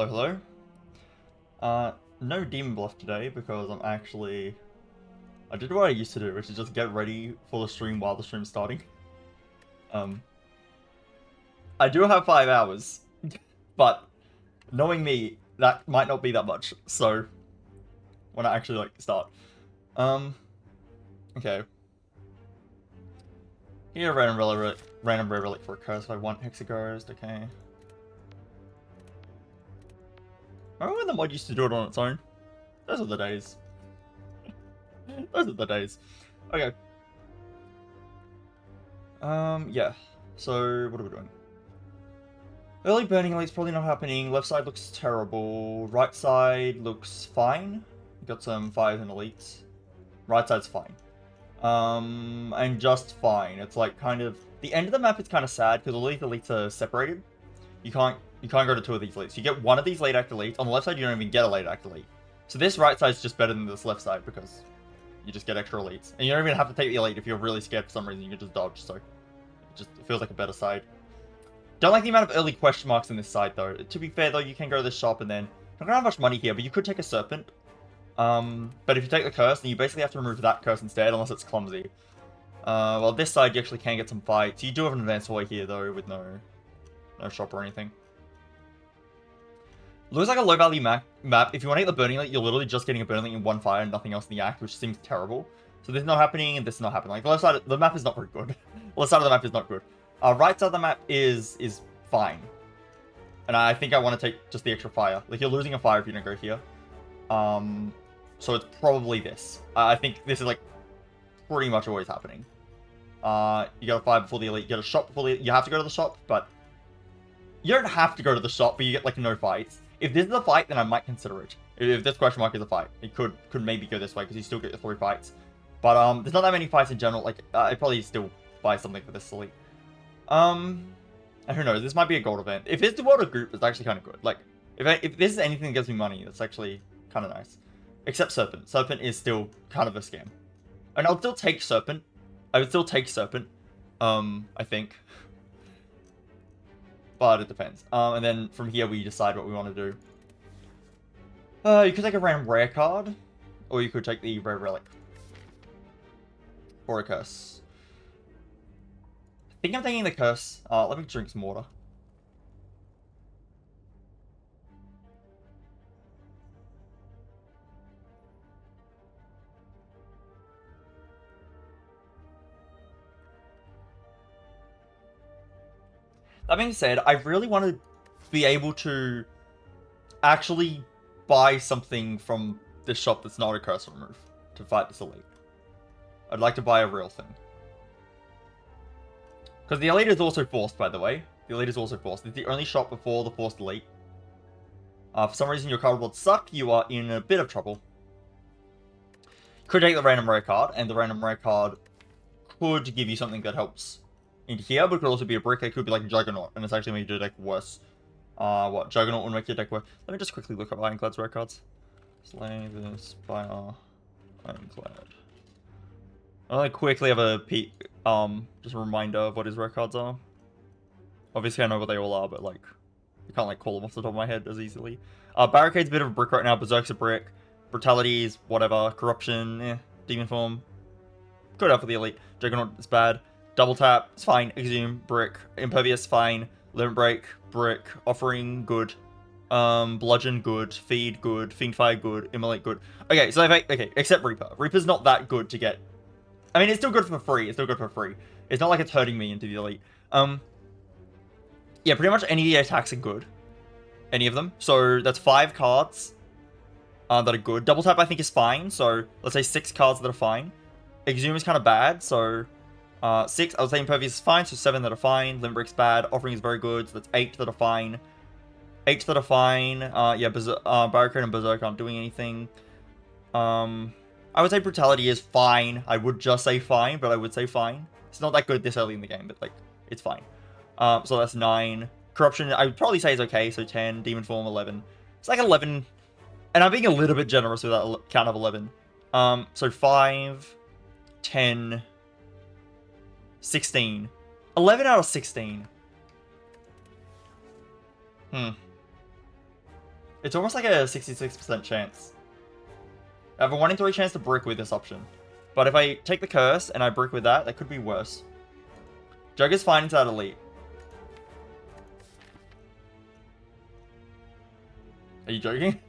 Hello, hello. No demon bluff today because I did what I used to do, which is just get ready for the stream while the stream's starting. Um, I do have 5 hours, but knowing me, that might not be that much. So when I actually start, okay. Here, random rare relic for a curse. If I want Hexaghost, okay. Remember when the mod used to do it on its own? Those are the days. Those are the days. Okay. Yeah. So, what are we doing? Early burning elite's probably not happening. Left side looks terrible. Right side looks fine. Got some fires and elites. Right side's fine. And just fine. It's like kind of the end of the map is kind of sad because all these elites are separated. You can't go to 2 of these elites. You get 1 of these late act elites. On the left side, you don't even get a late act elite. So this right side is just better than this left side because you just get extra elites. And you don't even have to take the elite if you're really scared for some reason. You can just dodge. So it feels like a better side. Don't like the amount of early question marks in this side, though. To be fair, though, you can go to the shop and then... I don't have much money here, but you could take a Serpent. But if you take the Curse, then you basically have to remove that Curse instead, unless it's clumsy. Well, this side, you actually can get some fights. You do have an advanced way here, though, with no shop or anything. Looks like a low-value map. If you want to get the Burning Elite, you're literally just getting a Burning Elite in 1 fire and nothing else in the act, which seems terrible. So this is not happening, and this is not happening. Like, the left side of the map is not very good. The left side of the map is not good. Right side of the map is fine. And I think I want to take just the extra fire. Like, you're losing a fire if you don't go here. So it's probably this. I think this is, like, pretty much always happening. You get a fire before the elite, you get a shop before the... You have to go to the shop, but... You don't have to go to the shop, but you get, like, no fights. If this is a fight, then I might consider it. If this question mark is a fight, it could maybe go this way, because you still get the 3 fights. But, there's not that many fights in general. Like, I'd probably still buy something for this elite. And who knows? This might be a gold event. If it's the world of group, it's actually kind of good. Like, if this is anything that gives me money, it's actually kind of nice. Except Serpent. Serpent is still kind of a scam. And I'll still take Serpent. I would still take Serpent. I think. But it depends. And then from here, we decide what we want to do. You could take a random rare card. Or you could take the rare relic. Or a curse. I think I'm taking the curse. Let me drink some water. That being said, I really want to be able to actually buy something from this shop that's not a curse remove to fight this elite. I'd like to buy a real thing. Because the elite is also forced, by the way. The elite is also forced. It's the only shop before the forced elite. For some reason, your card boards suck. You are in a bit of trouble. Could take the random rare card, and the random rare card could give you something that helps into here, but it could also be a brick. It could be like Juggernaut, and it's actually make your deck worse. What? Juggernaut would make your deck worse. Let me just quickly look up Ironclad's rare cards. Slay this by Ironclad. I'll like quickly have a peek, just a reminder of what his rare cards are. Obviously I know what they all are, but like, I can't like call them off the top of my head as easily. Barricade's a bit of a brick right now, Berserk's a brick, Brutality is whatever, Corruption, Demon Form, good out for the elite, Juggernaut is bad, Double Tap, it's fine, Exhume, brick, Impervious, fine, Limit Break, brick, Offering, good, Bludgeon, good, Feed, good, Fiendfire, good, Immolate, good. Okay, so okay, except Reaper. Reaper's not that good to get. I mean, it's still good for free. It's still good for free. It's not like it's hurting me into the elite. Yeah, pretty much any of the attacks are good. Any of them. So that's 5 cards that are good. Double Tap, I think, is fine. So let's say 6 cards that are fine. Exhume is kind of bad. So 6. I would say Impervious is fine. So 7 that are fine. Limbrick's bad. Offering is very good. So that's 8 that are fine. 8 that are fine. Yeah, Barricade and Berserk aren't doing anything. I would say Brutality is fine. I would just say fine, but I would say fine. It's not that good this early in the game, but like, it's fine. So that's 9. Corruption, I would probably say is okay, so 10. Demon Form, 11. It's like 11. And I'm being a little bit generous with that count of 11. So 5, 10, 16. 11 out of 16. It's almost like a 66% chance. I have a 1 in 3 chance to brick with this option. But if I take the curse and I brick with that, that could be worse. Joker's fine into that elite. Are you joking?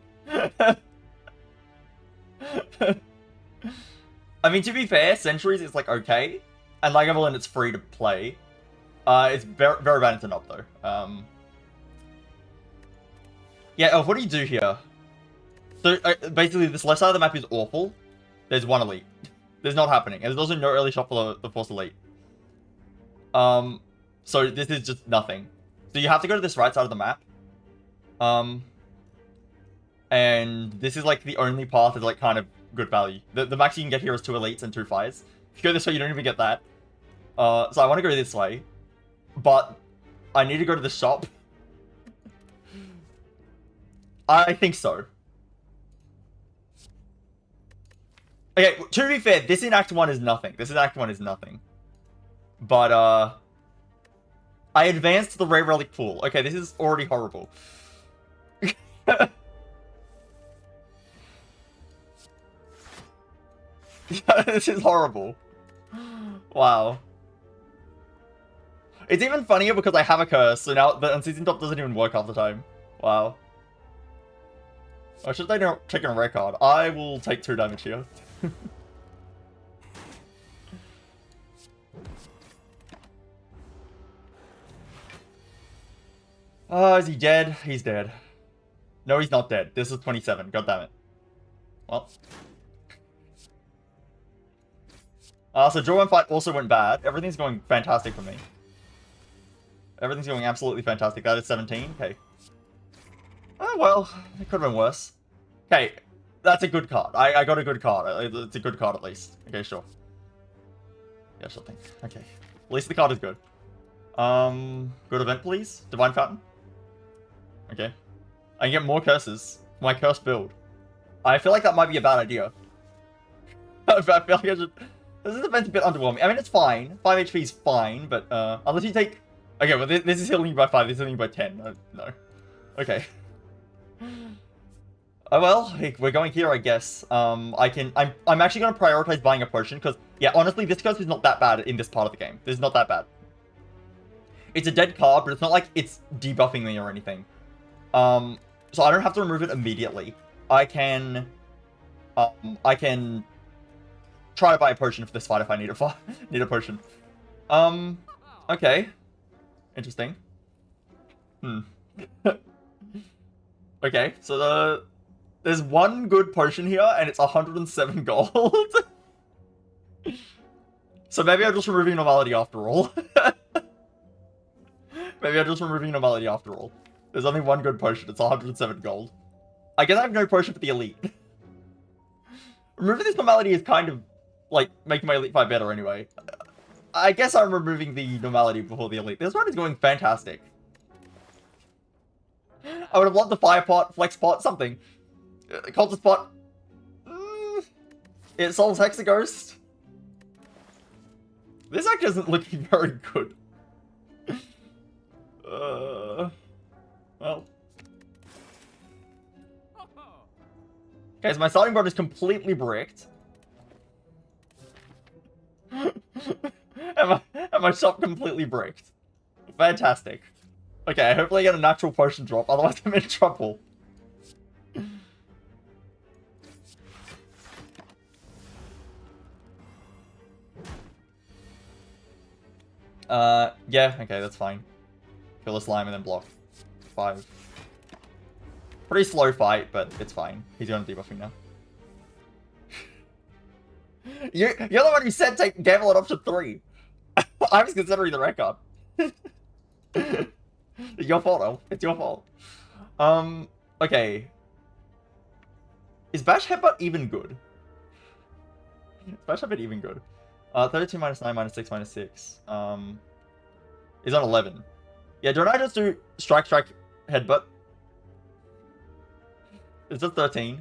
I mean, to be fair, Centuries is like okay. And like Evelyn, it's free to play. It's very, very bad into Knob though. Yeah, what do you do here? So basically, this left side of the map is awful. There's 1 elite. There's not happening. And there's also no early shot for the Force Elite. So this is just nothing. So you have to go to this right side of the map. And this is like the only path is like kind of good value. The max you can get here is 2 elites and 2 fires. If you go this way, you don't even get that. So I want to go this way. But I need to go to the shop. I think so. Okay, to be fair, this in Act 1 is nothing. This in Act 1 is nothing. But, I advanced to the Rare Relic pool. Okay, this is already horrible. This is horrible. Wow. It's even funnier because I have a curse, so now the Unseasoned Top doesn't even work half the time. Wow. Or should they not take a rare card? I will take 2 damage here. Oh, is he dead? He's dead. No, he's not dead. This is 27. God damn it. Well. So draw 1 fight also went bad. Everything's going fantastic for me. Everything's going absolutely fantastic. That is 17. Okay. Oh, well. It could have been worse. Okay. That's a good card. I got a good card. It's a good card at least. Okay, sure. Yeah, sure thing. Okay. At least the card is good. Good event, please. Divine Fountain. Okay. I can get more curses. My curse build. I feel like that might be a bad idea. I feel like I should... This event's a bit underwhelming. I mean, it's fine. 5 HP is fine, but unless you take... Okay, well, this is healing you by 5. This is healing you by 10. No. Okay. Oh well, we're going here, I guess. I'm actually going to prioritize buying a potion, because, yeah, honestly, this curse is not that bad in this part of the game. This is not that bad. It's a dead card, but it's not like it's debuffing me or anything. So I don't have to remove it immediately. I can try to buy a potion for this fight if I need a potion. Okay. Interesting. Okay, so there's 1 good potion here, and it's 107 gold. So maybe I'm just removing normality after all. Maybe I'm just removing normality after all. There's only 1 good potion, it's 107 gold. I guess I have no potion for the elite. Removing this normality is kind of, like, making my elite fight better anyway. I guess I'm removing the normality before the elite. This one is going fantastic. I would have loved the fire pot, flex pot, something. Cultist pot. It solves Hexaghost. This actually isn't looking very good. Well. Okay, so my starting board is completely bricked. and my shop completely bricked. Fantastic. Okay, hopefully I get a natural potion drop, otherwise I'm in trouble. Yeah, okay, that's fine. Kill a slime and then block. 5. Pretty slow fight, but it's fine. He's gonna debuff me now. You're the one who said take gamble at option 3. I was considering the record. It's your fault, Elf. It's your fault. Okay. Is Bash Headbutt even good? Is Bash Headbutt even good? 32 minus 9 minus 6 minus 6. Is on 11. Yeah, don't I just do strike, headbutt? It's just 13.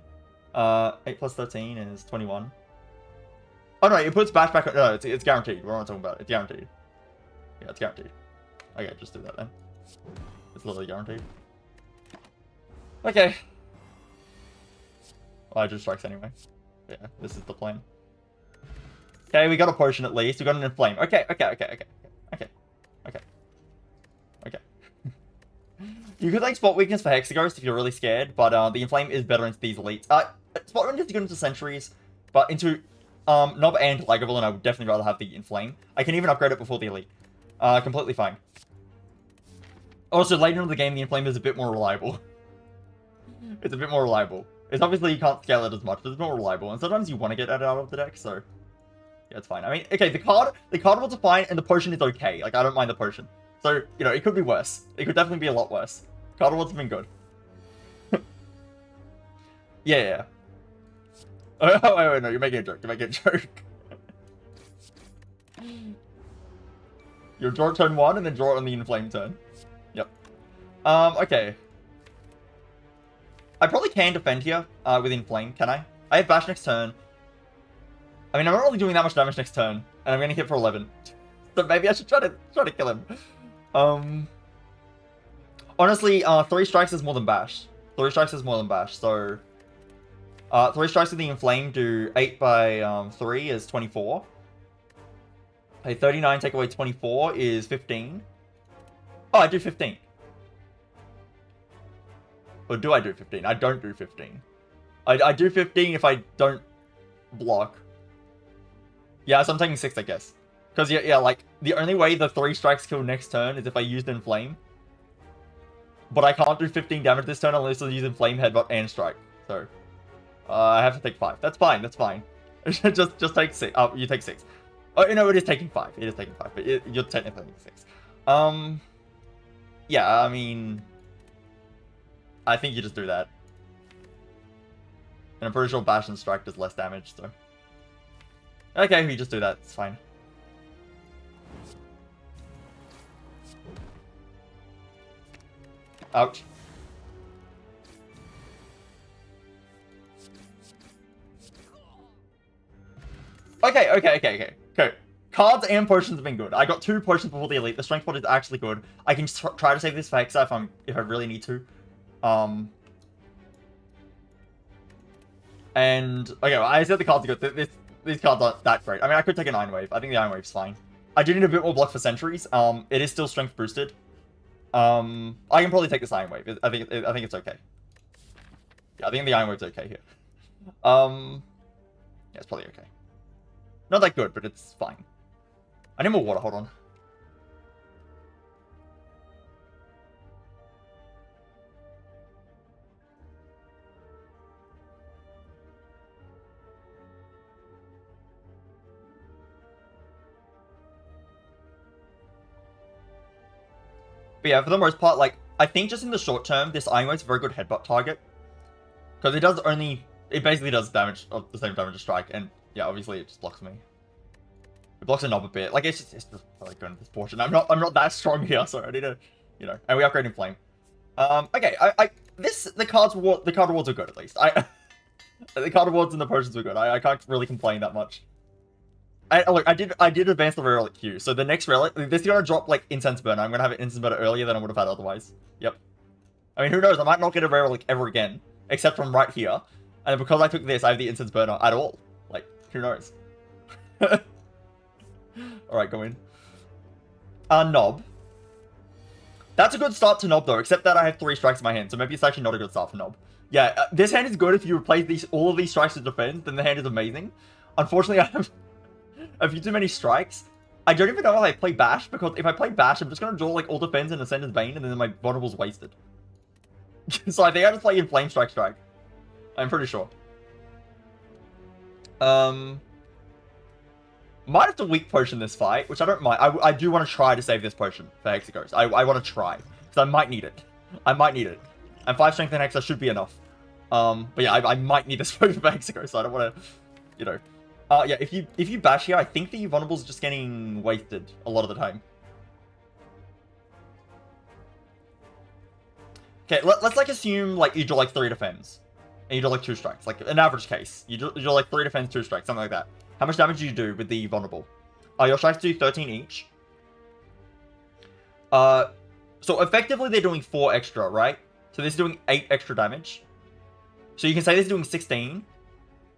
8 plus 13 is 21. Oh no, it puts Bash back on. No, it's guaranteed. We're not talking about it. It's guaranteed. Yeah, it's guaranteed. Okay, just do that then. It's literally guaranteed. Okay. Well, I do strikes anyway. Yeah, this is the plan. Okay, we got a potion at least. We got an inflame. Okay. You could like spot weakness for Hexaghost if you're really scared, but the inflame is better into these elites. Spot weakness is good into sentries, but into Nob and Lagavulin, I would definitely rather have the inflame. I can even upgrade it before the elite. Completely fine. Also, later in the game, the inflame is a bit more reliable. It's a bit more reliable. It's obviously you can't scale it as much, but it's more reliable, and sometimes you want to get it out of the deck, so yeah, it's fine. I mean, okay, the card was fine, and the potion is okay. Like, I don't mind the potion. So, you know, it could be worse. It could definitely be a lot worse. Card awards have been good. Yeah. Oh, wait, no, you're making a joke. You're making a joke. You'll draw turn 1 and then draw it on the inflame turn. Yep. Okay. I probably can defend here with inflame, can I? I have bash next turn. I mean, I'm not really doing that much damage next turn, and I'm gonna hit for 11. So maybe I should try to kill him. Honestly, 3 strikes is more than bash. 3 strikes is more than bash, so 3 strikes with the inflame do 8 by 3 is 24. Okay, 39 take away 24 is 15. Oh, I do 15. Or do I do 15? I don't do 15. I do 15 if I don't block. Yeah, so I'm taking 6, I guess. Because, yeah, like, the only way the 3 strikes kill next turn is if I used Inflame. But I can't do 15 damage this turn unless I use Inflame, Headbutt, and Strike. So, I have to take 5. That's fine, that's fine. just take 6. Oh, you take 6. Oh, no, it is taking 5. It is taking 5, but you're technically taking 6. Yeah, I mean... I think you just do that. And I'm pretty sure Bash and Strike does less damage, so... Okay, you just do that. It's fine. Ouch. Okay. Cards and potions have been good. I got 2 potions before the elite. The strength pot is actually good. I can try to save this for Hexa if I really need to. And okay, well, I said the cards are good. These cards aren't that great. I mean, I could take an Iron Wave. I think the Iron Wave's fine. I do need a bit more block for sentries. It is still strength boosted. I can probably take this Iron Wave. I think it's okay. Yeah, I think the Iron Wave's okay here. Yeah, it's probably okay. Not that good, but it's fine. I need more water. Hold on. But yeah, for the most part, like, I think just in the short term, this Iron Wave's a very good headbutt target. Because it basically does damage, the same damage as Strike, and yeah, obviously it just blocks me. It blocks a Knob a bit. Like, it's just like going to this portion. I'm not that strong here, so I need to, you know, and we upgrade in Flame. Okay, the card rewards are good, at least. The card rewards and the potions are good. I can't really complain that much. Look, I did advance the relic queue, so the next relic, this is gonna drop like Incense Burner. I'm gonna have an Incense Burner earlier than I would have had otherwise. Yep. I mean, who knows? I might not get a relic ever again, except from right here. And because I took this, I have the Incense Burner at all. Like, who knows? Alright, go in. Knob. That's a good start to Knob, though, except that I have 3 strikes in my hand, so maybe it's actually not a good start for Knob. Yeah, this hand is good if you replace all of these strikes with defense, then the hand is amazing. Unfortunately, I have a few too many strikes. I don't even know if I play Bash, because if I play Bash, I'm just going to draw like all defense and Ascender's Bane, and then my vulnerable's wasted. So I think I just play in Flame Strike. I'm pretty sure. Might have to weak potion this fight, which I don't mind. I do want to try to save this potion for Hexaghost. I want to try, because I might need it. And 5 strength and Hexa should be enough. But yeah, I might need this potion for Hexaghost, so I don't want to, you know. Yeah, if you bash here, I think the vulnerable's just getting wasted a lot of the time. Okay, let's like assume like you draw like 3 defense, and you draw like 2 strikes, like an average case. You draw like 3 defense, 2 strikes, something like that. How much damage do you do with the vulnerable? Your strikes do 13 each. So effectively they're doing 4 extra, right? So this is doing 8 extra damage. So you can say this is doing 16,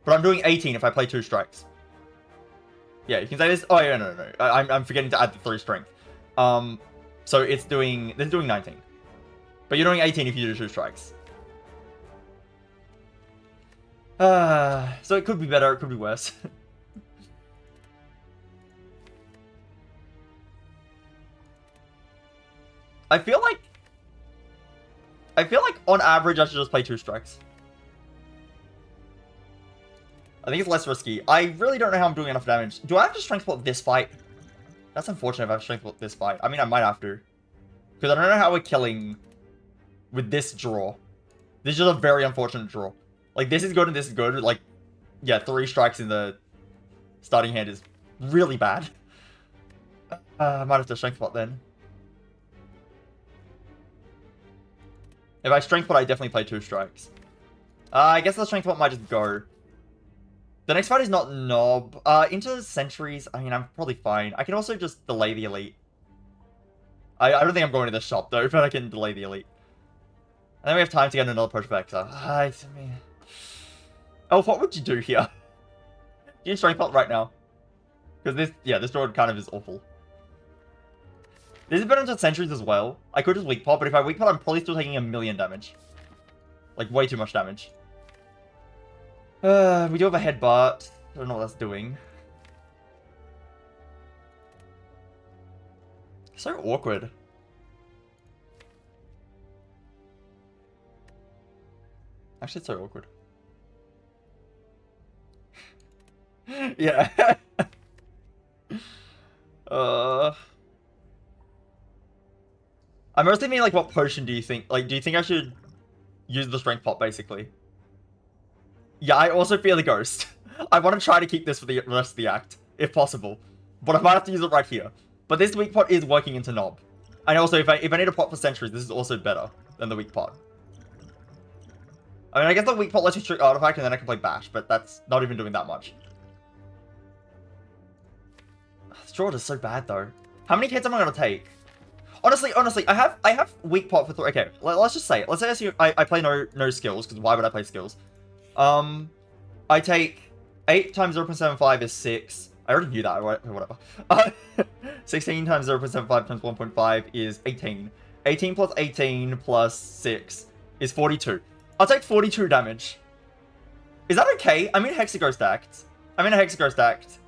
but I'm doing 18 if I play 2 strikes. Yeah, you can say this. Oh, yeah, no. I'm forgetting to add the 3 strength. So it's doing, this is doing 19. But you're doing 18 if you do 2 strikes. So it could be better, it could be worse. I feel like on average I should just play 2 strikes. I think it's less risky. I really don't know how I'm doing enough damage. Do I have to strength plot this fight? That's unfortunate if I have to strength plot this fight. I mean, I might have to. Because I don't know how we're killing with this draw. This is just a very unfortunate draw. Like, this is good and this is good. Like, yeah, 3 strikes in the starting hand is really bad. I might have to strength plot then. If I strength plot, I definitely play 2 strikes. I guess the strength plot might just go. The next fight is not Knob. Into Sentries, I mean, I'm probably fine. I can also just delay the Elite. I don't think I'm going to the shop, though, but I can delay the Elite. And then we have time to get another push back, so... Oh, what would you do here? You strength plot right now. Because this, yeah, this draw kind of is awful. This is better into Sentries as well. I could just weak pot, but if I weak pot, I'm probably still taking 1,000,000 damage. Like, way too much damage. We do have a headbutt. I don't know what that's doing. So awkward. Actually, it's so awkward. Yeah. I'm mostly thinking, like, what potion do you think? Like, do you think I should use the strength pot, basically? Yeah, I also fear the ghost. I want to try to keep this for the rest of the act, if possible. But I might have to use it right here. But this weak pot is working into Knob. And also, if I need a pot for Sentries, this is also better than the weak pot. I mean, I guess the weak pot lets you trick Artifact, and then I can play Bash, but that's not even doing that much. This draw is so bad, though. How many hits am I going to take? Honestly, I have weak pot for 3. Okay, let's just say it. Let's say I play no skills, because why would I play skills? I take 8 times 0.75 is 6. I already knew that, whatever. 16 times 0.75 times 1.5 is 18. 18 plus 18 plus 6 is 42. I'll take 42 damage. Is that okay? I'm in Hexago stacked. I'm in a Hexago stacked.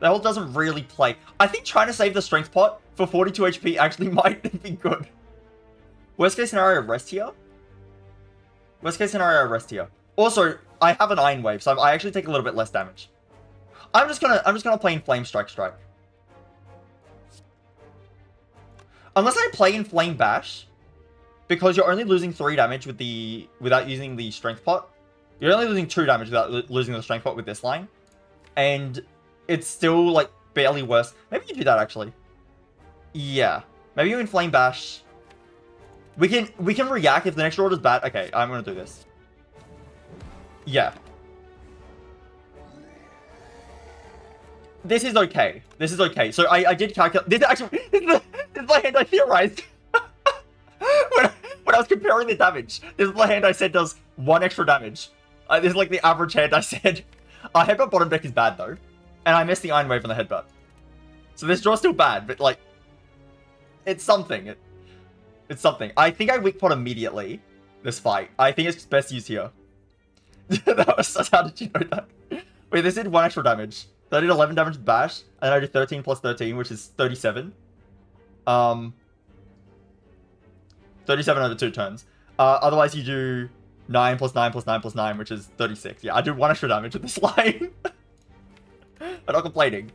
The health doesn't really play. I think trying to save the strength pot for 42 HP actually might be good. Worst case scenario, rest here. Worst case scenario, rest here. Also, I have an Iron Wave, so I actually take a little bit less damage. I'm just gonna play in Flame Strike. Unless I play in Flame Bash, because you're only losing 3 damage without using the Strength Pot. You're only losing 2 damage without losing the Strength Pot with this line. And it's still, like, barely worse. Maybe you do that, actually. Yeah. Maybe you in Flame Bash. We can react if the next order is bad. Okay, I'm gonna do this. Yeah. This is okay. This is okay. So I did calculate. This is the hand I theorized. when I was comparing the damage, this is the hand I said does 1 extra damage. This is like the average hand I said. Headbutt bottom deck is bad though. And I missed the Iron Wave on the headbutt. So this draw's still bad, but like... It's something. It's something. I think I weak pot immediately. This fight. I think it's best used here. How did you know that? Wait, this did 1 extra damage. So I did 11 damage with Bash, and then I did 13 plus 13, which is 37. 37 over 2 turns. Otherwise you do 9 plus 9 plus 9 plus 9, which is 36. Yeah, I do 1 extra damage with this line. I'm not complaining.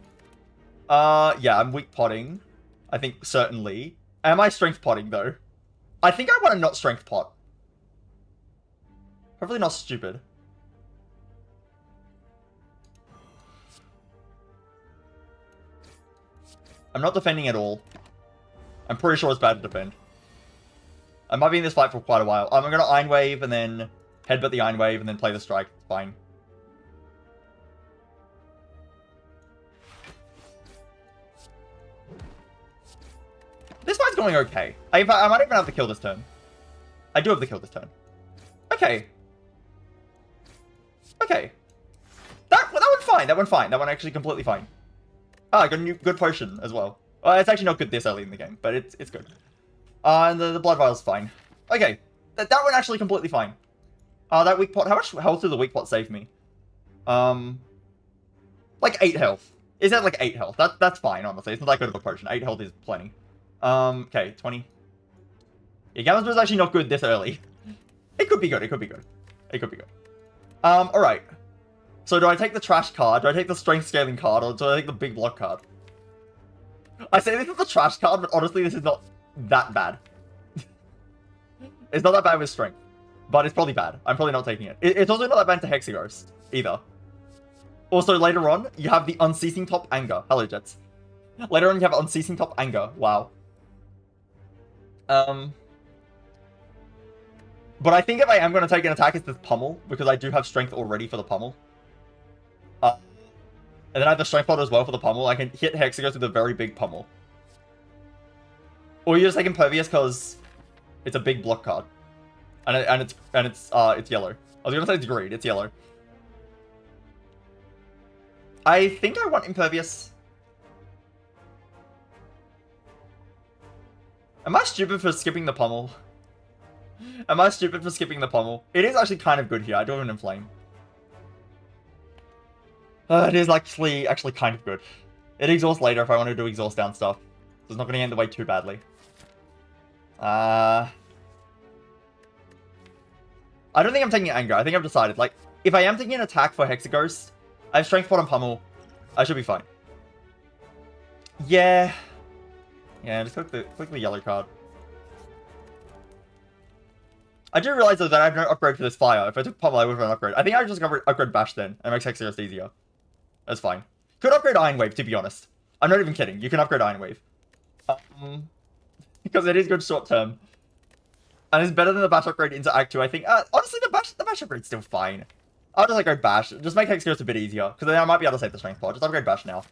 Yeah, I'm weak potting. I think, certainly. Am I strength potting, though? I think I want to not strength pot. Hopefully not stupid. I'm not defending at all. I'm pretty sure it's bad to defend. I might be in this fight for quite a while. I'm going to Iron Wave and then headbutt the Iron Wave and then play the strike. Fine. This fight's going okay. I might even have the kill this turn. I do have the kill this turn. Okay. Okay. That went fine. That went fine. That went actually completely fine. Ah, I got a new good potion as well. It's actually not good this early in the game, but it's good. And the blood vial's fine. Okay. That went actually completely fine. That weak pot. How much health did the weak pot save me? Like 8 health. Is that like 8 health? That's fine, honestly. It's not that good of a potion. 8 health is plenty. Okay, 20. Yeah, Gamma's is actually not good this early. It could be good. It could be good. It could be good. Alright. So do I take the trash card? Do I take the strength scaling card? Or do I take the big block card? I say this is the trash card, but honestly, this is not that bad. It's not that bad with strength. But it's probably bad. I'm probably not taking it. It's also not that bad to Hexaghost, either. Also, later on, you have the Unceasing Top Anger. Hello, Jets. Later on, you have Unceasing Top Anger. Wow. But I think if I am going to take an attack, it's this Pummel, because I do have strength already for the Pummel. And then I have the strength pot as well for the Pummel. I can hit Hexaghost with a very big Pummel. Or you just take Impervious because it's a big block card. And it's yellow. I was going to say it's green, it's yellow. I think I want Impervious. Am I stupid for skipping the Pummel? Am I stupid for skipping the Pummel? It is actually kind of good here. I do have an Inflame. It is actually kind of good. It exhausts later if I want to do exhaust down stuff. So it's not going to end the way too badly. I don't think I'm taking Anger. I think I've decided. Like, if I am taking an attack for Hexaghost, I have Strength Pot and Pummel. I should be fine. Yeah. Yeah, just click the yellow card. I do realize though that I have no upgrade for this fire. If I took Pummel, I would have an upgrade. I think I just upgrade Bash then. It makes Hexaghost easier. That's fine. Could upgrade Iron Wave, to be honest. I'm not even kidding. You can upgrade Iron Wave. Because it is good short term. And it's better than the Bash upgrade into Act 2, I think. Honestly, the Bash upgrade's still fine. I'll just upgrade Bash. Just make Hexaghost a bit easier. Because then I might be able to save the Strength Pot. Just upgrade Bash now.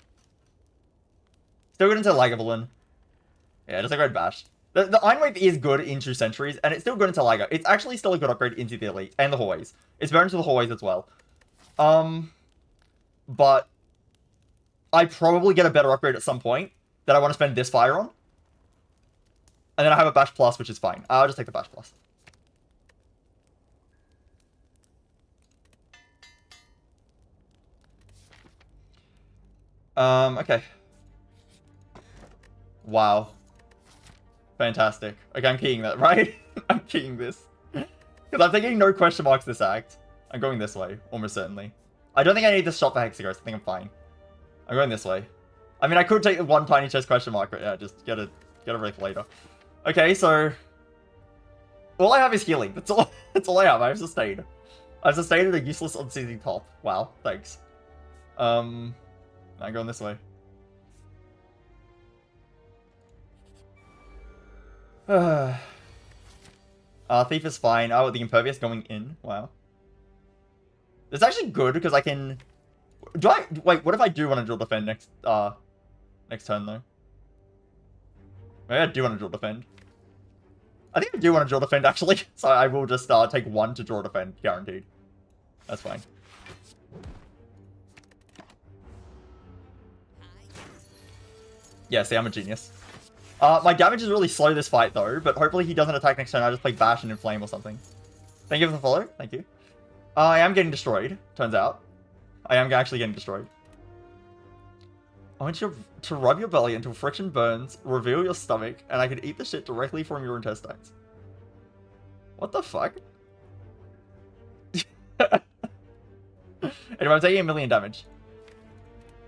Still good into Lagavulin. Yeah, just upgrade Bash. The Iron Wave is good into Centuries, and it's still good into Lager. It's actually still a good upgrade into the Elite, and the Hallways. It's better into the Hallways as well. But I probably get a better upgrade at some point that I want to spend this fire on. And then I have a Bash Plus, which is fine. I'll just take the Bash Plus. Okay. Wow. Fantastic. Okay, I'm keying that, right? I'm keying this. Because I'm thinking no question marks this act. I'm going this way, almost certainly. I don't think I need this shot for Hexaghost. I think I'm fine. I'm going this way. I mean, I could take the one tiny chest question mark, but yeah, just get a Wraith later. Okay, so all I have is healing. That's all I have. I have sustained. I've sustained a useless unceasing top. Wow, thanks. I'm going this way. Thief is fine. Oh, the Impervious going in. Wow. It's actually good because I can. Wait? What if I do want to drill defend next turn though? Maybe I do want to drill defend. I think I do want to drill defend actually, so I will just take 1 to draw defend, guaranteed. That's fine. Yeah, see, I'm a genius. My damage is really slow this fight though, but hopefully he doesn't attack next turn. I just play Bash and Inflame or something. Thank you for the follow. Thank you. I am getting destroyed, turns out. I am actually getting destroyed. I want you to rub your belly until friction burns, reveal your stomach, and I can eat the shit directly from your intestines. What the fuck? Anyway, I'm taking 1,000,000 damage.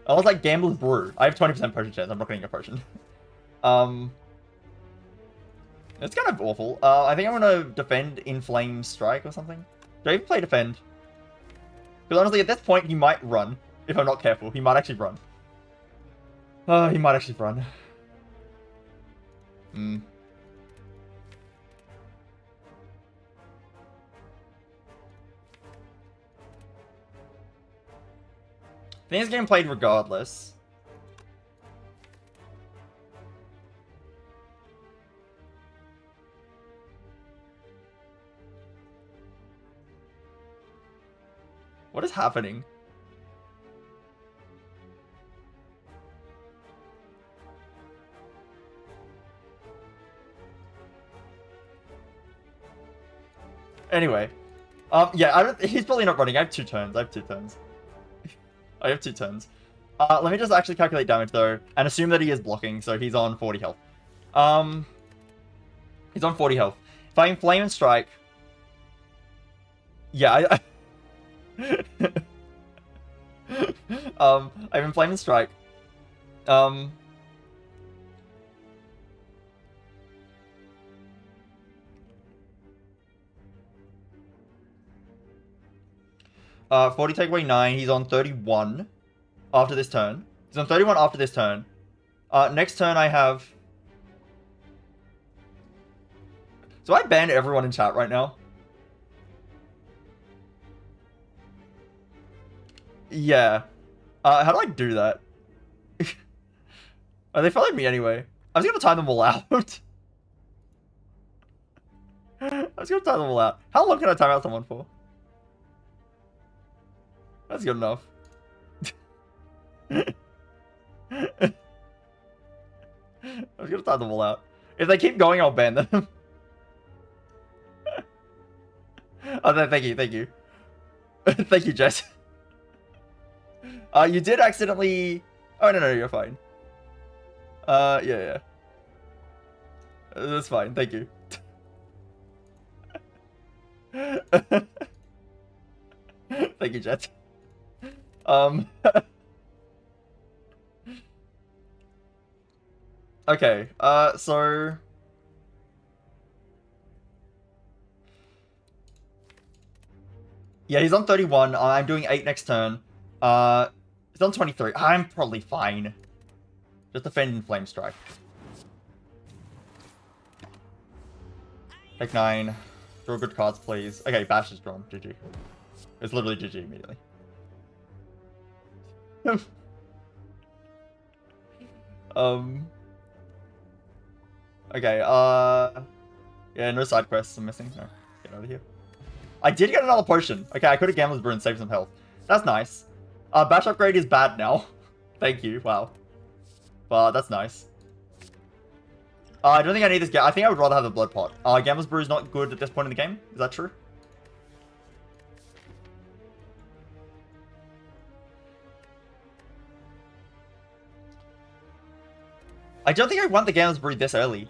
I was like Gambler's Brew. I have 20% potion chance. I'm not getting a potion. It's kind of awful. I think I'm gonna defend Inflame Strike or something. Do I even play defend? Because honestly, at this point, he might run. If I'm not careful, he might actually run. He might actually run. I think this game played regardless. What What is happening? Anyway. Yeah, he's probably not running. I have 2 turns. I have 2 turns. Let me just actually calculate damage, though, and assume that he is blocking, so he's on 40 health. He's on 40 health. If I Inflame and Strike... Yeah, I have Inflame and Strike. 40 take away 9. He's on 31 after this turn. He's on 31 after this turn. Next turn I have... So I banned everyone in chat right now. Yeah. How do I do that? Oh, they followed me anyway. I was gonna time them all out. How long can I time out someone for? That's good enough. I was gonna time them all out. If they keep going, I'll ban them. Oh, no, thank you. Thank you, Jess. You did accidentally... Oh, no, you're fine. Yeah. That's fine, thank you. Thank you, Jess. Okay, so... Yeah, he's on 31. I'm doing 8 next turn. He's on 23. I'm probably fine. Just defend and Flame Strike. Take 9. Draw good cards, please. Okay, Bash is drawn. GG. It's literally GG immediately. Okay, yeah, no side quests I'm missing. No, get out of here. I did get another potion. Okay, I could have Gambler's Brew and saved some health. That's nice. Bash upgrade is bad now. Thank you, wow. But that's nice. I don't think I need this. I think I would rather have the Blood Pot. Gambler's Brew is not good at this point in the game. Is that true? I don't think I want the Gambler's Brew this early.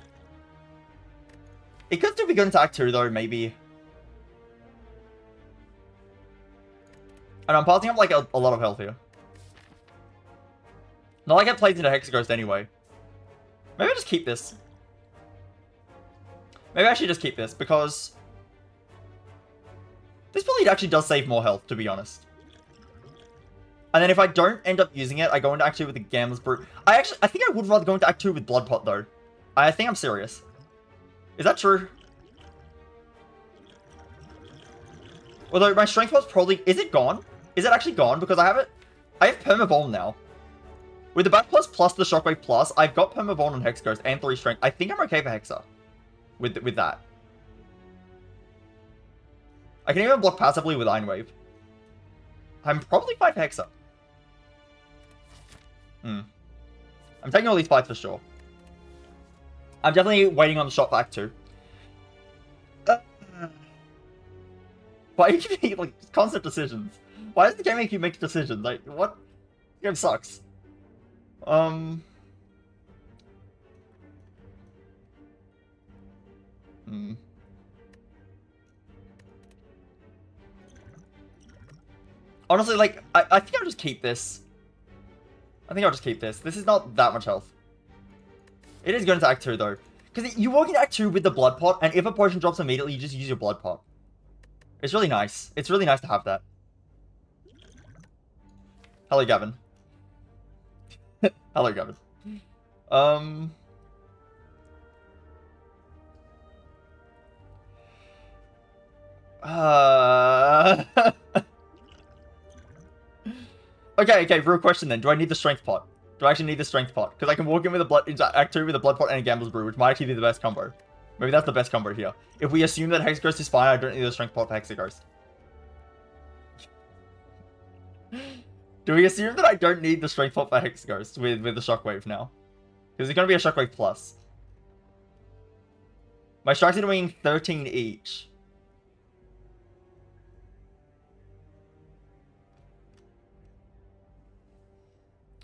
It could still be good into Act 2 though, maybe. And I'm passing up like a lot of health here. Not like it plays into Hexaghost anyway. Maybe I just keep this. Maybe I should just keep this because this probably actually does save more health, to be honest. And then if I don't end up using it, I go into Act 2 with the Gambler's Brew. I think I would rather go into Act 2 with Blood Pot though. I think I'm serious. Is that true? Although my Strength Pot's probably... Is it gone? Is it actually gone? Because I have it... I have Permaball now. With the Back Plus plus the Shockwave Plus, I've got Permaball and Hexaghost and 3 Strength. I think I'm okay for Hexa. With that. I can even block passively with Iron Wave. I'm probably fine for Hexa. I'm taking all these fights for sure. I'm definitely waiting on the shot for Act 2. Why are you making, like, constant decisions? Why does the game make you make decisions? Like, what? The game sucks. Honestly, like, I think I'll just keep this. This is not that much health. It is going to Act 2, though. Because you walk into Act 2 with the Blood Pot, and if a potion drops immediately, you just use your Blood Pot. It's really nice. It's really nice to have that. Hello, Gavin. Hello, Gavin. Okay, real question then. Do I need the Strength Pot? Do I actually need the Strength Pot? Because I can walk in with into Act 2 with a Blood Pot and a Gambler's Brew, which might actually be the best combo. Maybe that's the best combo here. If we assume that Hexaghost is fine, I don't need the Strength Pot for Hexaghost. Do we assume that I don't need the Strength Pot for Hex Ghost with the Shockwave now? Because it's going to be a Shockwave plus. My strikes are doing 13 each.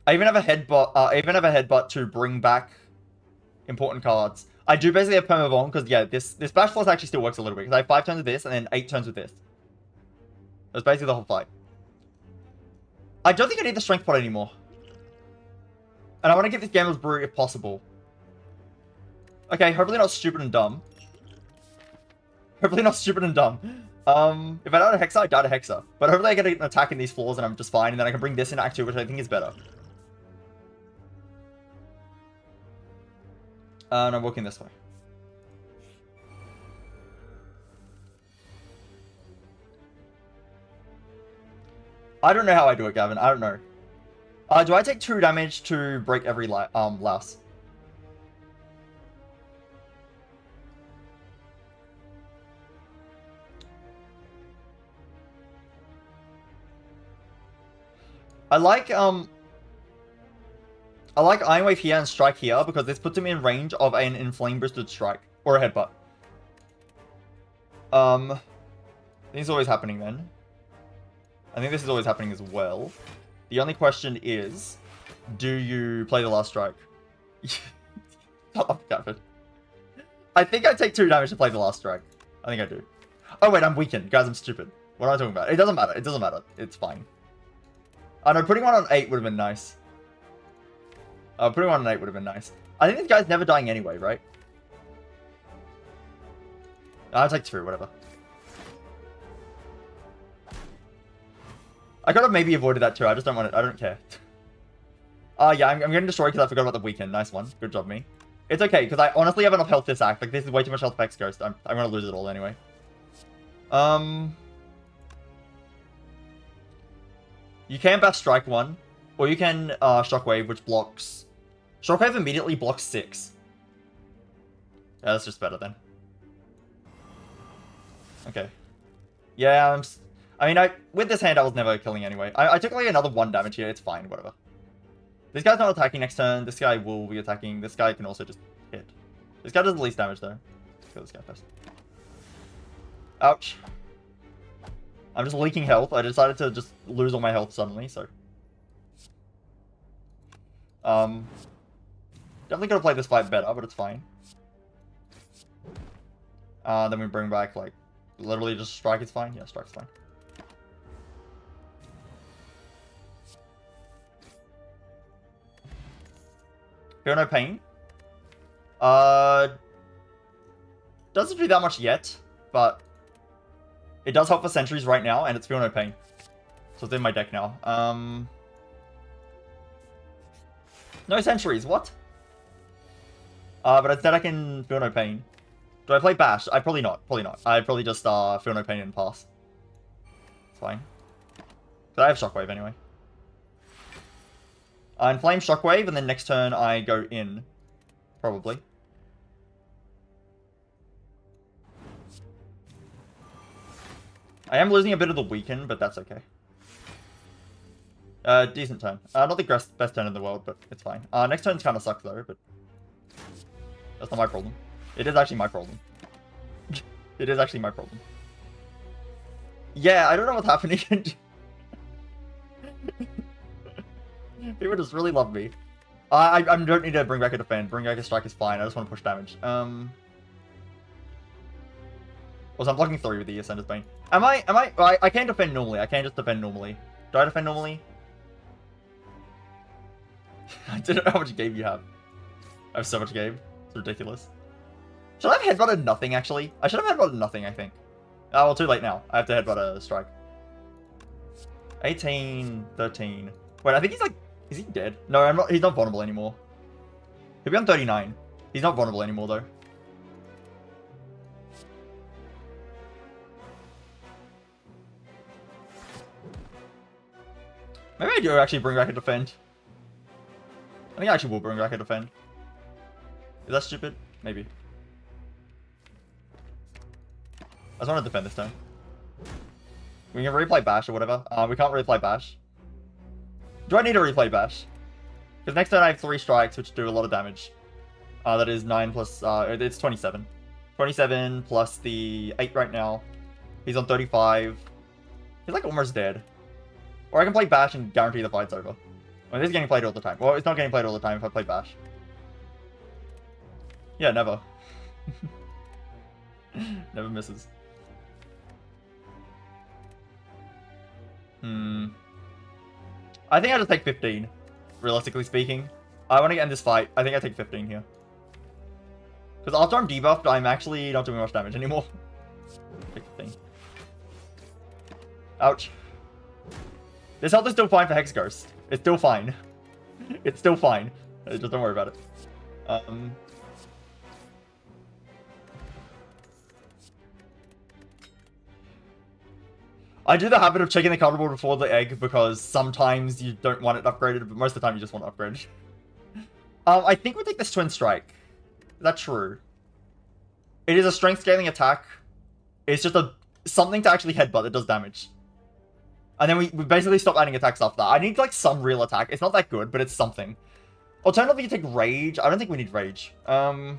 I even have a headbutt to bring back important cards. I do basically have Permavon because yeah, this Bash Plus actually still works a little bit because I have 5 turns with this and then 8 turns with this. That's basically the whole fight. I don't think I need the Strength Pot anymore. And I want to get this Gambler's Brew if possible. Okay, hopefully not stupid and dumb. Hopefully not stupid and dumb. If I die to Hexa, I die to Hexa. But hopefully I get an attack in these floors and I'm just fine. And then I can bring this in Act 2, which I think is better. And I'm walking this way. I don't know how I do it, Gavin. I don't know. Do I take 2 damage to break every louse? I like Iron Wave here and Strike here because this puts him in range of an Inflame Boosted Strike or a Headbutt. I think it's always happening then. I think this is always happening as well. The only question is, do you play the last strike? Oh, I think I take 2 damage to play the last strike. I think I do. Oh wait, I'm weakened. Guys, I'm stupid. What am I talking about? It doesn't matter. It doesn't matter. It's fine. I know, putting one on 8 would have been nice. Putting one on 8 would have been nice. I think this guy's never dying anyway, right? I'll take 2, whatever. I could have maybe avoided that too. I just don't want it. I don't care. Yeah, I'm getting destroyed because I forgot about the weekend. Nice one. Good job, me. It's okay, because I honestly have enough health this act. Like, this is way too much health for X Ghost. I'm going to lose it all anyway. You can Bash Strike 1, or you can Shockwave, which blocks... Shockwave immediately blocks 6. Yeah, that's just better then. Okay. Yeah, I mean, with this hand, I was never killing anyway. I took like another 1 damage here. It's fine, whatever. This guy's not attacking next turn. This guy will be attacking. This guy can also just hit. This guy does the least damage, though. Let's kill this guy first. Ouch. I'm just leaking health. I decided to just lose all my health suddenly, so... Definitely could have played this fight better, but it's fine. Then we bring back, like, literally just Strike is fine. Yeah, Strike's fine. Feel no pain. Doesn't do that much yet, but it does help for sentries right now, and it's Feel No Pain. So it's in my deck now. No sentries, what? But instead I can Feel No Pain. Do I play Bash? I probably not. Probably not. I'd probably just Feel No Pain and pass. It's fine. But I have Shockwave anyway. Inflame Shockwave, and then next turn I go in. Probably. I am losing a bit of the weaken, but that's okay. Decent turn. Not the best turn in the world, but it's fine. Next turn's kind of sucks though, but... That's not my problem. It is actually my problem. It is actually my problem. Yeah, I don't know what's happening. People just really love me. I don't need to bring back a defend. Bring back a strike is fine. I just want to push damage. Also, I'm blocking 3 with the Ascender's Bane. I can defend normally. I can just defend normally. Do I defend normally? I don't know how much game you have. I have so much game. It's ridiculous. Should I have headbutted nothing, actually? I should have headbutted nothing, I think. Oh, well, too late now. I have to headbutt a strike. 18, 13. Wait, I think he's like... Is he dead? No, I'm not. He's not vulnerable anymore. He'll be on 39. He's not vulnerable anymore, though. Maybe I do actually bring back a defend. I think I actually will bring back a defend. Is that stupid? Maybe. I just want to defend this turn. We can replay Bash or whatever. We can't replay Bash. Do I need to replay Bash? Because next turn I have 3 strikes, which do a lot of damage. That is 9 plus... it's 27. 27 plus the 8 right now. He's on 35. He's like almost dead. Or I can play Bash and guarantee the fight's over. Well, this is getting played all the time. Well, it's not getting played all the time if I play Bash. Yeah, never. Never misses. I think I just take 15, realistically speaking. I want to end this fight. I think I take 15 here. Because after I'm debuffed, I'm actually not doing much damage anymore. Take 15. Ouch. This health is still fine for Hex Ghost. It's still fine. It's still fine. Just don't worry about it. I do the habit of checking the card board before the egg because sometimes you don't want it upgraded, but most of the time you just want it upgraded. I think we take this Twin Strike. Is that true? It is a strength scaling attack. It's just something to actually headbutt that does damage. And then we basically stop adding attacks after that. I need like some real attack. It's not that good, but it's something. Alternatively, you take Rage. I don't think we need Rage. I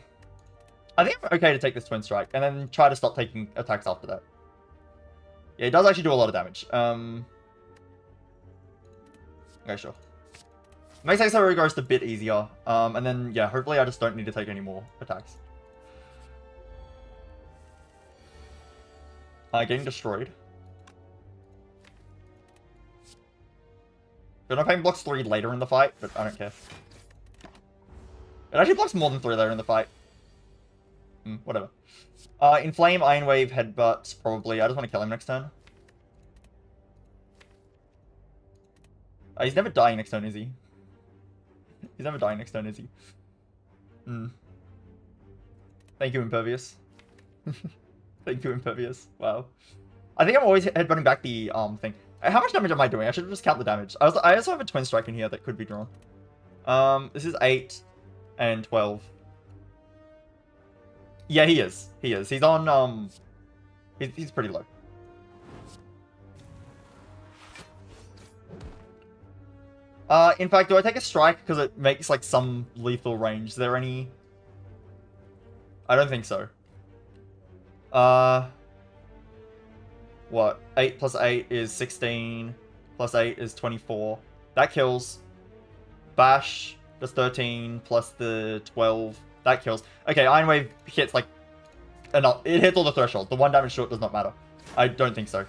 think I'm okay to take this Twin Strike and then try to stop taking attacks after that. Yeah, it does actually do a lot of damage. Okay, sure. Makes Hexo Ghost a bit easier. And then, yeah, hopefully I just don't need to take any more attacks. Getting destroyed. Good, Pain blocks 3 later in the fight, but I don't care. It actually blocks more than 3 later in the fight. Whatever. Inflame, Iron Wave, Headbutt, probably. I just want to kill him next turn. He's never dying next turn, is he? He's never dying next turn, is he? Thank you, Impervious. Thank you, Impervious. Wow. I think I'm always headbutting back the thing. How much damage am I doing? I should just count the damage. I also have a Twin Strike in here that could be drawn. This is 8 and 12. Yeah, he is. He is. He's on, he's pretty low. In fact, do I take a strike because it makes, like, some lethal range? Is there any... I don't think so. What? 8 plus 8 is 16. Plus 8 is 24. That kills. Bash does 13 plus the 12. That kills. Okay, Iron Wave hits, like... enough. It hits all the thresholds. The 1 damage short does not matter. I don't think so.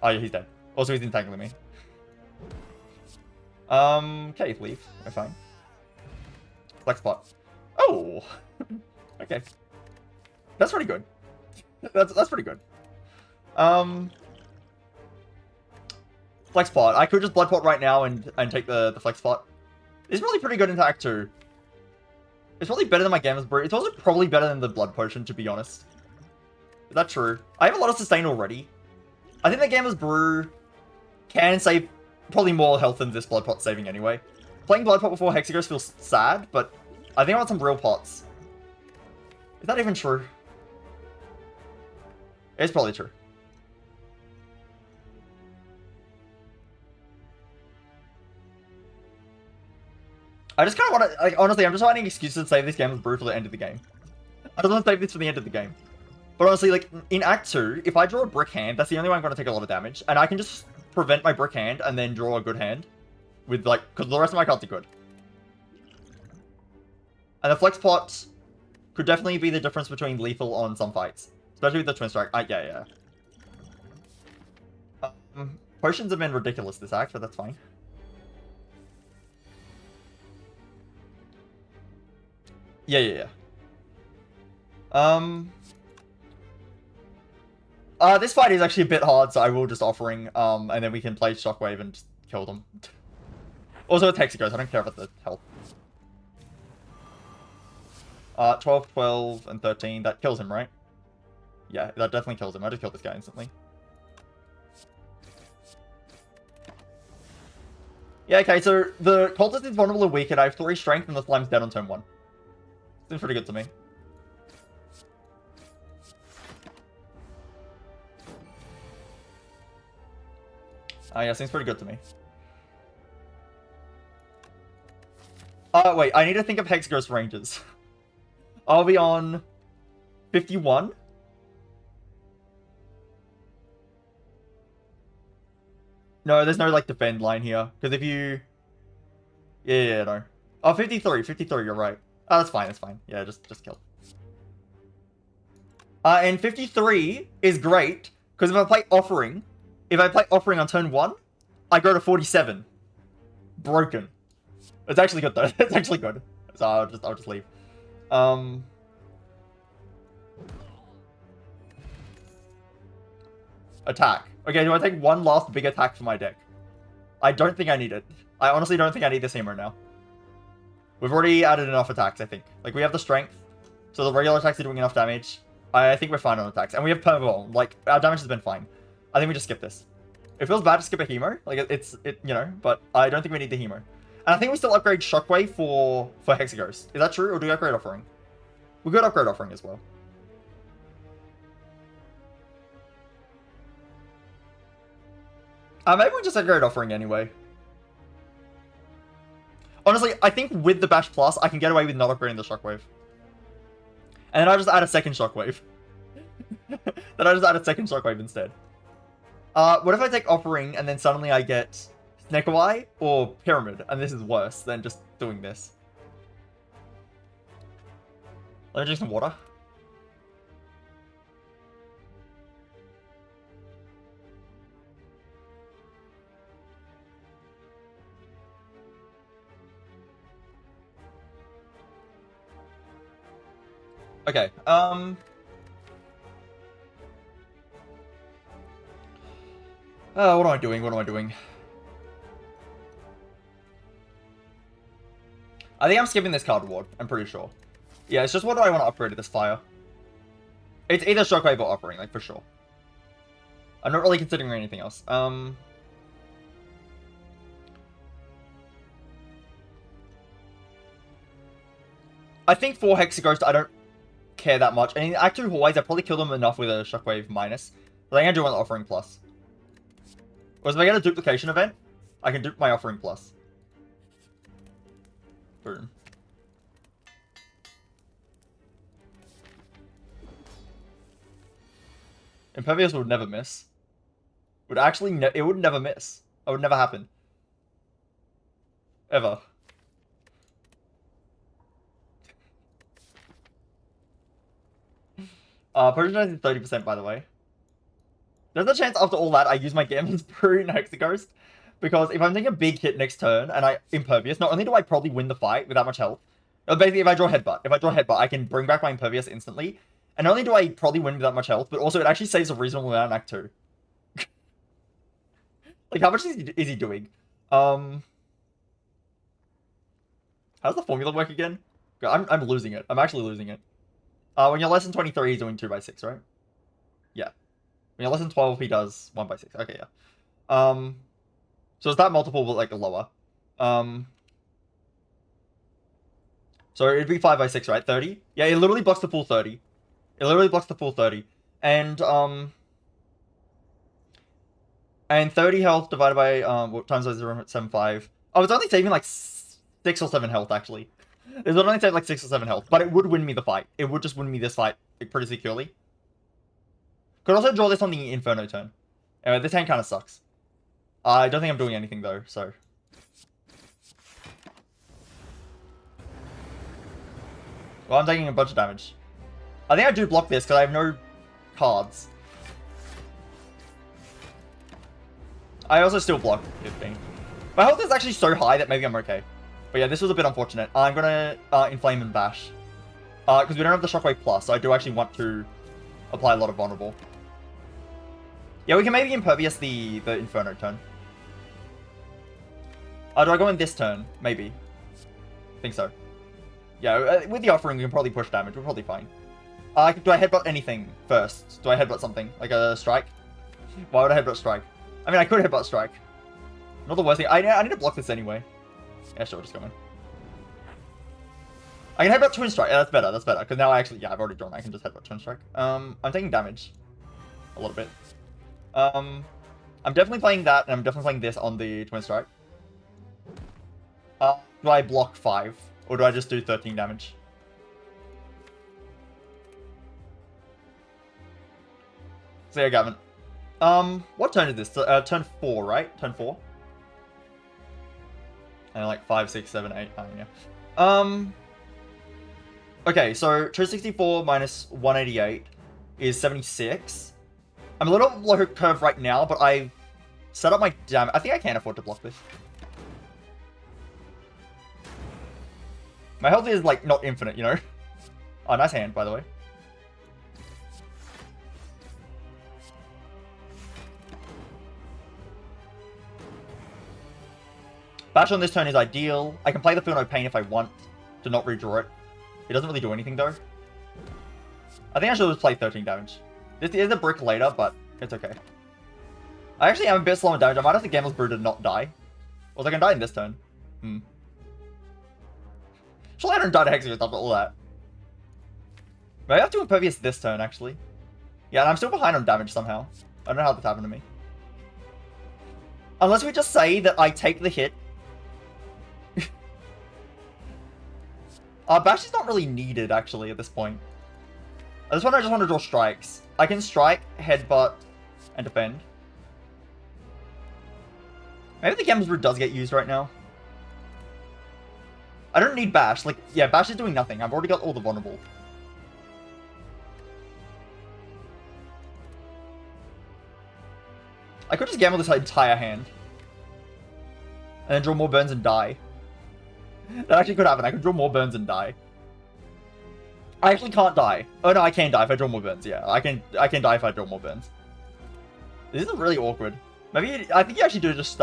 Oh, yeah, he's dead. Also, he's entangling me. Okay, leave. We're fine. Flex pot. Oh! Okay. That's pretty good. That's pretty good. Flex pot. I could just blood pot right now and take the flex pot. It's really pretty good into Act 2. It's probably better than my Gamma's Brew. It's also probably better than the blood potion, to be honest. Is that true? I have a lot of sustain already. I think the Gamma's Brew can save probably more health than this blood pot saving anyway. Playing blood pot before Hexaghost feels sad, but I think I want some real pots. Is that even true? It's probably true. I just kind of want to, like, honestly, I'm just finding excuses to save this game with Brew for the end of the game. I don't want to save this for the end of the game. But honestly, like, in Act 2, if I draw a brick hand, that's the only way I'm going to take a lot of damage. And I can just prevent my brick hand and then draw a good hand. With, like, because the rest of my cards are good. And the Flex Pot could definitely be the difference between lethal on some fights. Especially with the Twin Strike. Yeah. Potions have been ridiculous this act, but that's fine. Yeah. This fight is actually a bit hard, so I will just offering, and then we can play Shockwave and just kill them. Also, with Hexaghost, I don't care about the health. 12, 12, and 13, that kills him, right? Yeah, that definitely kills him. I just killed this guy instantly. Yeah, okay, so the cultist is vulnerable and weak, and I have 3 strength, and the slime's dead on turn 1. Seems pretty good to me. Yeah, seems pretty good to me. Wait, I need to think of Hex Ghost ranges. Are we on 51? No, there's no, like, defend line here. Because if you... Yeah, no. Oh, 53, 53, you're right. Oh, that's fine, that's fine. Yeah, just kill. And 53 is great, because if I play Offering on turn 1, I go to 47. Broken. It's actually good, though. It's actually good. So I'll just leave. Attack. Okay, do I take one last big attack for my deck? I don't think I need it. I honestly don't think I need this hammer now. We've already added enough attacks, I think. Like, we have the strength, so the regular attacks are doing enough damage. I think we're fine on attacks. And we have Permaball. Like, our damage has been fine. I think we just skip this. It feels bad to skip a Hemo. Like, you know, but I don't think we need the Hemo. And I think we still upgrade Shockwave for Hexaghost. Is that true, or do we upgrade Offering? We could upgrade Offering as well. Maybe we just upgrade Offering anyway. Honestly, I think with the Bash Plus, I can get away with not upgrading the Shockwave. And then I just add a second Shockwave. Then I just add a second Shockwave instead. What if I take Offering and then suddenly I get Snekawai or Pyramid, and this is worse than just doing this? Let me drink some water. Okay, what am I doing? What am I doing? I think I'm skipping this card reward, I'm pretty sure. Yeah, it's just what do I want to upgrade to this fire? It's either Shockwave or Offering, like, for sure. I'm not really considering anything else. I think for Hexaghost, I don't care that much. And in Act 2 Hallways, I probably killed them enough with a Shockwave minus. But I think I do want the Offering plus. Whereas if I get a duplication event, I can dupe my Offering plus. Boom. Impervious would never miss. Would actually, it would never miss. It would never happen. Ever. Potion is 30%, by the way. There's a chance after all that I use my Gambler's Brew in Hexaghost. Because if I'm taking a big hit next turn and I Impervious, not only do I probably win the fight with that much health, basically if I draw Headbutt, I can bring back my Impervious instantly. And not only do I probably win with that much health, but also it actually saves a reasonable amount in Act 2. Like, how much is he doing? How does the formula work again? I'm losing it. I'm actually losing it. When you're less than 23, he's doing 2/6, right? Yeah. When you're less than 12, he does 1/6. Okay, yeah. So is that multiple, but, like, lower? So it'd be 5/6, right? 30? Yeah, it literally blocks the full 30. It literally blocks the full 30. And 30 health divided by, what times by 0.75. Oh, it's only saving, like, 6 or 7 health, actually. It would only save, like, 6 or 7 health. But it would win me the fight. It would just win me this fight, like, pretty securely. Could also draw this on the Inferno turn. Anyway, this hand kind of sucks. I don't think I'm doing anything, though, so... Well, I'm taking a bunch of damage. I think I do block this, because I have no cards. I also still block it being. My health is actually so high that maybe I'm okay. But yeah, this was a bit unfortunate. I'm gonna Inflame and Bash. Because we don't have the Shockwave Plus, so I do actually want to apply a lot of Vulnerable. Yeah, we can maybe Impervious the Inferno turn. Do I go in this turn? Maybe. Think so. Yeah, with the Offering, we can probably push damage. We're probably fine. Do I Headbutt anything first? Do I Headbutt something? Like a Strike? Why would I Headbutt Strike? I mean, I could Headbutt Strike. Not the worst thing. I need to block this anyway. Yeah, sure, just go in. I can Headbutt Twin Strike. Yeah, that's better. That's better. Because now I actually... Yeah, I've already drawn. I can just Headbutt Twin Strike. I'm taking damage. A little bit. I'm definitely playing that, and I'm definitely playing this on the Twin Strike. do I block 5? Or do I just do 13 damage? So yeah, Gavin. What turn is this? Turn 4, right? Turn 4? And like 5, 6, 7, 8, 9, yeah. Okay, so 264 minus 188 is 76. I'm a little below curve right now, but I've set up my damage. I think I can afford to block this. My health is like not infinite, you know? Oh, nice hand, by the way. Bash on this turn is ideal. I can play the Feel No Pain if I want to not redraw it. It doesn't really do anything though. I think I should just play 13 damage. This is a brick later, but it's okay. I actually am a bit slow on damage. I might have to Gambler's Brew to not die. Or I can die in this turn. Surely I don't die to Hexagons after all that. Maybe I have to Impervious this turn, actually. Yeah, and I'm still behind on damage somehow. I don't know how this happened to me. Unless we just say that I take the hit. Bash is not really needed, actually, at this point. At this point, I just want to draw strikes. I can strike, headbutt, and defend. Maybe the Gambler's Brew does get used right now. I don't need Bash. Like, yeah, Bash is doing nothing. I've already got all the vulnerable. I could just gamble this entire hand. And then draw more burns and die. That actually could happen. I could draw more burns and die. I actually can't die. Oh no, I can die if I draw more burns. Yeah, I can die if I draw more burns. This is really awkward. Maybe I think you actually do just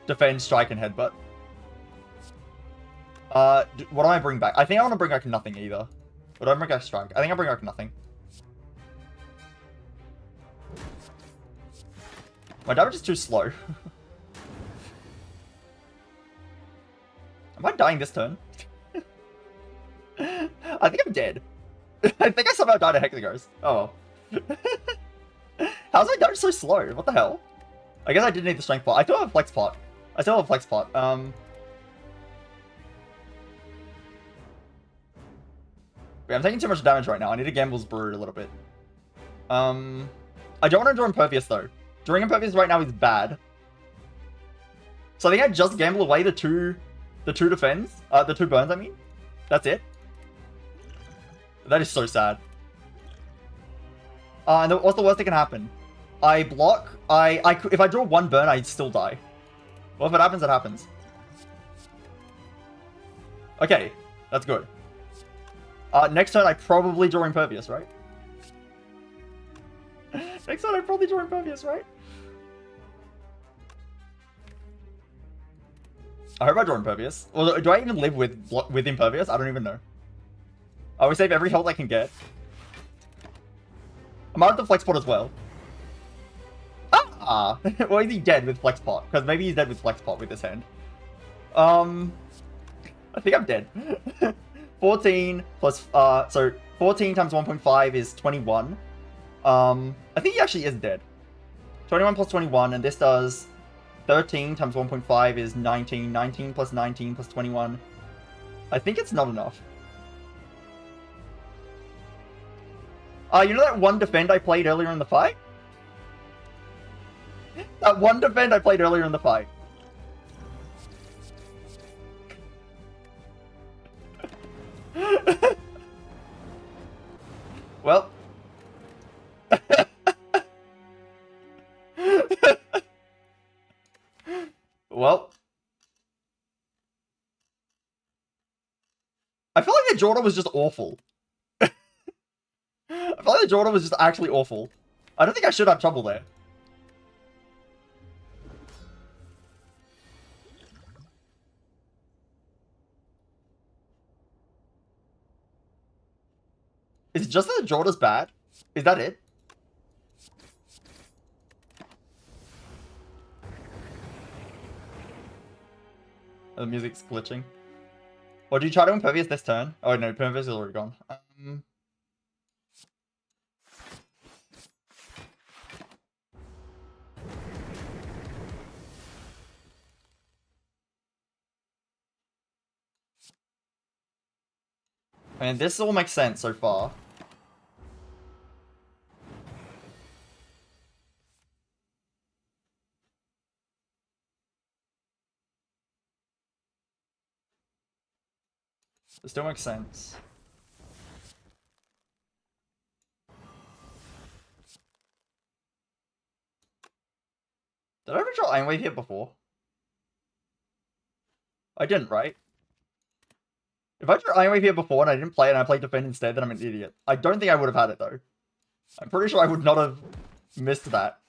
defend, strike, and headbutt. What do I bring back? I think I want to bring back nothing either. What do I bring back? Strike. I think I bring back nothing. My damage is too slow. Am I dying this turn? I think I'm dead. I think I somehow died of Hexagons. Oh well. How's my damage so slow? What the hell? I guess I did need the strength pot. I still have a flex pot. I still have a flex pot. Wait, I'm taking too much damage right now. I need to Gambler's Brew a little bit. I don't want to draw Impervious though. Drawing Impervious right now is bad. So I think I just gamble away the two defends. The 2 burns, I mean. That's it. That is so sad. And what's the worst that can happen? I block. If I draw 1 burn, I still die. Well, if it happens, it happens. Okay, that's good. Next turn, I probably draw Impervious, right? Next turn, I probably draw Impervious, right? I hope I draw Impervious. Well, do I even live with Impervious? I don't even know. I will save every health I can get. I might have the Flex Pot as well. Ah! Well, is he dead with Flex Pot? Because maybe he's dead with Flex Pot with this hand. I think I'm dead. 14 plus, so 14 times 1.5 is 21. I think he actually is dead. 21 plus 21, and this does 13 times 1.5 is 19. 19 plus 19 plus 21. I think it's not enough. You know that one defend I played earlier in the fight? That one defend I played earlier in the fight. Well. Well. I feel like the Jordan was just awful. I feel like the Jordan was just actually awful. I don't think I should have trouble there. Is it just that the Jordan's bad? Is that it? The music's glitching. Or do you try to Impervious this turn? Oh no, Impervious is already gone. I mean, this all makes sense so far. It still makes sense. Did I ever draw Iron Wave here before? I didn't, right? If I drew Iron Wave here before and I didn't play it and I played Defend instead, then I'm an idiot. I don't think I would have had it, though. I'm pretty sure I would not have missed that.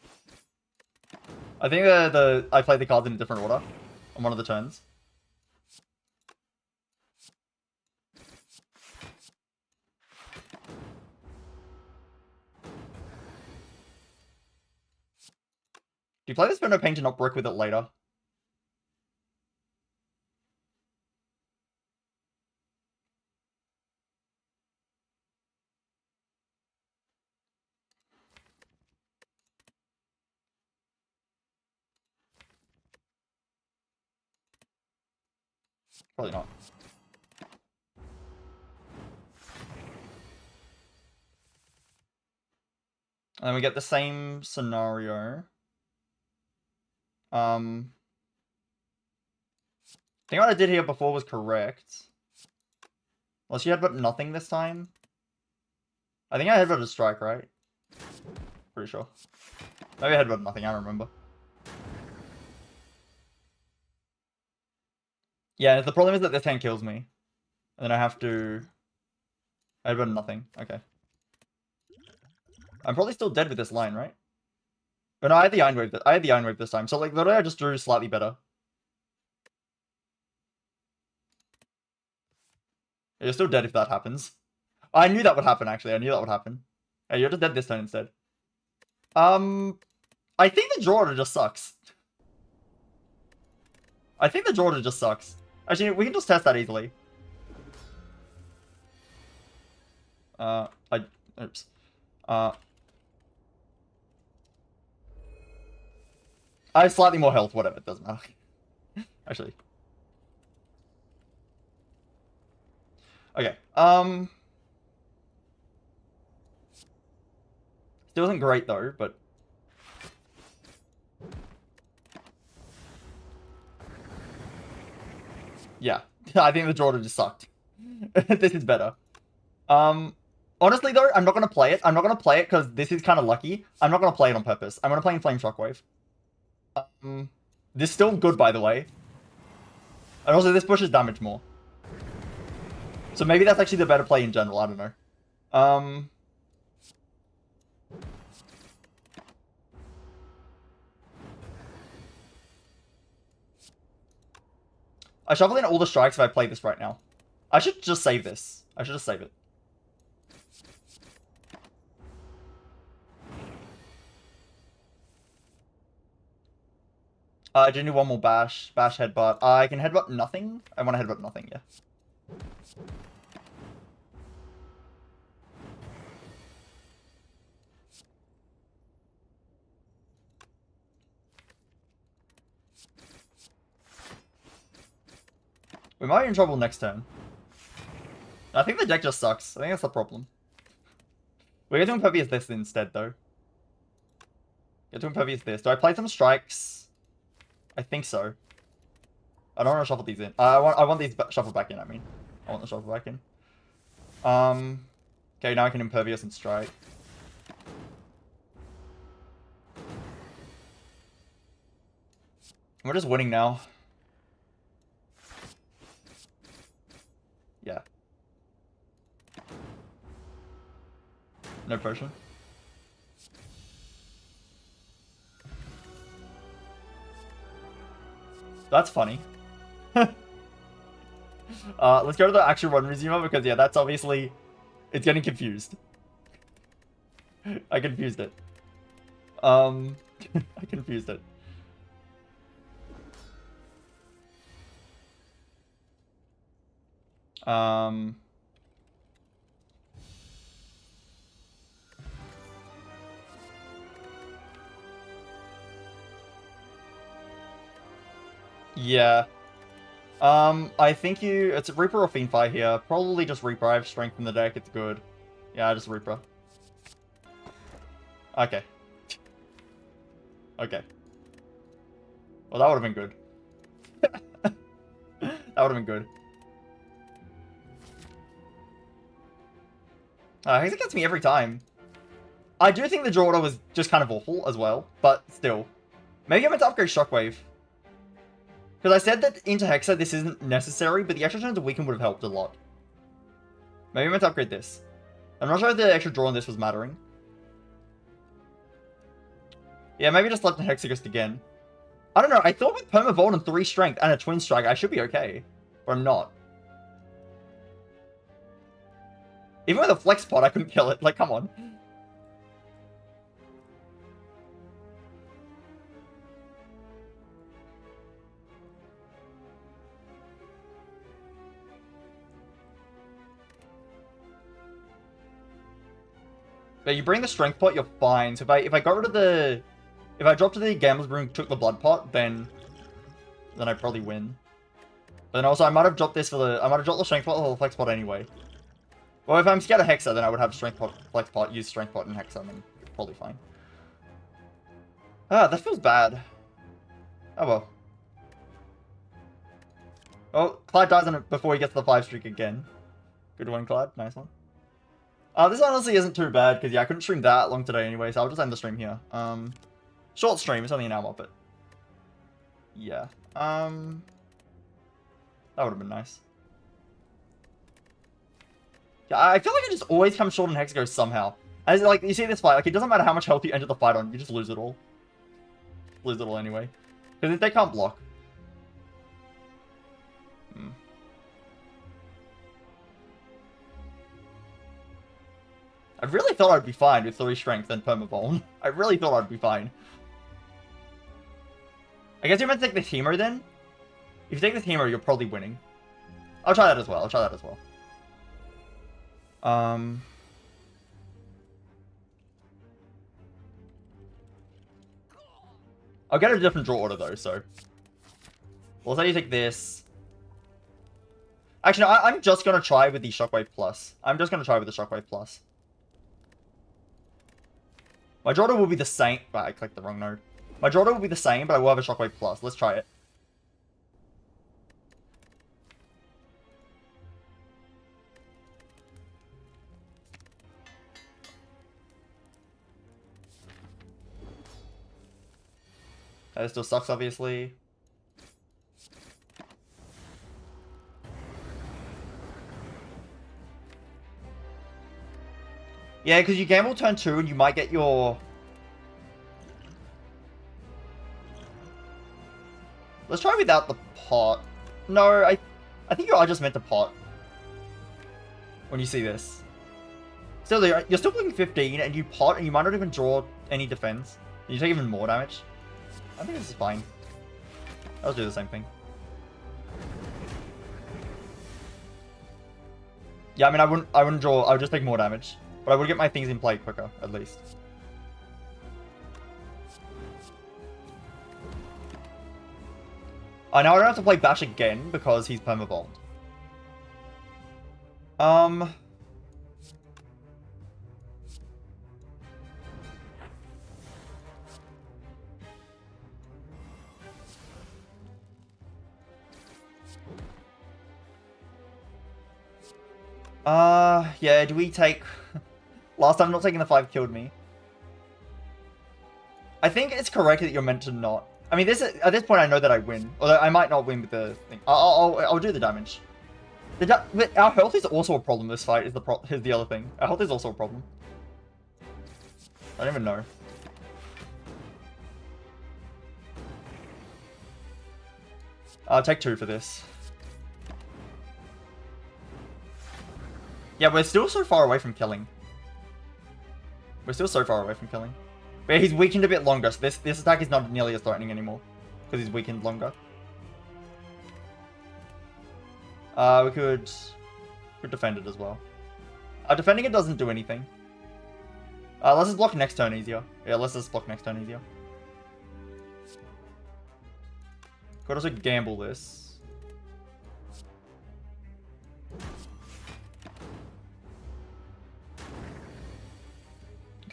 I think I played the cards in a different order on one of the turns. Do you play this for no pain to not brick with it later? Probably not. And then we get the same scenario. I think what I did here before was correct. Unless you had but nothing this time. I think I had but a strike, right? Pretty sure. Maybe I had but nothing, I don't remember. Yeah, the problem is that this hand kills me. And then I have to... I had but nothing. Okay. I'm probably still dead with this line, right? But no, I had the Iron Wave. I had the Iron Wave this time. So like literally I just drew slightly better. You're still dead if that happens. I knew that would happen, actually. I knew that would happen. Hey, you're just dead this turn instead. I think the draw order just sucks. I think the draw order just sucks. Actually, we can just test that easily. Oops. I have slightly more health, whatever, it doesn't matter. Actually. Okay, still isn't great though, but... Yeah, I think the draw order just sucked. This is better. Honestly though, I'm not gonna play it. I'm not gonna play it because this is kind of lucky. I'm not gonna play it on purpose. I'm gonna play in Flame Shockwave. This is still good, by the way. And also, this pushes damage more. So maybe that's actually the better play in general. I don't know. I shuffle in all the strikes if I play this right now. I should just save this. I should just save it. I didn't do one more bash. Bash headbutt. I can headbutt nothing. I want to headbutt nothing, yeah. We might be in trouble next turn. I think the deck just sucks. I think that's the problem. We're going to impervious this instead, though. Get to impervious this. Do I play some strikes? I think so. I don't want to shuffle these in. I want these shuffled back in, I mean. I want the shuffle back in. Okay, now I can impervious and strike. We're just winning now. Yeah. No potion. That's funny. Let's go to the actual run resumer because yeah, that's obviously... It's getting confused. I confused it. I confused it. Yeah. I think it's Reaper or Fiendfire here. Probably just Reaper. I have Strength in the deck. It's good. Yeah, just Reaper. Okay. Okay. Well, that would have been good. That would have been good. Hex gets me every time. I do think the draw order was just kind of awful as well, but still. Maybe I meant to upgrade Shockwave. Because I said that into Hexa this isn't necessary, but the extra turns of Weaken would have helped a lot. Maybe I meant to upgrade this. I'm not sure if the extra draw on this was mattering. Yeah, maybe just let the Hexagust again. I don't know, I thought with Permavolt and 3 Strength and a Twin Strike, I should be okay. But I'm not. Even with a Flex Pod, I couldn't kill it. Like, come on. But you bring the Strength Pot, you're fine. So if I got rid of the... If I dropped to the Gambler's Broom and took the Blood Pot, then I'd probably win. But then also, I might have dropped this for the... I might have dropped the Strength Pot or the Flex Pot anyway. Well, if I'm scared of Hexa, then I would have Strength Pot, Flex Pot, use Strength Pot and Hexa, and then probably fine. Ah, that feels bad. Oh well. Oh, Clyde dies on it before he gets the 5 streak again. Good one, Clyde. Nice one. This honestly isn't too bad, because yeah, I couldn't stream that long today anyway, so I'll just end the stream here. Short stream, it's only an hour, but... Yeah. That would have been nice. Yeah, I feel like it just always comes short on Hexagos somehow. As like, you see this fight, like, it doesn't matter how much health you enter the fight on, you just lose it all. Lose it all anyway. Because they can't block. I really thought I'd be fine with 3 Strength and Permavolt. I really thought I'd be fine. I guess you're meant to take the Teemo then? If you take the Teemo, you're probably winning. I'll try that as well. I'll get a different draw order though, so... Well, say you take this. Actually, no, I'm just gonna try with the Shockwave Plus. My draw order will be the same... I clicked the wrong node. My draw order will be the same, but I will have a Shockwave Plus. Let's try it. That still sucks, obviously. Yeah, because you gamble turn 2 and you might get your... Let's try without the pot. No, I think you are just meant to pot. When you see this. Still, you're still playing 15 and you pot and you might not even draw any defense. You take even more damage. I think this is fine. I'll do the same thing. Yeah, I mean, I wouldn't draw. I would just take more damage, but I would get my things in play quicker, at least. Now I don't have to play Bash again because he's Permavolt. Yeah, do we take... Last time not taking the 5 killed me. I think it's correct that you're meant to not. I mean, at this point I know that I win. Although I might not win with the thing. I'll do the damage. Our health is also a problem this fight, is the other thing. Our health is also a problem. I don't even know. I'll take 2 for this. Yeah, we're still so far away from killing. But yeah, he's weakened a bit longer, so this attack is not nearly as threatening anymore. Because he's weakened longer. We could defend it as well. Defending it doesn't do anything. Let's just block next turn easier. Yeah, let's just block next turn easier. Could also gamble this.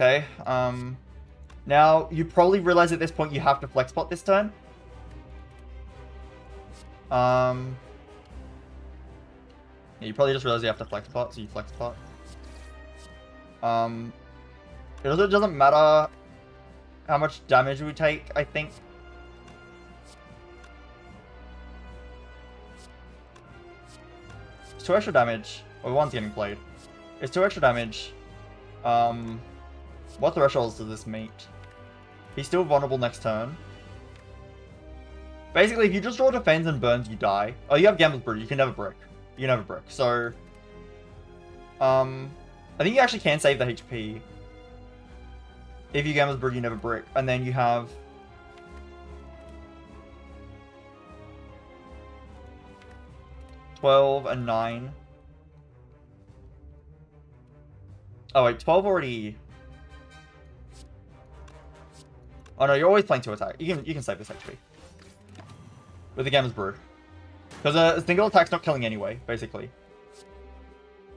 Okay, now, you probably realize at this point you have to flex pot this turn. Yeah, you probably just realize you have to flex pot, so you flex pot. It also doesn't matter how much damage we take, I think. It's 2 extra damage. Well, one's getting played. It's 2 extra damage. What thresholds does this meet? He's still vulnerable next turn. Basically, if you just draw defense and burns, you die. Oh, you have Gambler's Brew. You can never brick. You never brick. So, I think you actually can save the HP. If you Gambler's Brew, you never brick. And then you have... $12 and 9. Oh wait, 12 already... Oh no, you're always playing to attack. You can save this HP. With the Gambler's Brew. Because a single attack's not killing anyway, basically.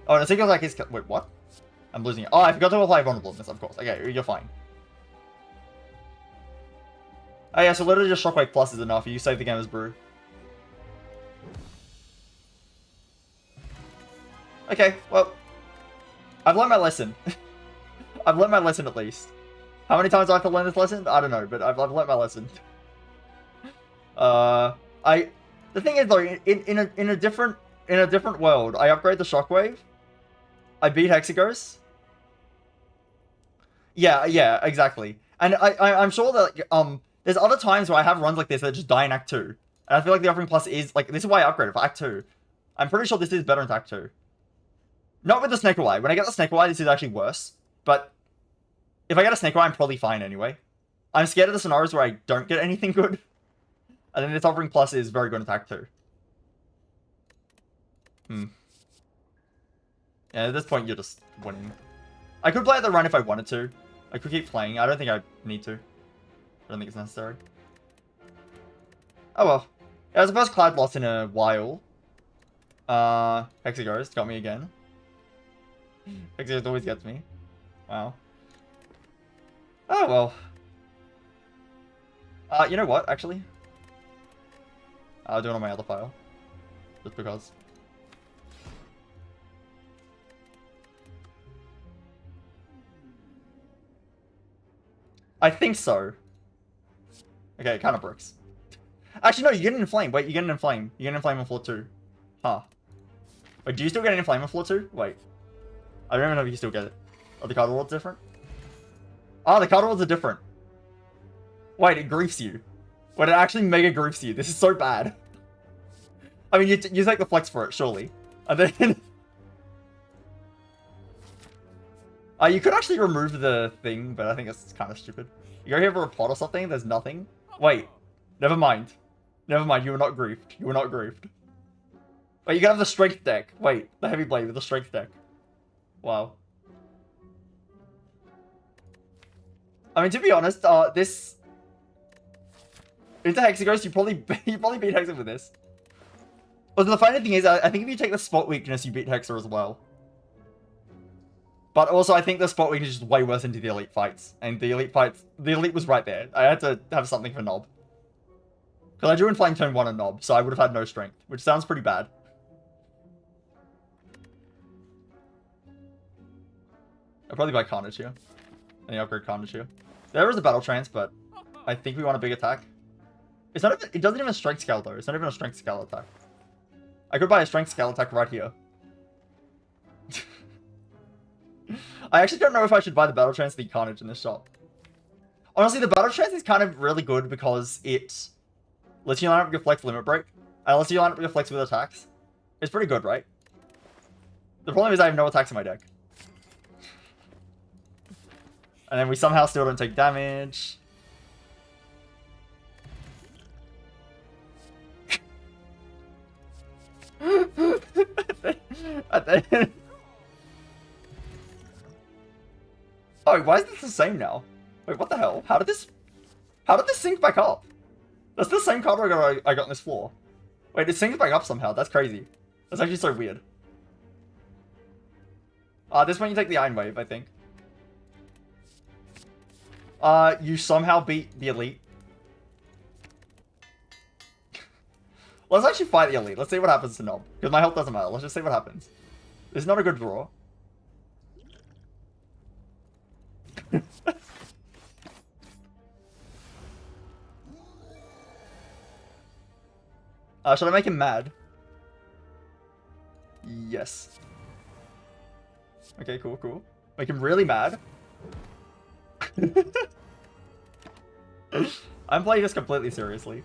Oh, and a single attack is... Wait, what? I'm losing it. Oh, I forgot to apply vulnerableness, of course. Okay, you're fine. Oh yeah, so literally just Shockwave Plus is enough. You save the Gambler's Brew. Okay, well... I've learned my lesson. I've learned my lesson at least. How many times do I have to learn this lesson? I don't know, but I've learned my lesson. The thing is though, in a different world, I upgrade the Shockwave. I beat Hexagos. Yeah, exactly. And I'm sure that there's other times where I have runs like this that just die in Act 2. And I feel like the Offering Plus is like, this is why I upgraded for Act 2. I'm pretty sure this is better in Act 2. Not with the Snake Eye. When I get the Snake Eye, this is actually worse. But if I get a Snake Eye, I'm probably fine anyway. I'm scared of the scenarios where I don't get anything good. And then this Offering Plus is very good in Attack 2. Yeah, at this point, you're just winning. I could play at the run if I wanted to. I could keep playing. I don't think I need to. I don't think it's necessary. Oh well. Yeah, it was the first Clyde loss in a while. Hexagos got me again. Hexagos always gets me. Wow. Oh well. You know what, actually? I'll do it on my other file. Just because. I think so. Okay, it kind of bricks. Actually, no, you get an Inflame. Wait, you get an Inflame. You get an Inflame on floor 2. Huh. Wait, do you still get an Inflame on floor 2? Wait. I don't even know if you still get it. Are the card rewards different? Ah, the card rewards are different. Wait, it griefs you. Wait, it actually mega griefs you. This is so bad. I mean, you take the flex for it, surely. And then... you could actually remove the thing, but I think it's kind of stupid. You go here for a pot or something, there's nothing. Wait. Never mind. Never mind, you were not griefed. You were not griefed. Wait, you can have the strength deck. Wait, the heavy blade with the strength deck. Wow. I mean, to be honest, this... Into Hexagos, you probably beat Hexa with this. But the funny thing is, I think if you take the spot weakness, you beat Hexa as well. But also, I think the spot weakness is just way worse into the elite fights. And the elite was right there. I had to have something for Nob. Because I drew Inflame turn 1 on Nob, so I would have had no strength, which sounds pretty bad. I'll probably buy Carnage here. And upgrade Carnage here. There is a Battle Trance, but I think we want a big attack. It's not even, it doesn't even strength scale though. It's not even a strength scale attack. I could buy a strength scale attack right here. I actually don't know if I should buy the Battle Trance the Carnage in this shop. Honestly, the Battle Trance is kind of really good because it lets you line up your flex limit break. And lets you line up your flex with attacks. It's pretty good, right? The problem is I have no attacks in my deck. And then we somehow still don't take damage. Oh, why is this the same now? Wait, what the hell? How did this sync back up? That's the same card I got on this floor. Wait, it syncs back up somehow. That's crazy. That's actually so weird. This one you take the Iron Wave, I think. You somehow beat the elite. Let's actually fight the elite. Let's see what happens to Nob. Because my health doesn't matter. Let's just see what happens. This is not a good draw. Should I make him mad? Yes. Okay, cool, cool. Make him really mad. I'm playing this completely seriously.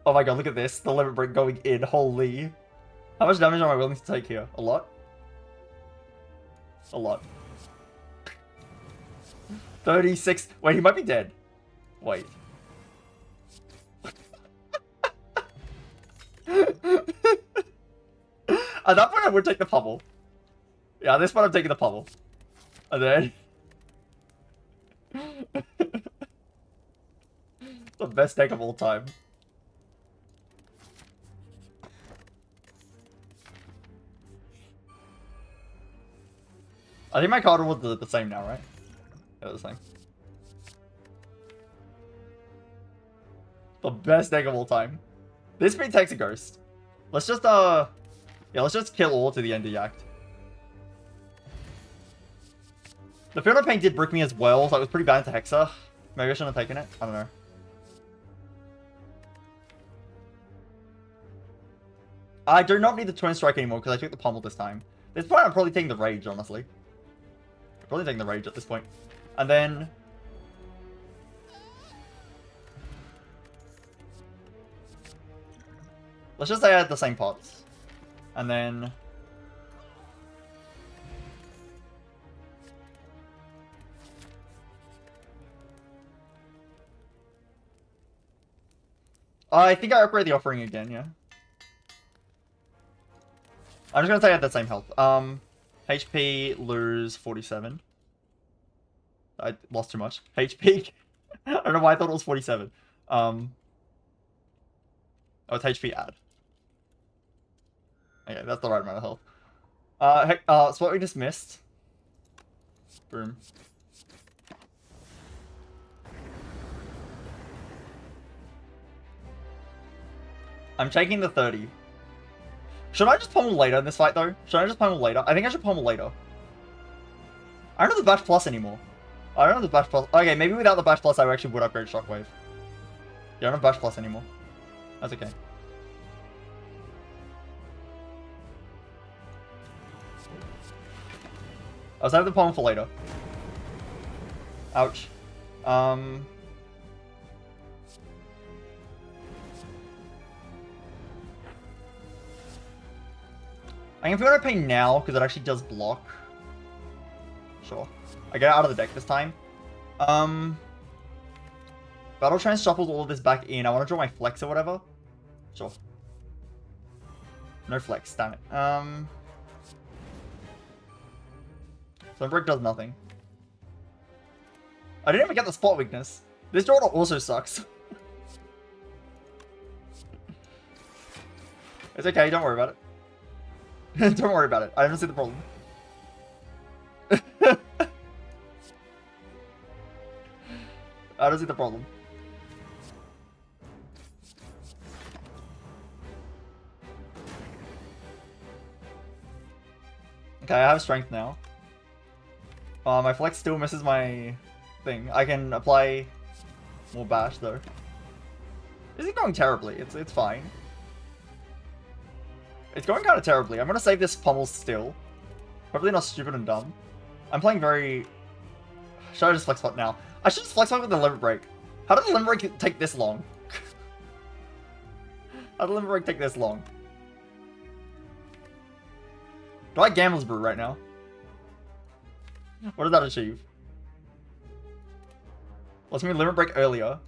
Oh my god, look at this. The limit break going in. Holy. How much damage am I willing to take here? A lot? A lot. 36. Wait, he might be dead. Wait. At that point, I would take the pummel. Yeah, at this point, I'm taking the pummel. And then... the best deck of all time. I think my card was the same now, right? Yeah, the same. The best deck of all time. This speed takes a ghost. Let's just, yeah, let's just kill all to the end of the act. The Field of Pain did brick me as well, so it was pretty bad into Hexa. Maybe I shouldn't have taken it. I don't know. I do not need the Twin Strike anymore because I took the pummel this time. At this point, I'm probably taking the Rage, honestly. I'm probably taking the Rage at this point. And then... let's just say I had the same pots. And then... I think I upgrade the Offering again, yeah. I'm just gonna say I had the same health. HP, lose 47. I lost too much. HP, I don't know why I thought it was 47. Oh, it's HP add. Okay, that's the right amount of health. So what we just missed. Boom. I'm taking the 30. Should I just pummel later in this fight, though? Should I just pummel later? I think I should pummel later. I don't have the Bash Plus anymore. I don't have the Bash Plus. Okay, maybe without the Bash Plus, I actually would upgrade Shockwave. Yeah, I don't have Bash Plus anymore. That's okay. I'll save the pummel for later. Ouch. I can feel what I pay now, because it actually does block. Sure. I get it out of the deck this time. Battle Trance shuffles all of this back in. I want to draw my Flex or whatever. Sure. No Flex, damn it. Sunbreak does nothing. I didn't even get the Spot Weakness. This draw also sucks. It's okay, don't worry about it. Don't worry about it. I don't see the problem. I don't see the problem. Okay, I have strength now. My Flex still misses my thing. I can apply more bash though. This is going terribly. It's fine. It's going kind of terribly. I'm going to save this pummel still. Hopefully not stupid and dumb. I'm playing very... Should I just flex pot now? I should just flex pot with the limit break. How did the limit break take this long? How did the limit break take this long? Do I Gambler's Brew right now? What did that achieve? Let's move limit break earlier.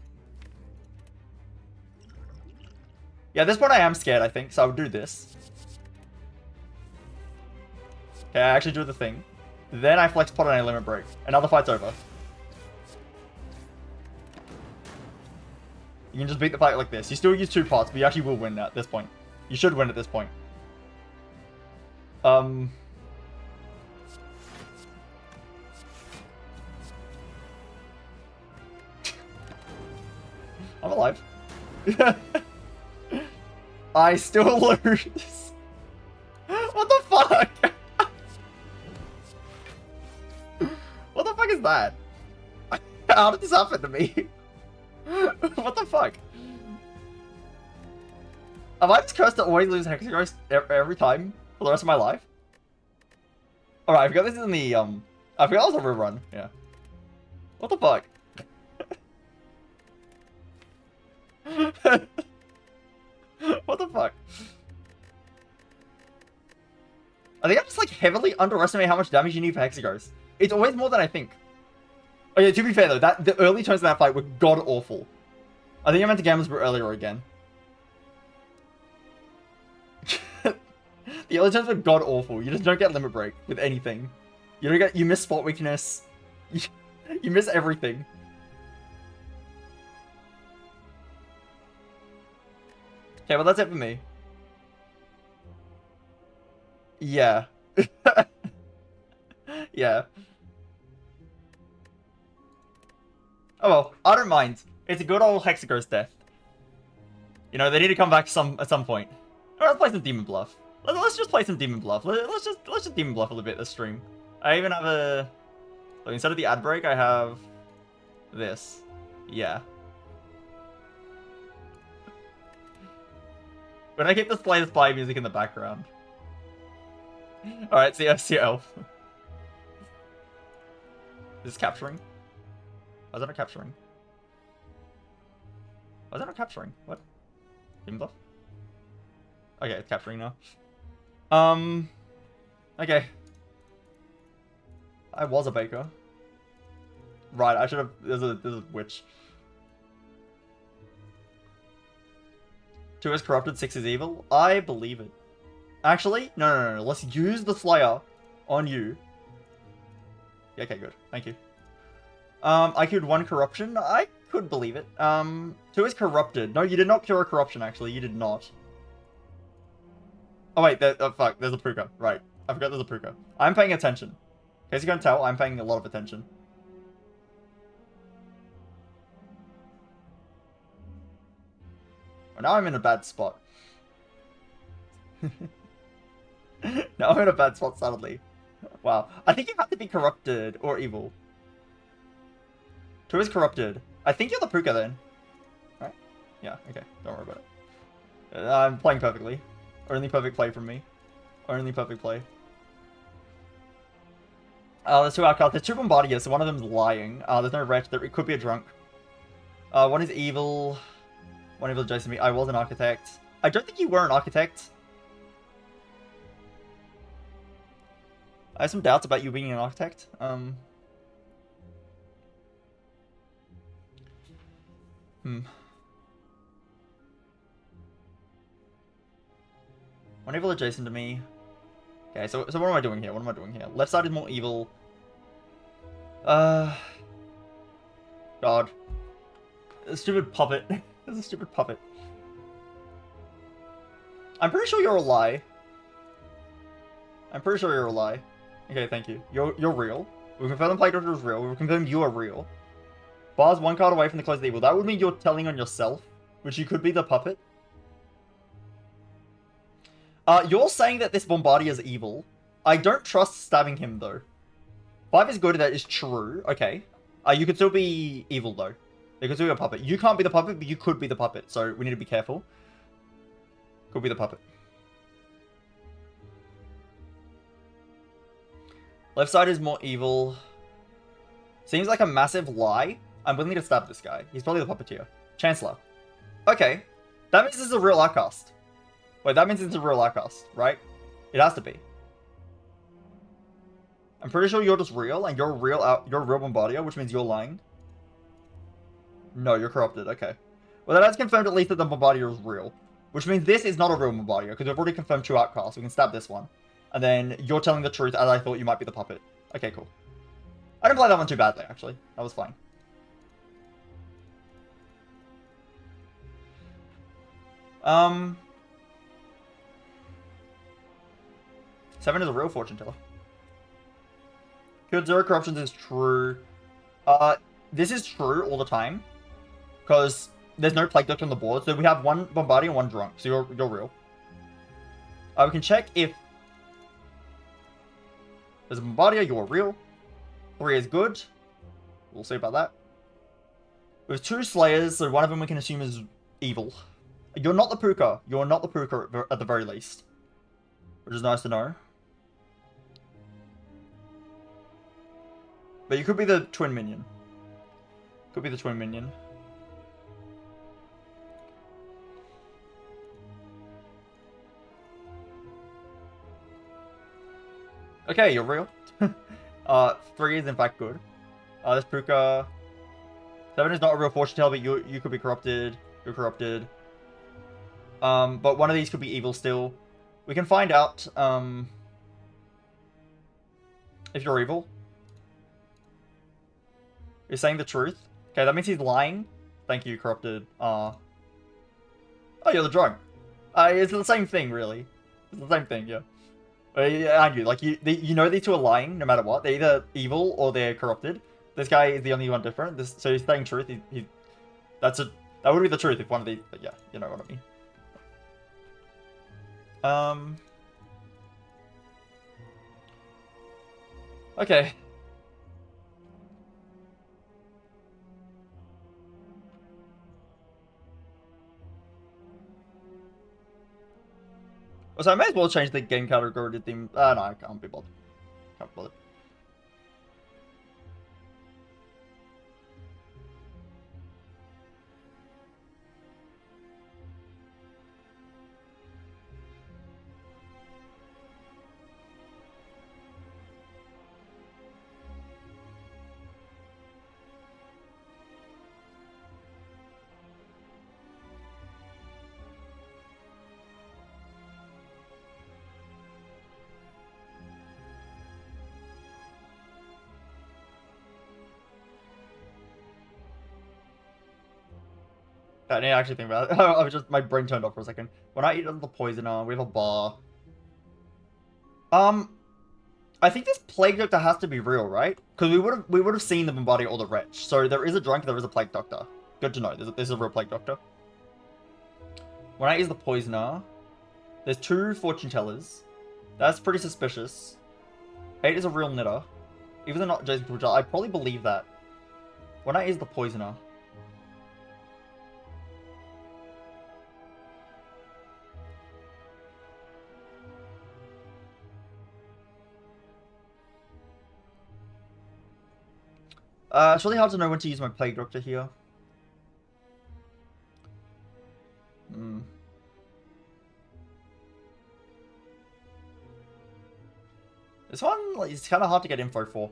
Yeah, at this point I am scared, I think, so I would do this. Okay, I actually do the thing. Then I flex pot on a limit break. Another fight's over. You can just beat the fight like this. You still use 2 pots, but you actually will win at this point. You should win at this point. I'm alive. I still lose. What the fuck? What the fuck is that? How did this happen to me? What the fuck? Am I just cursed to always lose Hexaghost every time for the rest of my life? Alright, I forgot this is in the, I forgot it was a real run, yeah. What the fuck? What the fuck? I think I'm just like heavily underestimating how much damage you need for Hexaghost. It's always more than I think. Okay, to be fair though, the early turns of that fight were god awful. I think I meant to gamble a bit earlier again. The early turns were god awful. You just don't get limit break with anything. You miss spot weakness. You miss everything. Okay, well that's it for me. Yeah. Yeah. Oh well, I don't mind. It's a good old Hexaghost death. You know, they need to come back at some point. Alright, let's play some Demon Bluff. Let's just play some Demon Bluff. Let's just Demon Bluff a little bit this stream. I even have a... So instead of the ad break, I have... this. Yeah. When I keep this play music in the background. Alright, see Elf. Is this capturing? Why is that not capturing? Why is that not capturing? What? Demon Bluff? Okay, it's capturing now. Okay. I was a baker. Right, I should have... There's a witch. 2 is corrupted, 6 is evil. I believe it. Actually, no. Let's use the Slayer on you. Yeah, okay, good. Thank you. I killed 1 corruption. I could believe it. 2 is corrupted. No, you did not cure a corruption, actually. You did not. Oh, wait. Fuck. There's a Puka. Right. I forgot there's a Puka. I'm paying attention. In case you can't tell, I'm paying a lot of attention. Well, now I'm in a bad spot. Now I'm in a bad spot, suddenly. Wow. I think you have to be corrupted or evil. 2 is corrupted. I think you're the Puka then. Right? Yeah, okay. Don't worry about it. I'm playing perfectly. Only perfect play from me. Only perfect play. There's 2 outcasts. There's 2 Bombardiers, so one of them's lying. There's no wretch. It could be a drunk. 1 is evil. 1 evil adjacent to me. I was an architect. I don't think you were an architect. I have some doubts about you being an architect. 1 evil adjacent to me. Okay, so what am I doing here? What am I doing here? Left side is more evil. God. A stupid puppet. There's a stupid puppet. I'm pretty sure you're a lie. I'm pretty sure you're a lie. Okay, thank you. You're real. We've confirmed the Playdoctor is real. We've confirmed you are real. Bar's 1 card away from the close of the evil. That would mean you're telling on yourself, which you could be the puppet. You're saying that this Bombardier is evil. I don't trust stabbing him, though. 5 is good, that is true. Okay. You could still be evil, though. You could still be a puppet. You can't be the puppet, but you could be the puppet, so we need to be careful. Could be the puppet. Left side is more evil. Seems like a massive lie. I'm willing to stab this guy. He's probably the puppeteer. Chancellor. Okay. That means this is a real outcast. Wait, that means it's a real outcast, right? It has to be. I'm pretty sure you're just real, and you're a real Bombardier, which means you're lying. No, you're corrupted. Okay. Well, that has confirmed at least that the Bombardier is real. Which means this is not a real Bombardier, because we've already confirmed 2 outcasts. We can stab this one. And then you're telling the truth, as I thought you might be the puppet. Okay, cool. I didn't play that one too badly, actually. That was fine. Seven is a real fortune teller. Killed 0 corruptions is true. This is true all the time. Because there's no Plague Doctor on the board, so we have one Bombardier and one Drunk, so you're real. We can check if there's a Bombardier, you're real. 3 is good. We'll see about that. We have 2 Slayers, so one of them we can assume is evil. You're not the Puka. You're not the Puka at the very least. Which is nice to know. But you could be the twin minion. Could be the twin minion. Okay, you're real. 3 is in fact good. This Puka. 7 is not a real fortune teller, but you could be corrupted. You're corrupted. But one of these could be evil still. We can find out if you're evil. You're saying the truth. Okay, that means he's lying. Thank you, corrupted. Oh, you're the drunk. It's the same thing, really. It's the same thing, yeah. And you, like, you know these two are lying no matter what. They're either evil or they're corrupted. This guy is the only one different. So he's saying truth. That would be the truth if one of these. But yeah, you know what I mean. Okay. So I may as well change the game category to theme. No, I can't be bothered. Can't be bothered. I need to actually think about it. I was just, my brain turned off for a second. When I eat the poisoner, we have a bar. I think this Plague Doctor has to be real, right? Because we would have seen the Bombardier or the Wretch. So there is a drunk, there is a Plague Doctor. Good to know. There's a real Plague Doctor. When I eat the poisoner, there's 2 fortune tellers. That's pretty suspicious. 8 is a real knitter. Even though not Jason Pujal, I probably believe that. When I eat the poisoner. It's really hard to know when to use my Plague Doctor here. This one, like, it's kind of hard to get info for.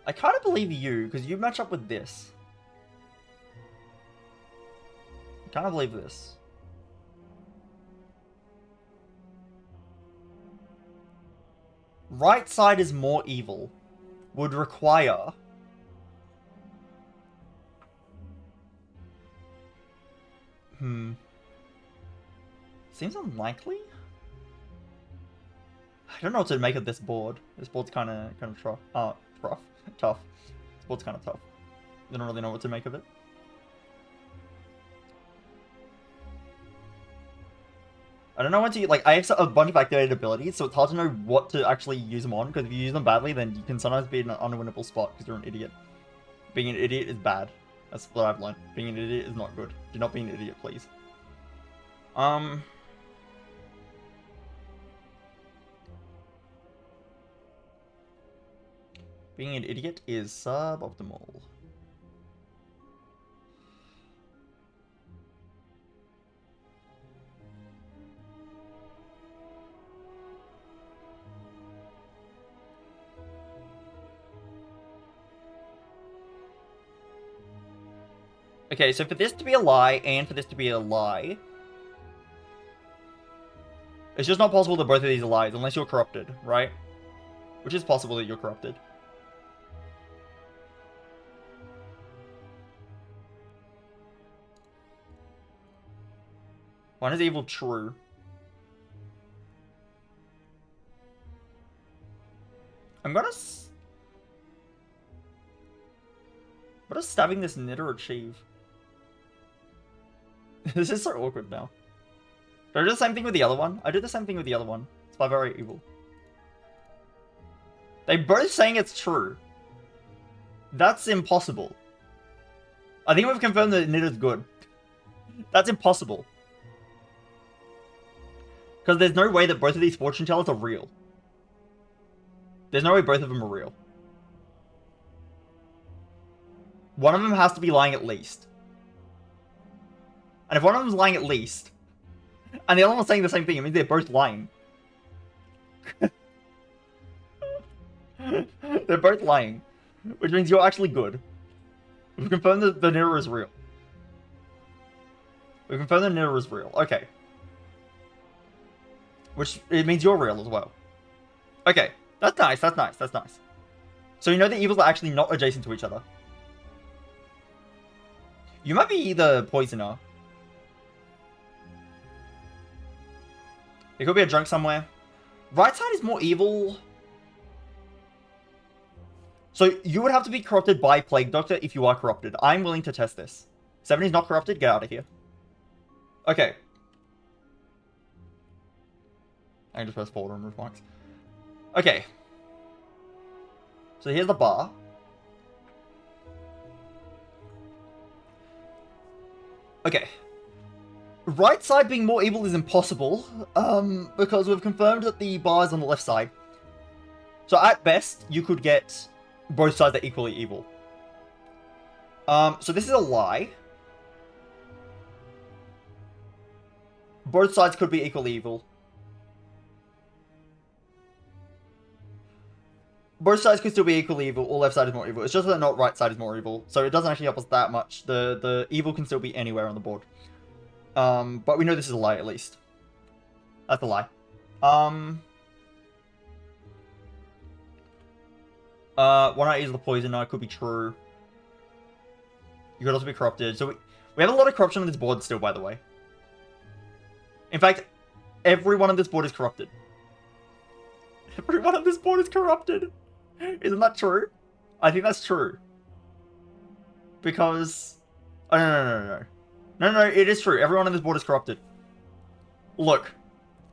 I kind of believe you, because you match up with this. I kind of believe this. Right side is more evil. Would require... Seems unlikely? I don't know what to make of this board. This board's kind of tough. Tough. This board's kind of tough. I don't really know what to make of it. I don't know when to, like, I have a bunch of activated abilities, so it's hard to know what to actually use them on, because if you use them badly, then you can sometimes be in an unwinnable spot, because you're an idiot. Being an idiot is bad. That's what I've learned. Being an idiot is not good. Do not be an idiot, please. Being an idiot is suboptimal. Okay, so for this to be a lie, and for this to be a lie... It's just not possible that both of these are lies, unless you're corrupted, right? Which is possible that you're corrupted. One is evil true. I'm gonna... What does stabbing this knitter achieve? This is so awkward now. Did I do the same thing with the other one? I did the same thing with the other one. It's by very evil. They both saying it's true. That's impossible. I think we've confirmed that knitter's good. That's impossible. Because there's no way that both of these fortune tellers are real. There's no way both of them are real. One of them has to be lying at least. And if one of them's lying at least, and the other one's saying the same thing, it means they're both lying. They're both lying. Which means you're actually good. We've confirmed that the knitter is real. We've confirmed the knitter is real. Okay. Which, it means you're real as well. Okay. That's nice, that's nice, that's nice. So you know the evils are actually not adjacent to each other. You might be the poisoner. It could be a drunk somewhere. Right side is more evil. So you would have to be corrupted by Plague Doctor if you are corrupted. I'm willing to test this. 70's not corrupted, get out of here. Okay. I can just press forward and remove marks. Okay. So here's the bar. Okay. Right side being more evil is impossible, because we've confirmed that the bar is on the left side. So at best, you could get both sides are equally evil. So this is a lie. Both sides could be equally evil. Both sides could still be equally evil, or left side is more evil. It's just that not right side is more evil, so it doesn't actually help us that much. The evil can still be anywhere on the board. But we know this is a lie, at least. That's a lie. One eye is the poisoner, could be true. You could also be corrupted. So we have a lot of corruption on this board still, by the way. In fact, everyone on this board is corrupted. Everyone on this board is corrupted. Isn't that true? I think that's true. Because... Oh, no. No, it is true. Everyone on this board is corrupted. Look.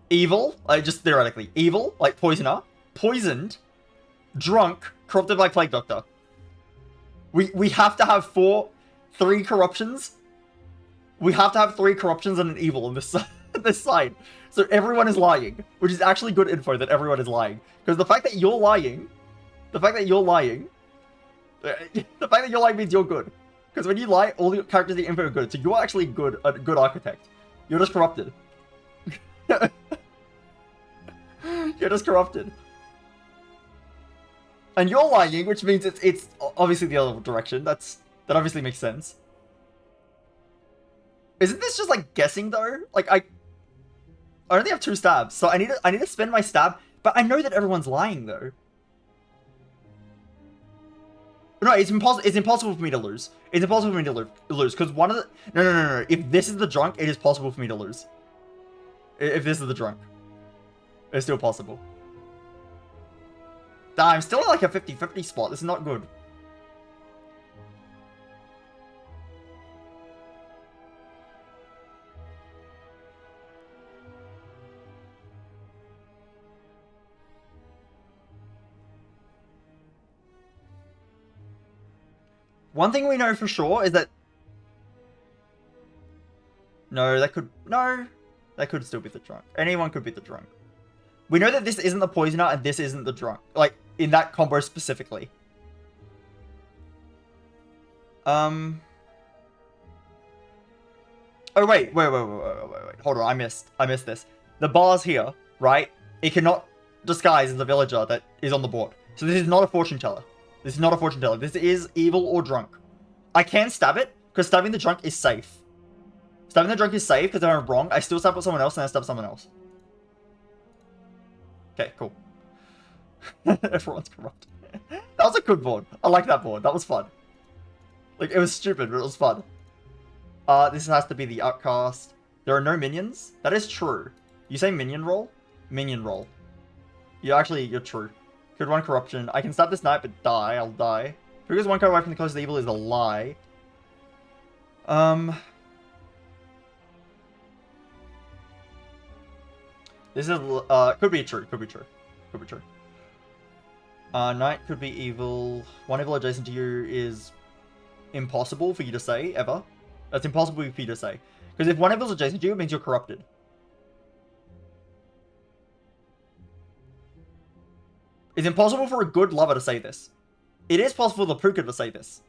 Evil, just theoretically. Evil, like poisoner. Poisoned. Drunk. Corrupted by Plague Doctor. We have to have three corruptions. We have to have 3 corruptions and an evil on this, this side. So everyone is lying. Which is actually good info that everyone is lying. Because the fact that you're lying... The fact that you're lying means you're good. Because when you lie, all the characters in the info are good. So you're actually good, a good architect. You're just corrupted. You're just corrupted. And you're lying, which means it's obviously the other direction. That obviously makes sense. Isn't this just like guessing though? Like I only have 2 stabs, so I need to spend my stab. But I know that everyone's lying though. No, it's impossible for me to lose. It's impossible for me to lose, because one of the... No. If this is the drunk, it is possible for me to lose. If this is the drunk. It's still possible. I'm still at like a 50-50 spot. This is not good. One thing we know for sure is that... No, that could still be the drunk. Anyone could be the drunk. We know that this isn't the poisoner and this isn't the drunk. Like, in that combo specifically. Oh, wait. Hold on, I missed this. The bar's here, right? It cannot disguise as the villager that is on the board. So this is not a fortune teller. This is not a fortune teller. This is evil or drunk. I can stab it, because stabbing the drunk is safe. Stabbing the drunk is safe, because if I'm wrong, I still stab at someone else, and I stab someone else. Okay, cool. Everyone's corrupt. That was a good board. I like that board. That was fun. Like, it was stupid, but it was fun. This has to be the outcast. There are no minions? That is true. You say minion roll? Minion roll. You're true. Could 1 corruption. I can stab this knight, but die. I'll die. Because 1 card away from the closest evil is a lie. This is, could be true. Could be true. Could be true. Knight could be evil. 1 evil adjacent to you is impossible for you to say, ever. That's impossible for you to say. Because if 1 evil is adjacent to you, it means you're corrupted. It's impossible for a good lover to say this. It is possible for the Puka to say this.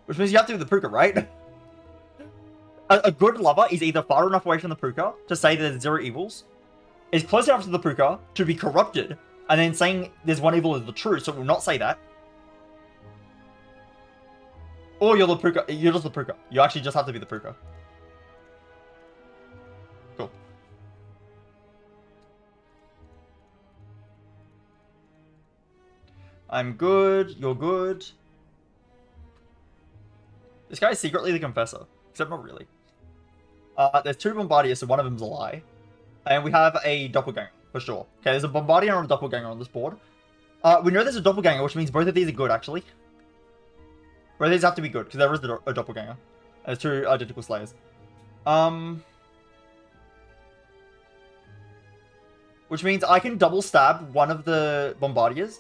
Which means you have to be the Puka, right? A good lover is either far enough away from the Puka to say that there's 0 evils, is close enough to the Puka to be corrupted, and then saying there's 1 evil is the truth, so it will not say that. Or you're the Puka. You're just the Puka. You actually just have to be the Puka. Cool. I'm good. You're good. This guy is secretly the Confessor. Except not really. There's 2 Bombardiers, so one of them's a lie. And we have a Doppelganger, for sure. Okay, there's a Bombardier and a Doppelganger on this board. We know there's a Doppelganger, which means both of these are good, actually. Both of these have to be good, because there is a Doppelganger. There's 2 identical Slayers. Which means I can double stab one of the Bombardiers.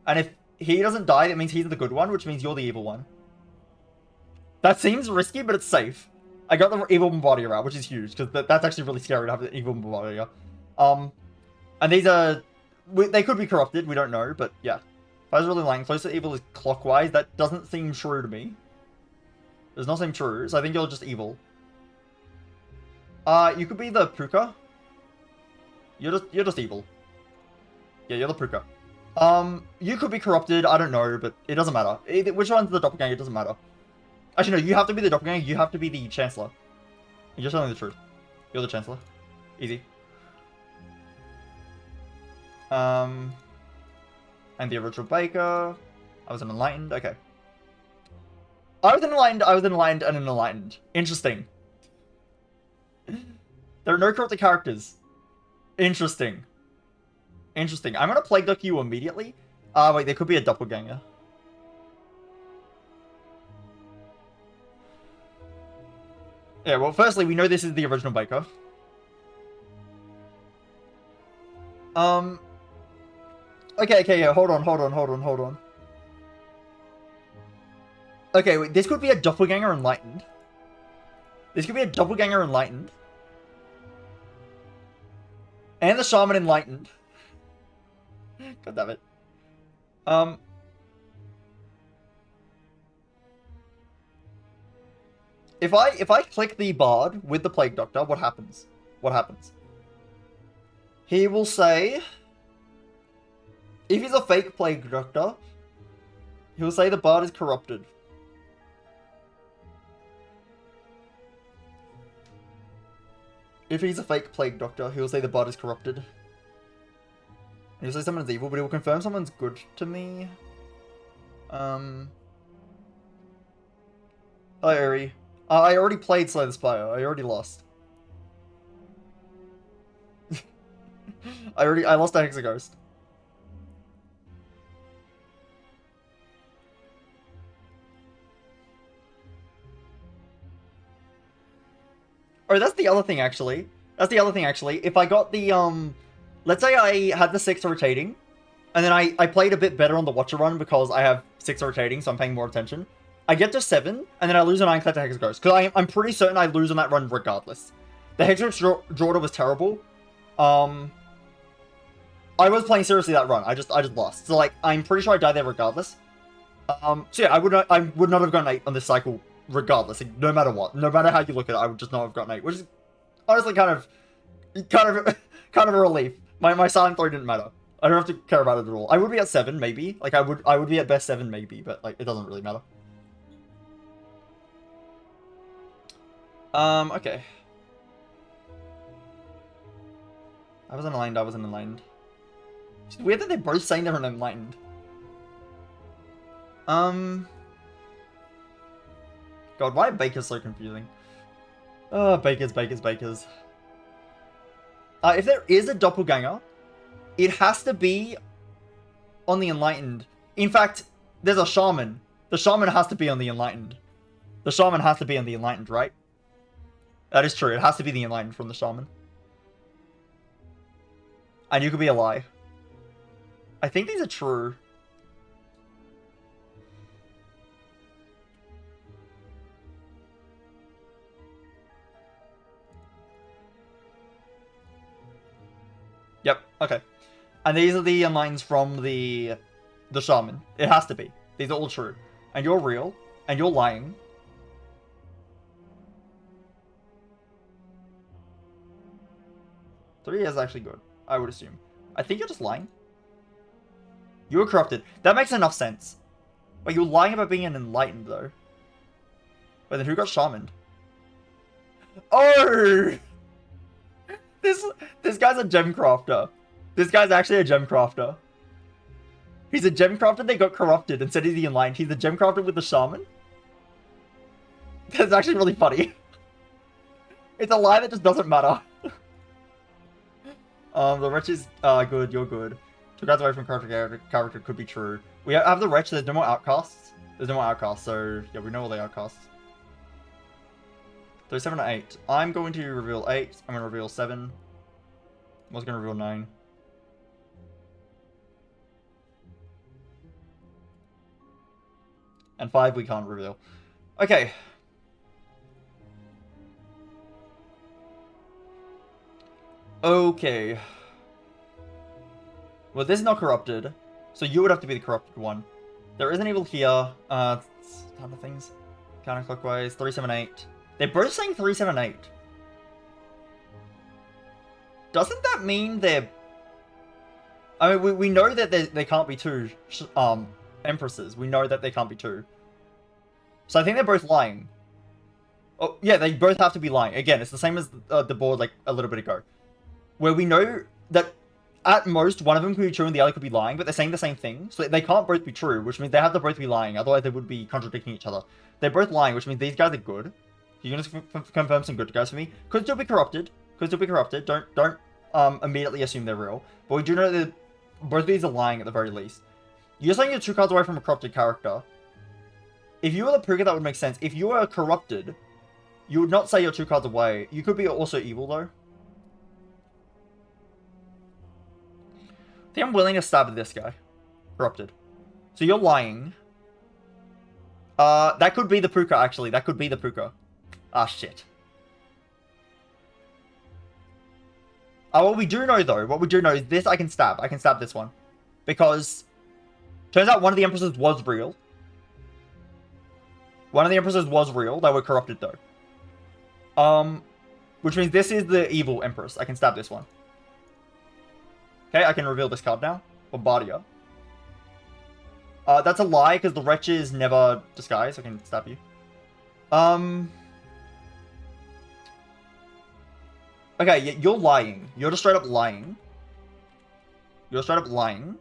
And if he doesn't die, that means he's the good one, which means you're the evil one. That seems risky, but it's safe. I got the evil Bombardier out, which is huge, because that's actually really scary to have the evil Bombardier. And these are... they could be corrupted, we don't know, but yeah. If I was really lying, close to evil is clockwise, that doesn't seem true to me. Does not seem true, so I think you're just evil. You could be the Puka. You're just evil. Yeah, you're the Puka. You could be corrupted, I don't know, but it doesn't matter. Which one's the Doppelganger, it doesn't matter. Actually, no, you have to be the Doppelganger, you have to be the Chancellor. You're just telling the truth. You're the Chancellor. Easy. And the original Baker. I was an Enlightened, okay. I was an Enlightened, and an Enlightened. Interesting. There are no corrupted characters. Interesting. Interesting. I'm gonna Plague Duck you immediately. Wait, there could be a Doppelganger. Yeah, well, firstly, we know this is the original Baker. Okay, yeah, hold on. Okay, wait, this could be a Doppelganger Enlightened. This could be a Doppelganger Enlightened. And the Shaman Enlightened. God damn it. If I click the Bard with the Plague Doctor, what happens? What happens? He will say... if he's a fake Plague Doctor, he will say the Bard is corrupted. If he's a fake Plague Doctor, he will say the Bard is corrupted. He'll say someone's evil, but he will confirm someone's good to me. Hi, Uri. I already played Slay the Spire. I already lost. I lost to Hexaghost. Oh, that's the other thing, actually. If I got the, let's say I had the 6 rotating, and then I played a bit better on the Watcher run because I have 6 rotating, so I'm paying more attention. I get to 7, and then I lose an Ironclad to Hexaghost, because I'm pretty certain I lose on that run regardless. The Hexaghost draw was terrible. I was playing seriously that run, I just lost. So, like, I'm pretty sure I died there regardless. So yeah, I would not have gotten 8 on this cycle regardless, like, no matter what. No matter how you look at it, I would just not have gotten 8, which is honestly kind of a relief. My silent throw didn't matter. I don't have to care about it at all. I would be at 7, maybe. Like, I would be at best 7, maybe, but, like, it doesn't really matter. Okay. I was enlightened. It's weird that they're both saying they're enlightened. God, why are Bakers so confusing? Oh, bakers, bakers, bakers. If there is a doppelganger, it has to be on the Enlightened. In fact, there's a shaman. The shaman has to be on the Enlightened. The shaman has to be on the Enlightened, right? That is true. It has to be the Enlightened from the shaman. And you could be a lie. I think these are true. Yep, okay. And these are the lines from the shaman. It has to be. These are all true. And you're real. And you're lying. Three is actually good, I would assume. I think you're just lying. You were corrupted. That makes enough sense. But you're lying about being an enlightened, though. Wait, then who got shamaned? Oh! This guy's a gem crafter. This guy's actually a gem crafter. He's a gem crafter that got corrupted instead of the enlightened. He's a gem crafter with the shaman. That's actually really funny. It's a lie that just doesn't matter. The wretch is good, you're good. 2 cards away from character could be true. We have the wretch, there's no more outcasts. There's no more outcasts, so yeah, we know all the outcasts. So 7 or 8. I'm going to reveal 8. I'm going to reveal 7. I was going to reveal 9. And 5 we can't reveal. Okay. Okay. Well, this is not corrupted, so you would have to be the corrupted one. There is an evil here. Ton of things. Counterclockwise. 3, 7, 8. They're both saying 3, 7, 8. Doesn't that mean they're... I mean, we know that they can't be 2 empresses. We know that they can't be 2. So I think they're both lying. Oh, yeah, they both have to be lying. Again, it's the same as the board like a little bit ago. Where we know that at most one of them could be true and the other could be lying, but they're saying the same thing. So they can't both be true, which means they have to both be lying. Otherwise they would be contradicting each other. They're both lying, which means these guys are good. You can just confirm some good guys for me. Could still be corrupted. Could still be corrupted. Don't immediately assume they're real. But we do know that both of these are lying at the very least. You're saying you're 2 cards away from a corrupted character. If you were the Pruga, that would make sense. If you were corrupted, you would not say you're 2 cards away. You could be also evil, though. I think I'm willing to stab this guy. Corrupted. So you're lying. That could be the Pruka, actually. That could be the Pruka. Ah, shit. What we do know, though, what we do know is this I can stab. I can stab this one. Because, turns out one of the Empresses was real. One of the Empresses was real. They were corrupted, though. Which means this is the evil Empress. I can stab this one. Okay, I can reveal this card now. Bombardier. That's a lie, because the wretch is never disguised. I can stab you. Okay, you're lying. You're just straight up lying. You're straight up lying.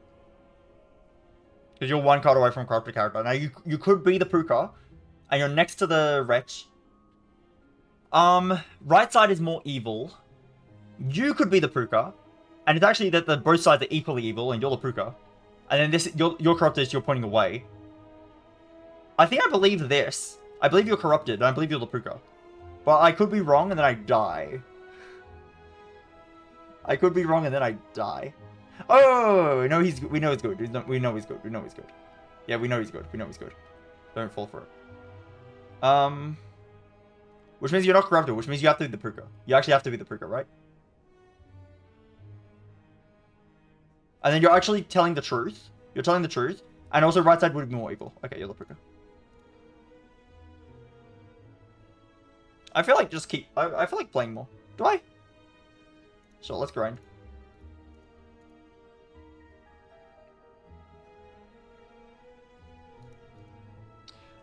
Because you're 1 card away from a corrupted character. Now, you could be the Pruka, and you're next to the wretch. Right side is more evil. You could be the Pruka, and it's actually that the both sides are equally evil, and you're the Pruka. And then this, you're corrupted, so you're pointing away. I think I believe this. I believe you're corrupted, and I believe you're the Pruka. But I could be wrong, and then I die. I could be wrong, and then I die. Oh, we know he's good. We know he's good. We know he's good. We know he's good. Yeah, we know he's good. We know he's good. Don't fall for it. Which means you're not corrupted, which means you have to be the Pruka. You actually have to be the Pruka, right? And then you're actually telling the truth. You're telling the truth. And also right side would be more evil. Okay, you're the Pruka. I feel like just keep... I feel like playing more. Do I? Sure, let's grind.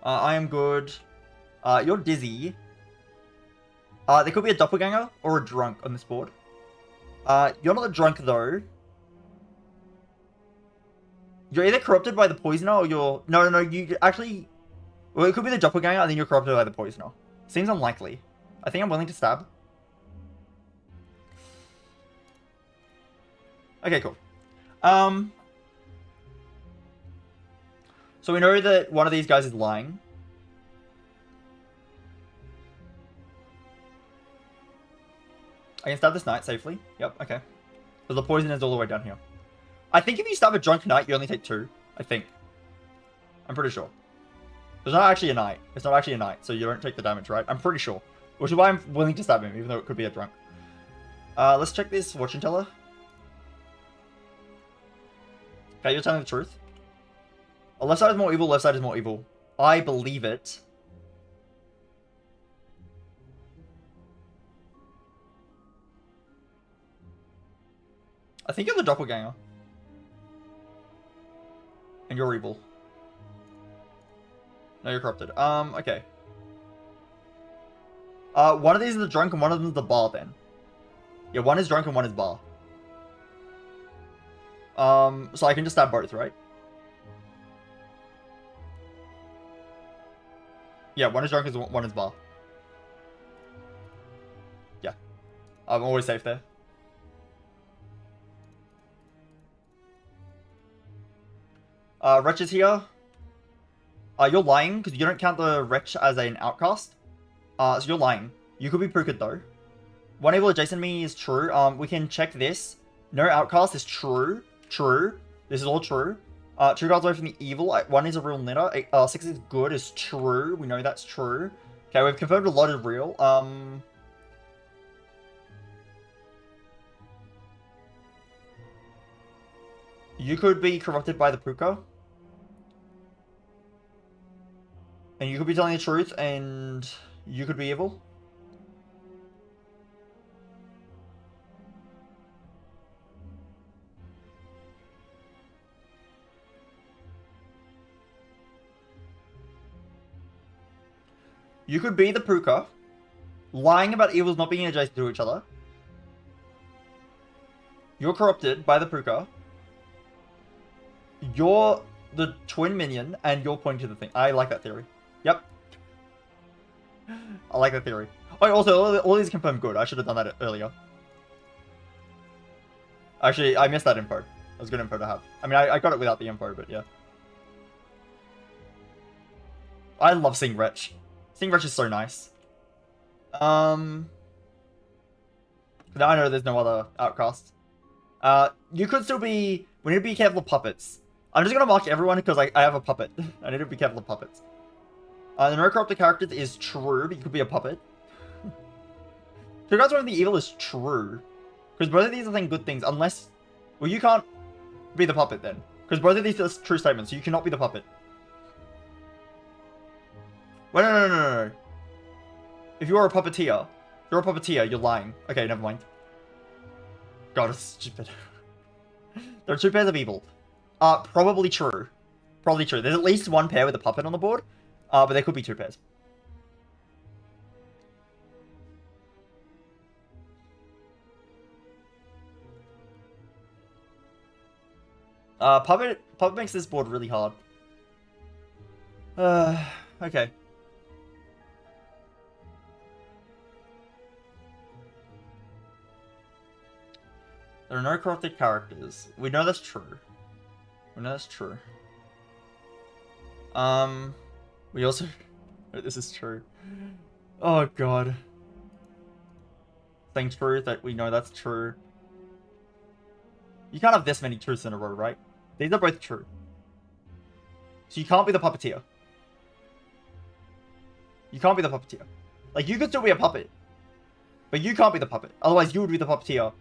I am good. You're dizzy. There could be a doppelganger or a drunk on this board. You're not a drunk, though. You're either corrupted by the poisoner or you're... No, you actually... Well, it could be the doppelganger and then you're corrupted by the poisoner. Seems unlikely. I think I'm willing to stab. Okay, cool. So we know that one of these guys is lying. I can stab this knight safely. Yep, okay. But the poison is all the way down here. I think if you stab a drunk knight, you only take 2. I think. I'm pretty sure. There's not actually a knight. It's not actually a knight, so you don't take the damage, right? I'm pretty sure. Which is why I'm willing to stab him, even though it could be a drunk. Let's check this fortune teller. Okay, you're telling the truth. Oh, left side is more evil, left side is more evil. I believe it. I think you're the doppelganger. And you're evil. No, you're corrupted. Okay. One of these is the drunk and one of them is the bar then. Yeah, one is drunk and one is bar. So I can just stab both, right? Yeah, one is drunk and one is bar. Yeah. I'm always safe there. Wretch is here. You're lying, because you don't count the Wretch as an outcast. So you're lying. You could be Pukid though. One evil adjacent to me is true. We can check this. No outcast is true. True. This is all true. 2 cards away from the evil. 1 is a real knitter. 6 is good is true. We know that's true. Okay, we've confirmed a lot is real. You could be corrupted by the Puka. And you could be telling the truth, and you could be evil. You could be the Puka, lying about evils not being adjacent to each other. You're corrupted by the Puka. You're the twin minion, and you're pointing to the thing. I like that theory. Yep. I like that theory. Oh, also, all these confirmed good. I should have done that earlier. Actually, I missed that info. That was good info to have. I mean, I got it without the info, but yeah. I love seeing Wretch. Seeing Wretch is so nice. Now I know there's no other outcasts. You could still be... We need to be careful of puppets. I'm just gonna mark everyone because I have a puppet. I need to be careful of puppets. The no corrupted characters is true, but you could be a puppet. 2 cards away from the evil is true. Because both of these are saying good things, unless... Well, you can't be the puppet then. Because both of these are true statements, so you cannot be the puppet. Wait, no. If you are a puppeteer, you're lying. Okay, never mind. God, it's stupid. There are 2 pairs of evil. Probably true. Probably true. There's at least 1 pair with a puppet on the board. But there could be 2 pairs. Puppet makes this board really hard. Okay. There are no corrupted characters. We know that's true. We also... This is true. Oh, God. Saying true that we know that's true. You can't have this many truths in a row, right? These are both true. So you can't be the puppeteer. You can't be the puppeteer. Like, you could still be a puppet. But you can't be the puppet. Otherwise, you would be the puppeteer.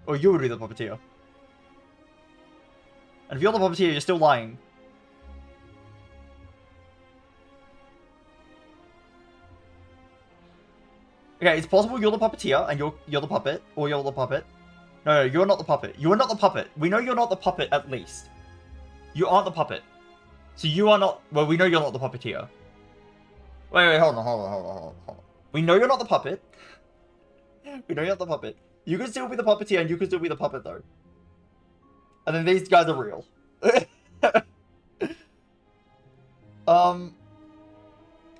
Or you would be the puppeteer. And if you're the puppeteer, you're still lying. Okay, it's possible you're the puppeteer and you're the puppet, or you're the puppet. No, you're not the puppet. You are not the puppet. We know you're not the puppet, at least. You aren't the puppet. So you are not... Well, we know you're not the puppeteer. Wait, hold on. We know you're not the puppet. We know you're not the puppet. You can still be the puppeteer and you can still be the puppet, though. And then these guys are real.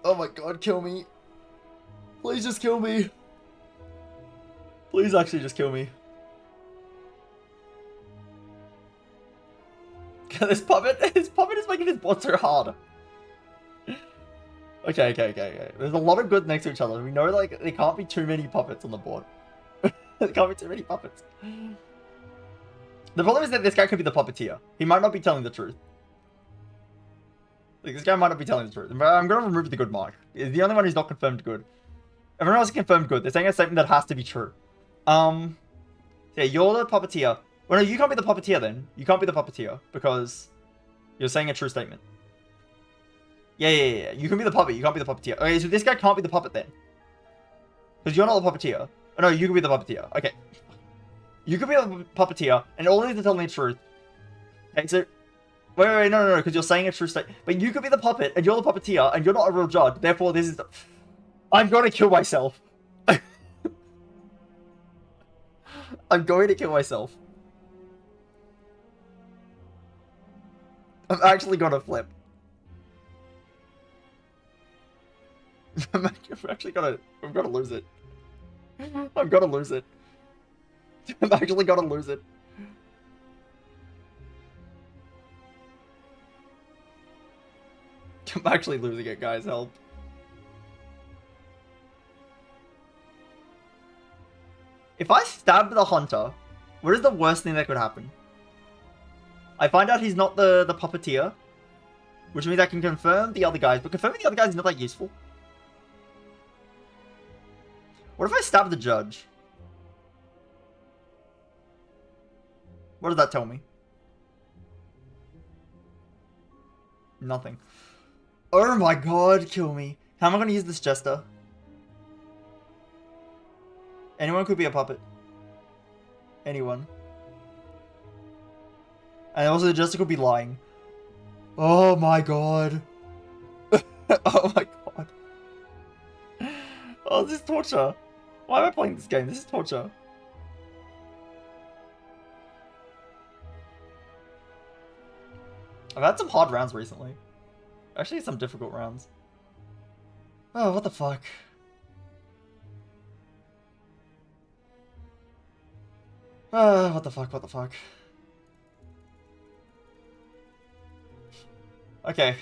Oh my god, kill me. Please just kill me. Please actually just kill me. This puppet is making his board so hard. Okay. There's a lot of good next to each other. We know, like, there can't be too many puppets on the board. There can't be too many puppets. The problem is that this guy could be the puppeteer. He might not be telling the truth. Like, this guy might not be telling the truth. But I'm going to remove the good mark. He's the only one who's not confirmed good. Everyone else is confirmed good. They're saying a statement that has to be true. Yeah, you're the puppeteer. Well, no, you can't be the puppeteer then. You can't be the puppeteer because you're saying a true statement. Yeah. You can be the puppet. You can't be the puppeteer. Okay, so this guy can't be the puppet then. Because you're not the puppeteer. Oh, no, you can be the puppeteer. Okay. You could be the puppeteer, and all these are telling the truth. Okay, so... Wait, no, because you're saying a true statement. But you could be the puppet, and you're the puppeteer, and you're not a real judge. Therefore, this is... I'm going to kill myself. I'm going to kill myself. I'm actually going to flip. I'm actually going to... I'm going to lose it. I'm going to lose it. I'm actually going to lose it. I'm actually losing it, guys. Help. If I stab the hunter, what is the worst thing that could happen? I find out he's not the puppeteer, which means I can confirm the other guys, but confirming the other guys is not that useful. What if I stab the judge? What does that tell me? Nothing. Oh my god, kill me. How am I going to use this jester? Anyone could be a puppet. Anyone. And also the jester could be lying. Oh my god. Oh my god. Oh, this is torture. Why am I playing this game? This is torture. I've had some hard rounds recently. Actually, some difficult rounds. Oh, what the fuck? What the fuck? Okay.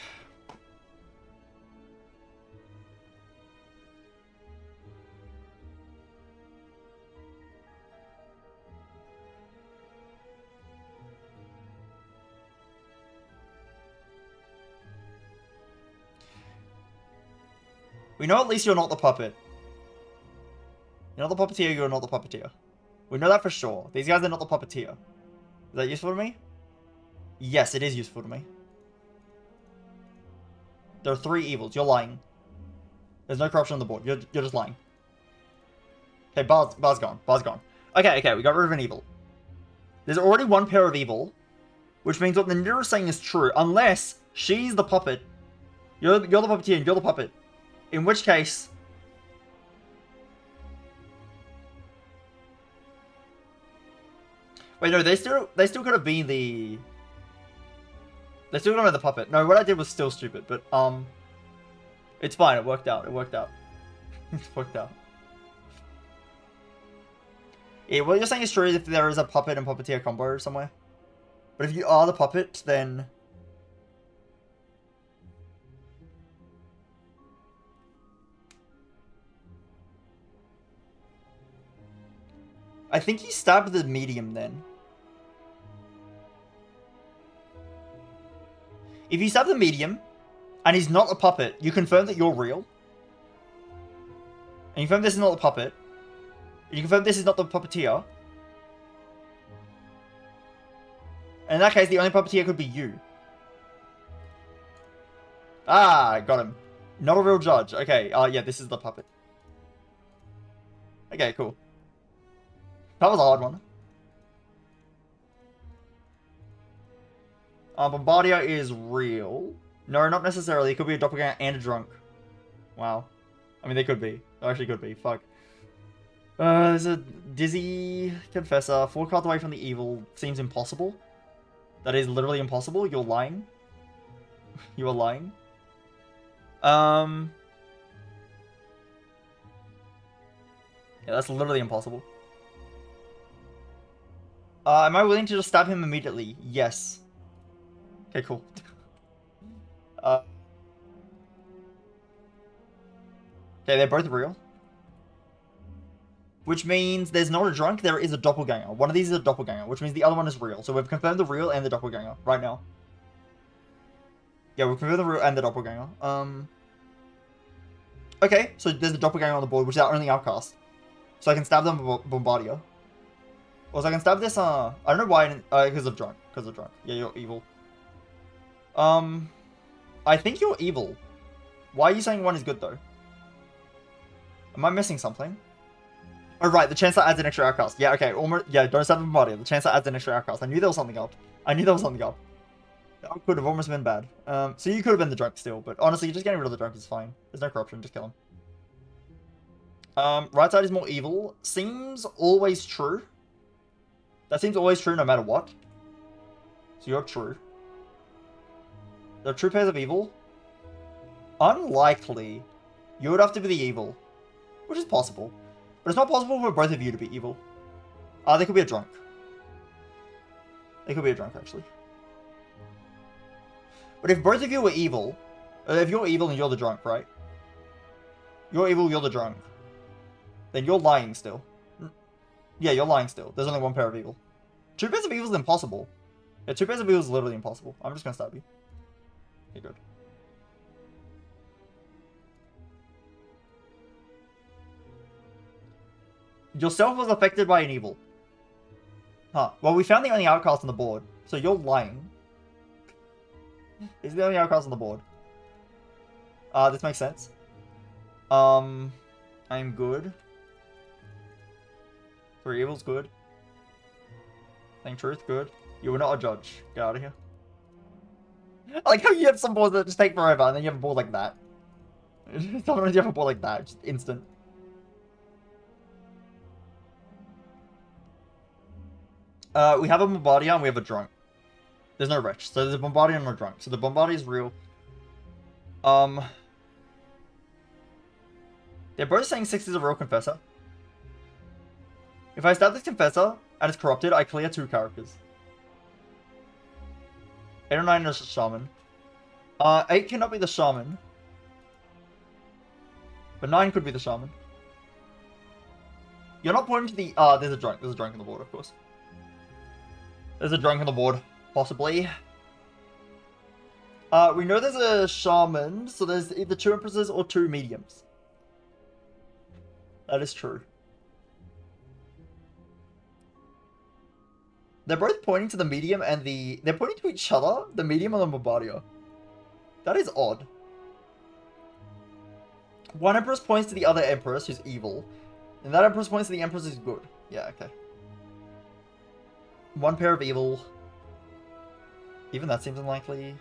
We know at least you're not the puppet. You're not the puppeteer, you're not the puppeteer. We know that for sure. These guys are not the puppeteer. Is that useful to me? Yes, it is useful to me. There are 3 evils. You're lying. There's no corruption on the board. You're just lying. Okay, bar's gone. Bar's gone. Okay, we got rid of an evil. There's already 1 pair of evil, which means what the Nira is saying is true, unless she's the puppet. You're the puppeteer and you're the puppet. In which case... Wait, no, they still could have been the... They still could have been the puppet. No, what I did was still stupid, but, it's fine, it worked out, It worked out. Yeah, what you're saying is true if there is a puppet and puppeteer combo somewhere. But if you are the puppet, then... I think he stabbed the medium then. If you stab the medium, and he's not a puppet, you confirm that you're real. And you confirm this is not the puppet. And you confirm this is not the puppeteer. And in that case, the only puppeteer could be you. Ah, got him. Not a real judge. Okay, yeah, this is the puppet. Okay, cool. That was a hard one. Bombardier is real. No, not necessarily. It could be a doppelganger and a drunk. Wow. I mean, they could be. They actually could be. Fuck. There's a dizzy confessor. 4 cards away from the evil. Seems impossible. That is literally impossible. You're lying. You are lying. Yeah, that's literally impossible. Am I willing to just stab him immediately? Yes. Okay, cool. Okay, they're both real. Which means there's not a drunk, there is a doppelganger. One of these is a doppelganger, which means the other one is real. So we've confirmed the real and the doppelganger right now. Yeah, we've confirmed the real and the doppelganger. Okay, so there's a doppelganger on the board, which is our only outcast. So I can stab them Bombardier. Also, I can stab this, I don't know why I didn't, because of drunk. Because of drunk. Yeah, you're evil. I think you're evil. Why are you saying one is good, though? Am I missing something? Oh, right, the chance that adds an extra outcast. Yeah, okay, almost, yeah, don't stab them Bombardier. The chance that adds an extra outcast. I knew there was something up. I knew there was something up. That could have almost been bad. So you could have been the drunk still, but honestly, just getting rid of the drunk is fine. There's no corruption, just kill him. Right side is more evil. Seems always true. That seems always true no matter what. So you're true. There are true pairs of evil. Unlikely. You would have to be the evil. Which is possible. But it's not possible for both of you to be evil. They could be a drunk. They could be a drunk, actually. But if both of you were evil... if you're evil and you're the drunk, right? You're evil, you're the drunk. Then you're lying still. Yeah, you're lying still. There's only one pair of evil. Two pairs of evil is impossible. Yeah, two pairs of evil is literally impossible. I'm just gonna stab you. Okay, good. Yourself was affected by an evil. Huh. Well, we found the only outcast on the board. So you're lying. He's the only outcast on the board. This makes sense. I'm good. Three evil's good. Saying truth, good. You were not a judge. Get out of here. I like how you have some boards that just take forever, and then you have a board like that. Sometimes you have a board like that, just instant. We have a Bombardier and we have a drunk. There's no wretch. So there's a Bombardier and a drunk. So the Bombardier is real. They're both saying 6 is a real confessor. If I stab this confessor and it's corrupted, I clear 2 characters. 8 or 9 is a shaman. 8 cannot be the shaman. But 9 could be the shaman. You're not pointing to the... there's a drunk. There's a drunk on the board, of course. There's a drunk on the board. Possibly. We know there's a shaman, so there's either 2 empresses or 2 mediums. That is true. They're both pointing to the medium and the... They're pointing to each other, the medium and the Bombardier. That is odd. One Empress points to the other Empress, who's evil. And that Empress points to the Empress, who's good. Yeah, okay. One pair of evil. Even that seems unlikely.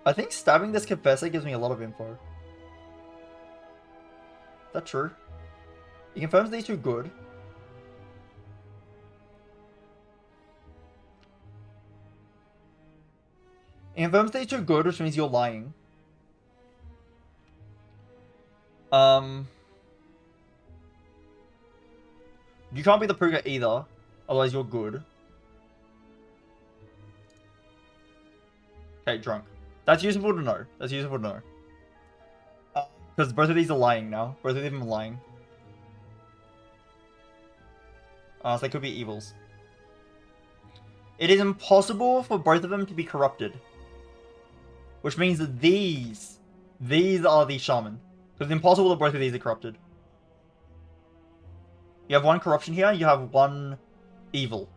I think stabbing this confessor gives me a lot of info. Is that true? He confirms these 2 good. He confirms these 2 good, which means you're lying. You can't be the Pruga either. Otherwise you're good. Okay, drunk. That's useful to know. That's useful to know. Because both of these are lying now. Both of them are lying. So they could be evils. It is impossible for both of them to be corrupted. Which means that these are the shaman. Because it's impossible that both of these are corrupted. You have 1 corruption here, you have 1 evil.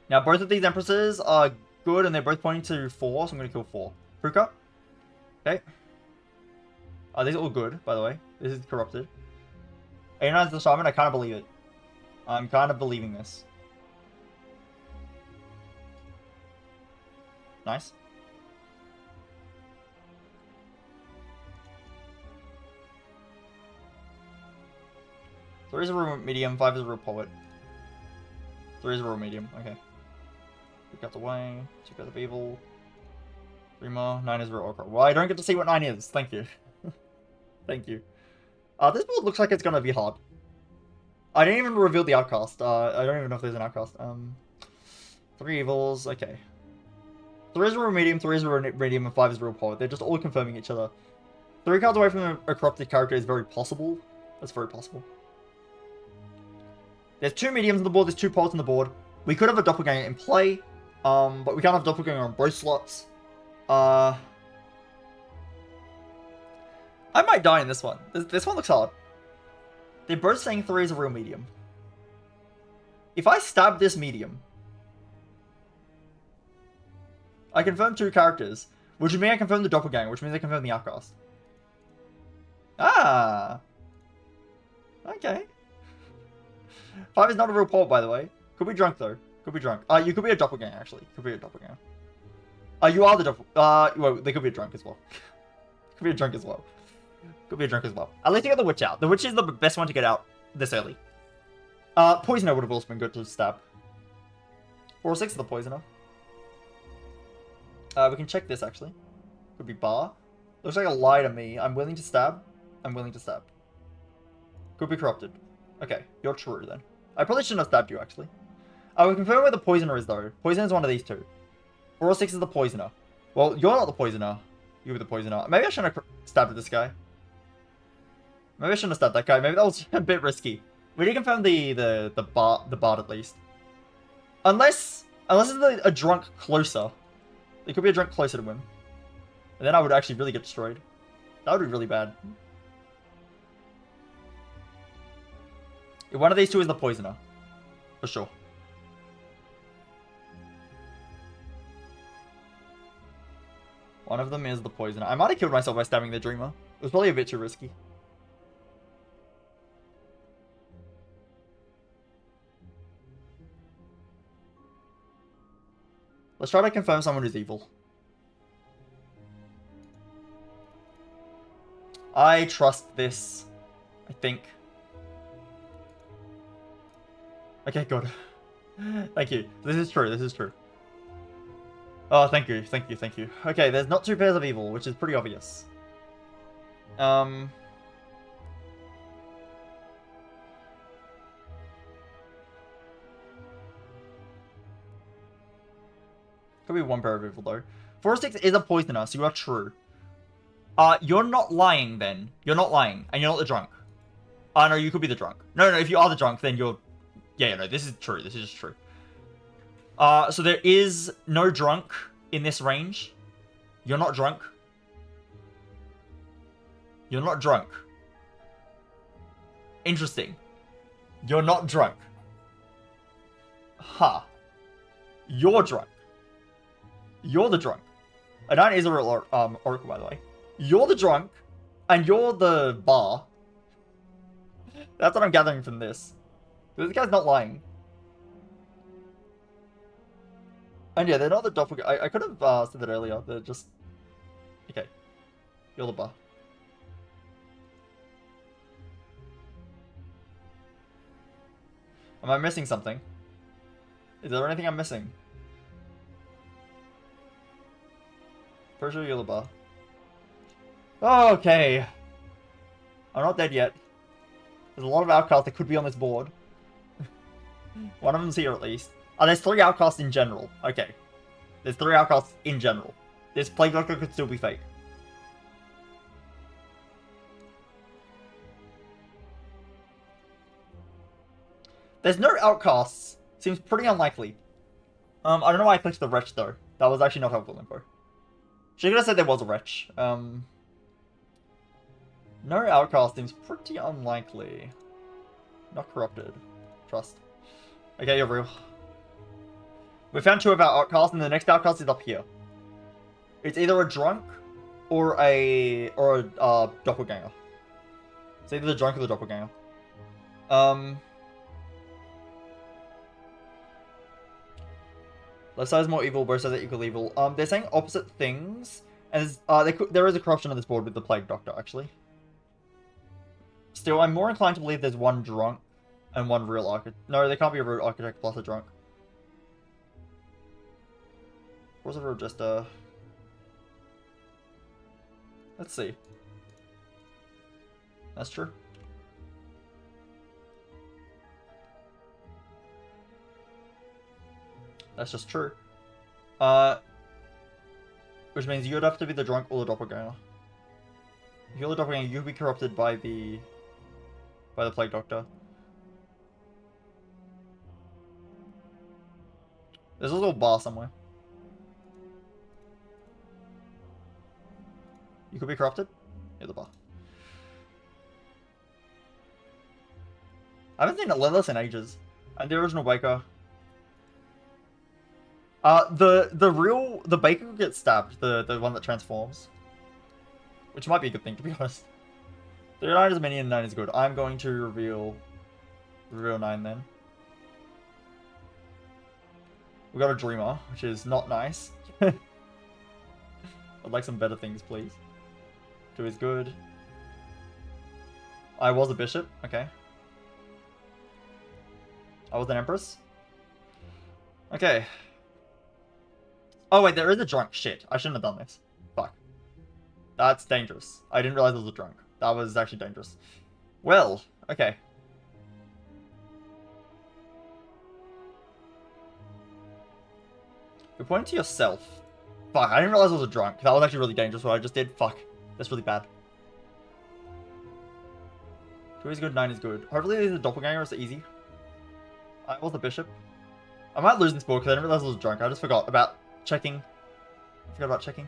Now, both of these Empresses are good, and they're both pointing to 4, so I'm going to kill 4. Pruka. Okay. These are all good, by the way. This is corrupted. 89 is the shaman, I kind of believe it. I'm kind of believing this. Nice. Three is a real medium, 5 is a real poet. 3 is a real medium, okay. 3 cuts away, 2 cuts of evil. 3 more. 9 is real Oracle. Well, I don't get to see what 9 is. Thank you. Thank you. This board looks like it's gonna be hard. I didn't even reveal the outcast. I don't even know if there's an outcast. 3 evils. Okay. 3 is real medium, 3 is real medium, and 5 is real poet. They're just all confirming each other. 3 cards away from a corrupted character is very possible. That's very possible. There's 2 mediums on the board, there's 2 poets on the board. We could have a doppelganger in play, but we can't have doppelganger on both slots. I might die in this one. This one looks hard. They're both saying 3 is a real medium. If I stab this medium, I confirm 2 characters, which means I confirm the doppelganger, which means I confirm the outcast. Ah! Okay. 5 is not a real poet, by the way. Could be drunk, though. Could be drunk. You could be a doppelganger, actually. Could be a doppelganger. You are the well, they could be a drunk as well. Could be a drunk as well. Could be a drunk as well. At least you got the witch out. The witch is the best one to get out this early. Poisoner would have also been good to stab. 4 or 6 is the poisoner. We can check this, actually. Could be bar. Looks like a lie to me. I'm willing to stab. I'm willing to stab. Could be corrupted. Okay, you're true then. I probably shouldn't have stabbed you, actually. We confirm where the poisoner is, though. Poisoner is one of these 2. 4 or 6 is the poisoner. Well, you're not the poisoner. You were the poisoner. Maybe I shouldn't have stabbed at this guy. Maybe I shouldn't have stabbed that guy. Maybe that was a bit risky. We did confirm the bard at least. Unless it's a drunk closer. It could be a drunk closer to him. And then I would actually really get destroyed. That would be really bad. If one of these 2 is the poisoner. For sure. One of them is the poisoner. I might have killed myself by stabbing the dreamer. It was probably a bit too risky. Let's try to confirm someone who's evil. I trust this. I think. Okay, good. Thank you. This is true. This is true. Oh, thank you. Thank you. Thank you. Okay, there's not 2 pairs of evil, which is pretty obvious. Could be 1 pair of evil, though. 4 or 6 is a poisoner, so you are true. You're not lying, then. You're not lying, and you're not the drunk. No, you could be the drunk. No, if you are the drunk, then you're... Yeah, no, this is true. This is just true. So there is no drunk in this range. You're not drunk. You're not drunk. Interesting. You're not drunk. Huh. You're drunk. You're the drunk. A 9 is a real oracle, by the way. You're the drunk, and you're the bar. That's what I'm gathering from this. This guy's not lying. And yeah, they're not the doppelganger. I could have said that earlier. They're just... Okay. You're the bar. Am I missing something? Is there anything I'm missing? Pretty sure you're the bar. Okay. I'm not dead yet. There's a lot of outcasts that could be on this board. One of them's here at least. Oh, there's 3 outcasts in general. Okay. There's 3 outcasts in general. This Plague Doctor could still be fake. There's no outcasts. Seems pretty unlikely. I don't know why I clicked the wretch though. That was actually not helpful info. She could have said there was a wretch. No outcast seems pretty unlikely. Not corrupted. Trust. Okay, you're real. We found 2 of our outcasts, and the next outcast is up here. It's either a drunk or a doppelganger. It's either the drunk or the doppelganger. Left side is more evil, both sides are equal evil. They're saying opposite things, and there is a corruption on this board with the Plague Doctor, actually. Still, I'm more inclined to believe there's 1 drunk and 1 real architect. No, there can't be a real architect plus a drunk. What's a real jester? Let's see. That's true. That's just true. Which means you'd have to be the drunk or the doppelganger. If you're the doppelganger, you'll be corrupted by the plague doctor. There's a little bar somewhere. You could be corrupted? Near the bar. I haven't seen a Lilith in ages. And the original Baker. The Baker gets stabbed, the one that transforms. Which might be a good thing, to be honest. 39 is a minion, 9 is good. I'm going to reveal 9 then. We got a Dreamer, which is not nice. I'd like some better things, please. 2 is good. I was a bishop, okay. I was an empress. Okay. Oh wait, there is a drunk. Shit, I shouldn't have done this. Fuck. That's dangerous. I didn't realize there was a drunk. That was actually dangerous. Well, okay. You're pointing to yourself. Fuck, I didn't realize I was a drunk. That was actually really dangerous what I just did. Fuck. That's really bad. 2 is good, 9 is good. Hopefully the doppelganger is easy. I was the bishop. I might lose this board because I didn't realize I was drunk. I just forgot about checking. I forgot about checking.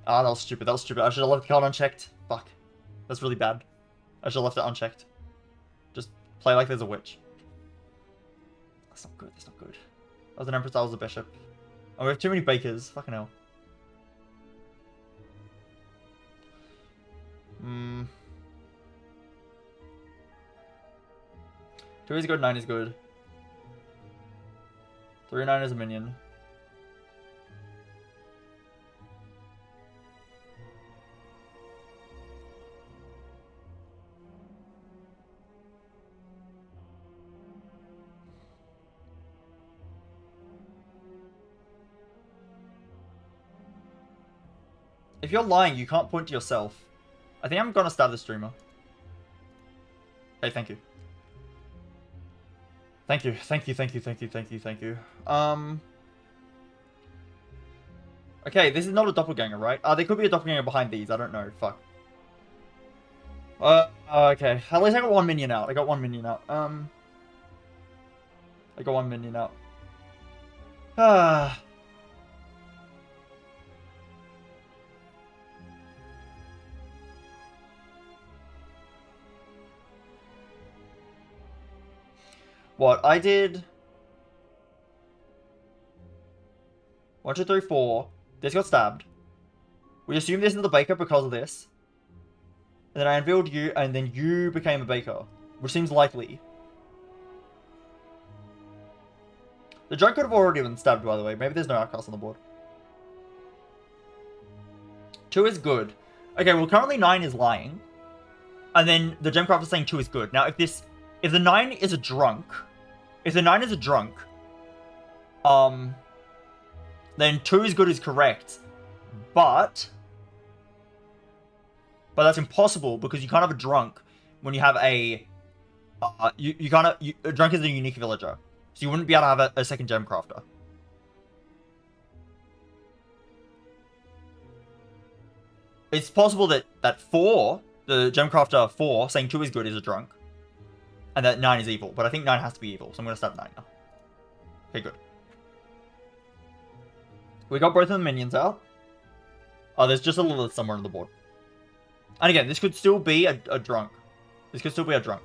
Ah, that was stupid. That was stupid. I should have left the card unchecked. Fuck. That's really bad. I should have left it unchecked. Just play like there's a witch. That's not good. That's not good. I was an empress. I was a bishop. Oh, we have too many bakers. Fucking hell. Hmm. 2 is good, 9 is good. 3 9 is a minion. If you're lying, you can't point to yourself. I think I'm gonna stab the streamer. Hey, thank you. Thank you, thank you, thank you, thank you, thank you, thank you. Okay, this is not a doppelganger, right? There could be a doppelganger behind these, I don't know, fuck. Okay, at least I got 1 minion out, I got 1 minion out. I got 1 minion out. What? I did 1, 2, 3, 4. This got stabbed. We assume this is the baker because of this. And then I unveiled you, and then you became a baker. Which seems likely. The drunk could have already been stabbed, by the way. Maybe there's no outcast on the board. 2 is good. Okay, well currently 9 is lying. And then the gemcraft is saying 2 is good. Now if the 9 is a drunk, then 2 is good is correct. But that's impossible because you can't have a drunk when you have a a drunk is a unique villager. So you wouldn't be able to have a second gemcrafter. It's possible that 4, the gemcrafter 4, saying 2 is good is a drunk. And that 9 is evil. But I think 9 has to be evil. So I'm going to stab 9 now. Okay, good. We got both of the minions out. Oh, there's just a Lilith somewhere on the board. And again, this could still be a drunk. This could still be a drunk.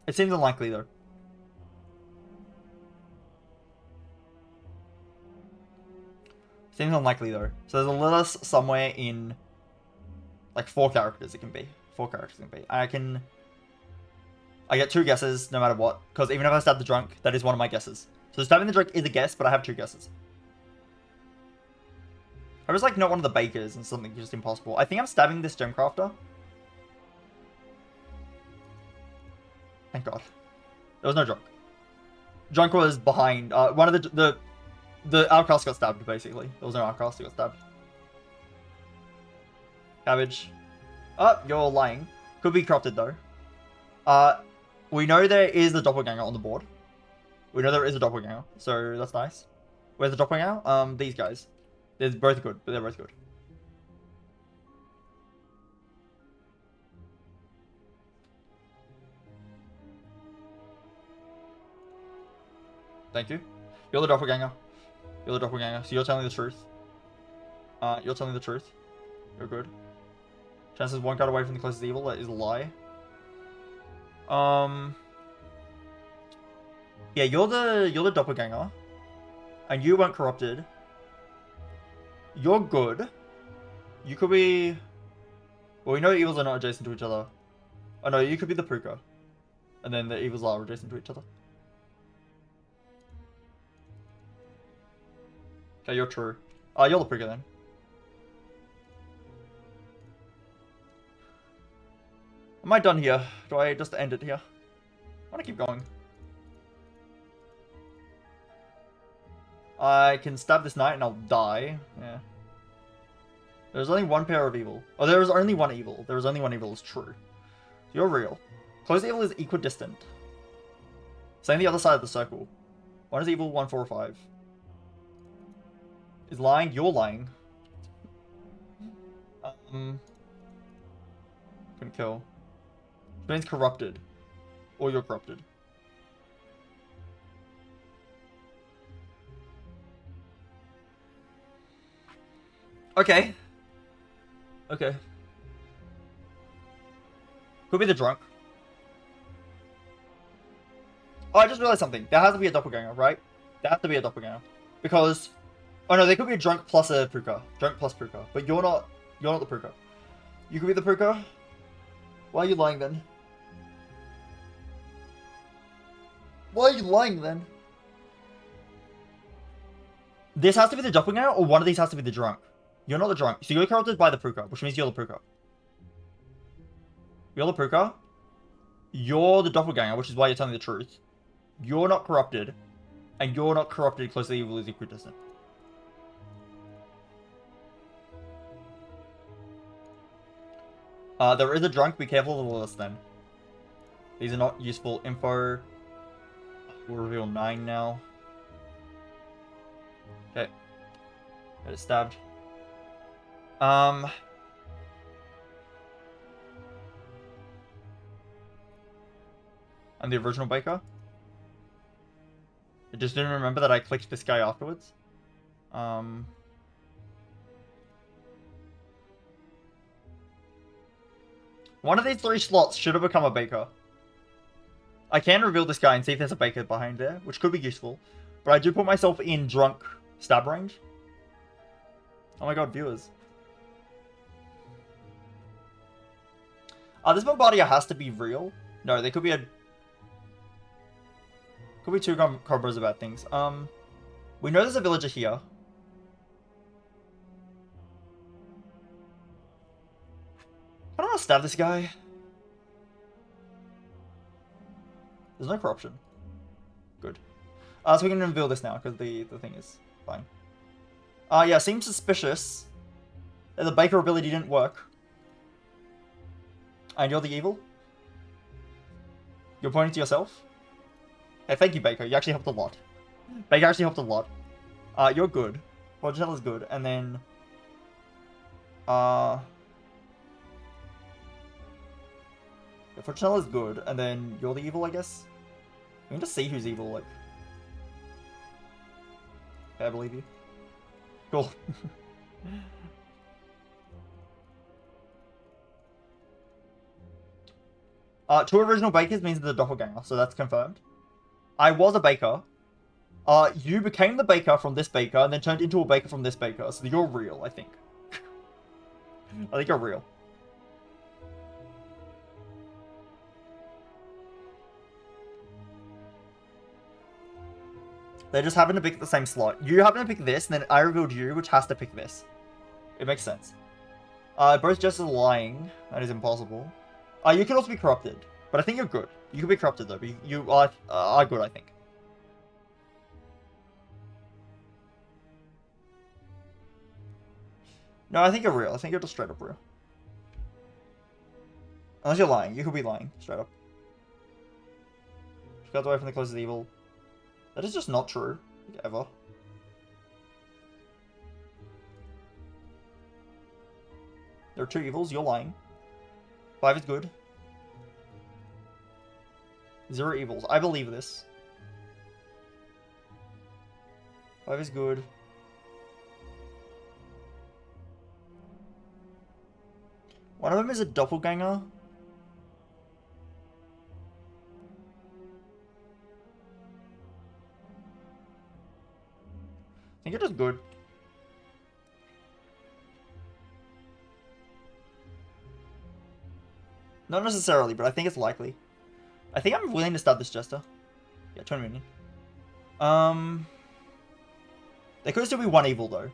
It seems unlikely, though. Seems unlikely, though. So there's a Lilith somewhere in... like 4 characters it can be. 4 characters it can be. I get 2 guesses no matter what. Because even if I stab the drunk, that is one of my guesses. So stabbing the drunk is a guess, but I have 2 guesses. I was like not one of the bakers and something just impossible. I think I'm stabbing this gemcrafter. Thank God. There was no drunk. Drunk was behind. One of the outcast got stabbed, basically. There was no outcast, he got stabbed. Cabbage. Oh, you're lying. Could be corrupted, though. We know there is a doppelganger on the board. We know there is a doppelganger, so that's nice. Where's the doppelganger? These guys. They're both good, but they're both good. Thank you. You're the doppelganger. You're the doppelganger, so you're telling the truth. You're telling the truth. You're good. Chances 1 card away from the closest evil. That is a lie. Yeah, you're the doppelganger. And you weren't corrupted. You're good. You could be... Well, we know evils are not adjacent to each other. Oh no, you could be the Puka. And then the evils are adjacent to each other. Okay, you're true. You're the Puka then. Am I done here? Do I just end it here? I want to keep going. I can stab this knight and I'll die. Yeah. There's only one pair of evil. Oh, there is only one evil. There is only one evil is true. So you're real. Close evil is equidistant. Same the other side of the circle. One is evil, 1, 4, 5. Is lying, you're lying. Couldn't kill. Which means corrupted. Or you're corrupted. Okay. Okay. Could be the drunk. Oh, I just realized something. There has to be a doppelganger, right? There has to be a doppelganger. Because... Oh no, there could be a drunk plus a Puka. Drunk plus Puka. But you're not the Puka. You could be the Puka. Why are you lying then? Why are you lying then? This has to be the doppelganger, or one of these has to be the drunk. You're not the drunk. So you're corrupted by the Puka, which means you're the Puka. You're the Puka. You're the doppelganger, which is why you're telling the truth. You're not corrupted. And you're not corrupted close to evil is equidistant. There is a drunk. Be careful of the list then. These are not useful info. We'll reveal 9 now. Okay. Get it stabbed. I'm the original baker. I just didn't remember that I clicked this guy afterwards. One of these 3 slots should have become a baker. I can reveal this guy and see if there's a baker behind there, which could be useful. But I do put myself in drunk stab range. Oh my god, viewers. This Bombardier has to be real. No, there could be a... Could be 2 combos about things. We know there's a villager here. I don't want to stab this guy. There's no corruption. Good. So we can reveal this now, because the thing is fine. Yeah, seems suspicious that the Baker ability didn't work. And you're the evil? You're pointing to yourself? Hey, thank you, Baker. You actually helped a lot. Baker actually helped a lot. You're good. Fortunella's good. And then... Fortunella's good. And then you're the evil, I guess? We can just see who's evil, like... Okay, I believe you. Cool. 2 original bakers means the doppelganger, so that's confirmed. I was a baker. You became the baker from this baker, and then turned into a baker from this baker, so you're real, I think. I think you're real. They just happen to pick the same slot. You happen to pick this, and then I revealed you, which has to pick this. It makes sense. Both just lying. That is impossible. You can also be corrupted, but I think you're good. You can be corrupted though, but you are good, I think. No, I think you're real. I think you're just straight up real. Unless you're lying. You could be lying. Straight up. She got away from the closest evil. That is just not true. Ever. There are 2 evils. You're lying. 5 is good. 0 evils. I believe this. 5 is good. One of them is a doppelganger. I think you're just good. Not necessarily, but I think it's likely. I think I'm willing to start this Jester. Yeah, 20 million. There could still be 1 evil, though.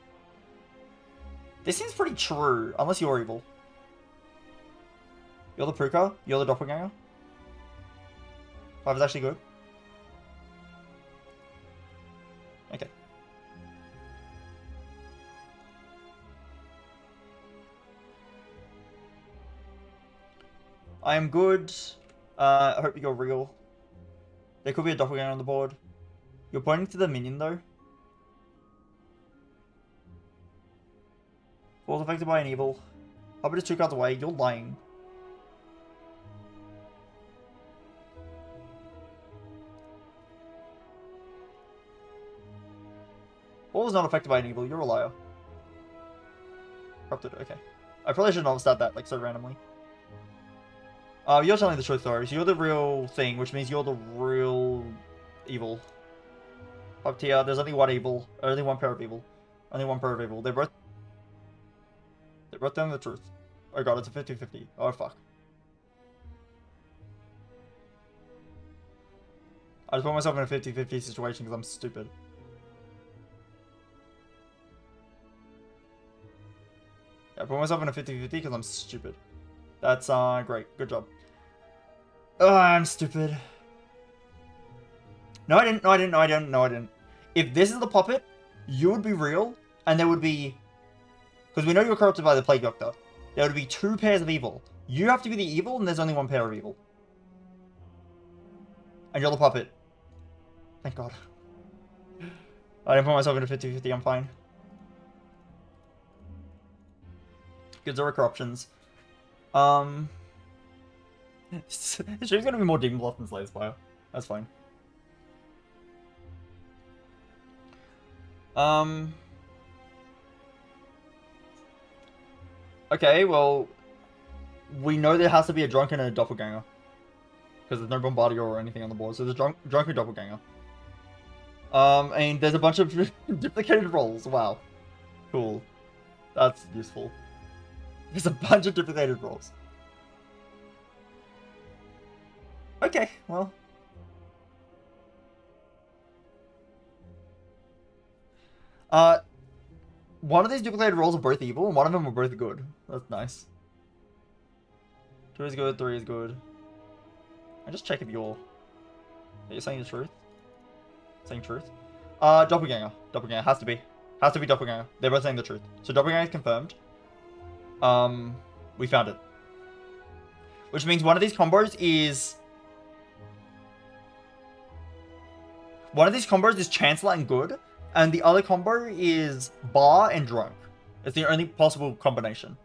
This seems pretty true, unless you're evil. You're the Puka, you're the Doppelganger. 5 is actually good. Okay. I am good. I hope you're real. There could be a Doppelganger on the board. You're pointing to the minion, though. Falls affected by an evil. Hobbit is 2 cards away. You're lying. Ball is not affected by an evil. You're a liar. Corrupted. Okay. I probably should not have started that like so randomly. You're telling the truth, though. So you're the real thing, which means you're the real evil. Up tier. There's only 1 evil. Only 1 pair of evil. Only 1 pair of evil. They're both telling the truth. Oh god, it's a 50-50. Oh fuck. I just put myself in a 50-50 situation because I'm stupid. Yeah, I put myself in a 50-50 because I'm stupid. That's great. Good job. Oh, I'm stupid. No, I didn't. No, I didn't. No, I didn't. No, I didn't. If this is the puppet, you would be real, and there would be... Because we know you're corrupted by the Plague Doctor. There would be 2 pairs of evil. You have to be the evil, and there's only 1 pair of evil. And you're the puppet. Thank God. I didn't put myself in a 50-50. I'm fine. Good 0 corruptions. It's gonna be more Demon Bluff than Slayer Spire. That's fine. Okay, well, we know there has to be a drunk and a doppelganger. Because there's no Bombardier or anything on the board, so there's drunk and doppelganger. And there's a bunch of duplicated rolls. Wow. Cool. That's useful. There's a bunch of duplicated rolls. Okay, well. One of these duplicated rolls are both evil, and one of them are both good. That's nice. 2 is good, 3 is good. I just check if you're saying the truth. Saying truth. Doppelganger. Doppelganger has to be. Has to be Doppelganger. They're both saying the truth. So Doppelganger is confirmed. We found it. Which means one of these combos is... One of these combos is Chancellor and Good, and the other combo is Bar and Drunk. It's the only possible combination.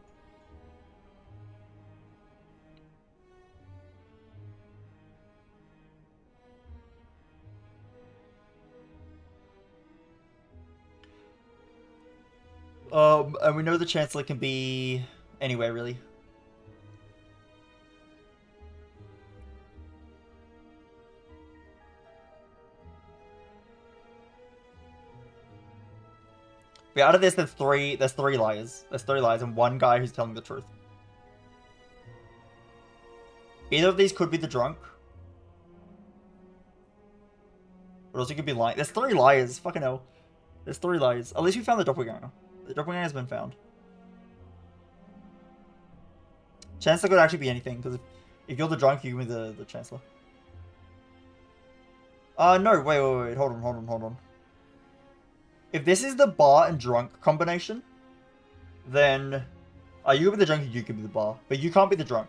And we know the Chancellor can be anywhere, really. But out of this, there's three liars. There's 3 liars and 1 guy who's telling the truth. Either of these could be the drunk. But also could be lying. There's 3 liars. Fucking hell. There's 3 liars. At least we found the doppelganger. The doppelganger has been found. Chancellor could actually be anything, because if you're the drunk, you give me the Chancellor. No, wait. Hold on. If this is the bar and drunk combination, then you could be the drunk and you could be the bar. But you can't be the drunk.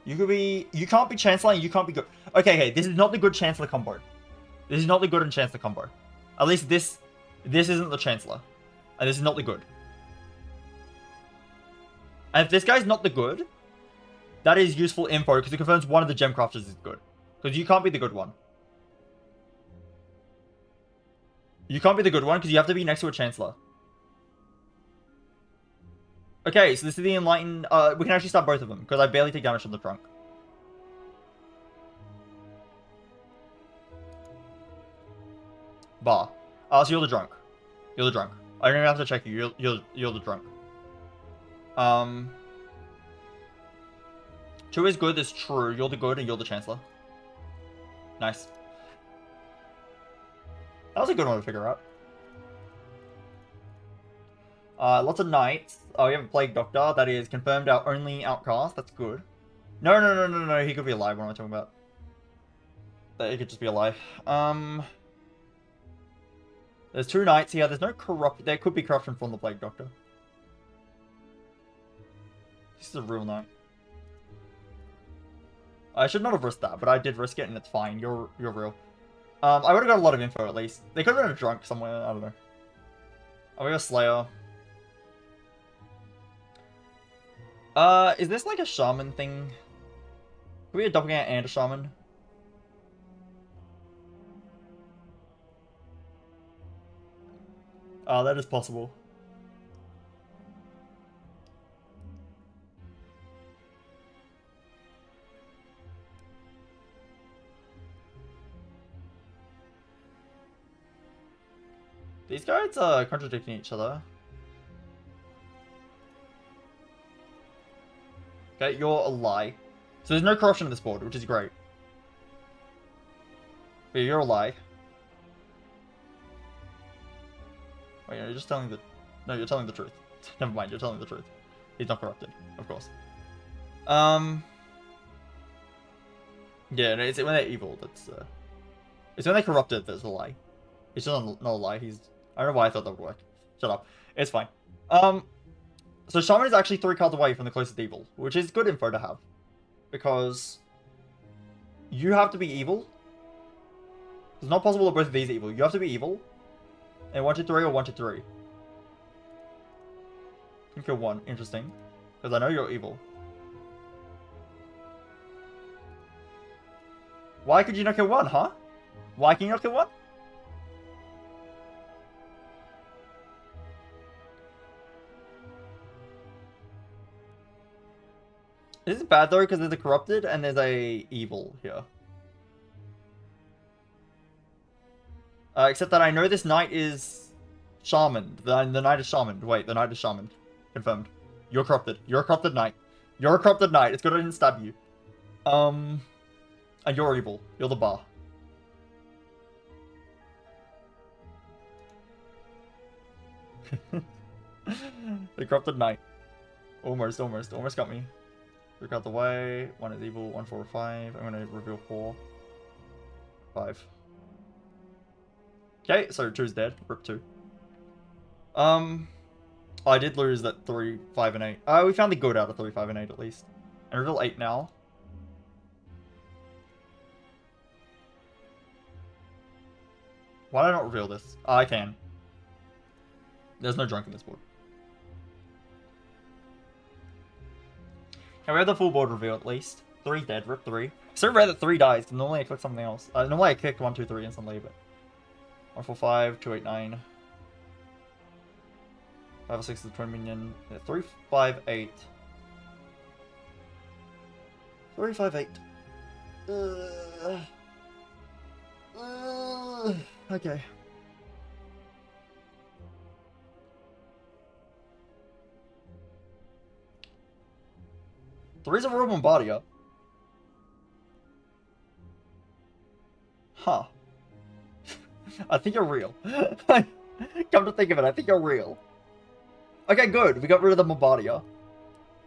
You can't be Chancellor and you can't be good. Okay, this is not the good Chancellor combo. This is not the good and Chancellor combo. At least this isn't the Chancellor. And this is not the good. And if this guy's not the good, that is useful info because it confirms one of the gem crafters is good. Because you can't be the good one. You can't be the good one because you have to be next to a Chancellor. Okay, so this is the Enlightened. We can actually start both of them because I barely take damage from the trunk. Bar. So you're the drunk. You're the drunk. I don't even have to check you. You're the drunk. 2 is good. That's true. You're the good and you're the Chancellor. Nice. That was a good one to figure out. Lots of knights. Oh, we have a Plague Doctor. That is confirmed our only outcast. That's good. No. He could be alive. What am I talking about? He could just be alive. There's 2 knights here. There's no corrupt. There could be corruption from the Plague Doctor. This is a real knight. I should not have risked that, but I did risk it, and it's fine. You're real. I would have got a lot of info at least. They could have been a drunk somewhere. I don't know. Oh, we have a Slayer. Is this like a shaman thing? Could we be a doppelganger and a shaman? That is possible. These guys are contradicting each other. Okay, you're a lie. So there's no corruption on this board, which is great. But you're a lie. Wait, you're just telling the... No, you're telling the truth. Never mind, you're telling the truth. He's not corrupted, of course. Yeah, no, it's when they're evil that's... It's when they're corrupted that's a lie. It's just not a lie, he's... I don't know why I thought that would work. Shut up. It's fine. So Shaman is actually 3 cards away from the closest evil, which is good info to have. Because... You have to be evil. It's not possible that both of these are evil. You have to be evil. And 1, 2, 3 or 1, 2, 3. I think you're 1. Interesting. Because I know you're evil. Why could you not kill 1, huh? Why can you not kill 1? This is bad though, because there's a corrupted and there's a evil here. Except that I know this knight is shaman. The knight is shaman. Wait, the knight is shaman. Confirmed. You're corrupted. You're a corrupted knight. You're a corrupted knight. It's good I didn't stab you. And you're evil. You're the bar. The corrupted knight. Almost got me. Look out the way. 1 is evil. 1, 4, 5. I'm gonna reveal 4. 5. Okay, so 2's dead. Rip 2. I did lose that 3, 5, and 8. We found the good out of 3, 5, and 8 at least. And reveal 8 now. Why did I not reveal this? I can. There's no drunk in this board. Okay, we have the full board reveal at least. 3 dead, rip 3. So rare that 3 dies, because normally I click something else. Normally I click 1, 2, 3 instantly, but... 1, 4, 5, 2, 8, 9. 5 or 6 is the twin minion. Yeah, 3, 5, 8. 3, 5, 8. Okay. Three's a Royal Bombardier. Huh. I think you're real. Come to think of it, I think you're real. Okay, good. We got rid of the Bombardier.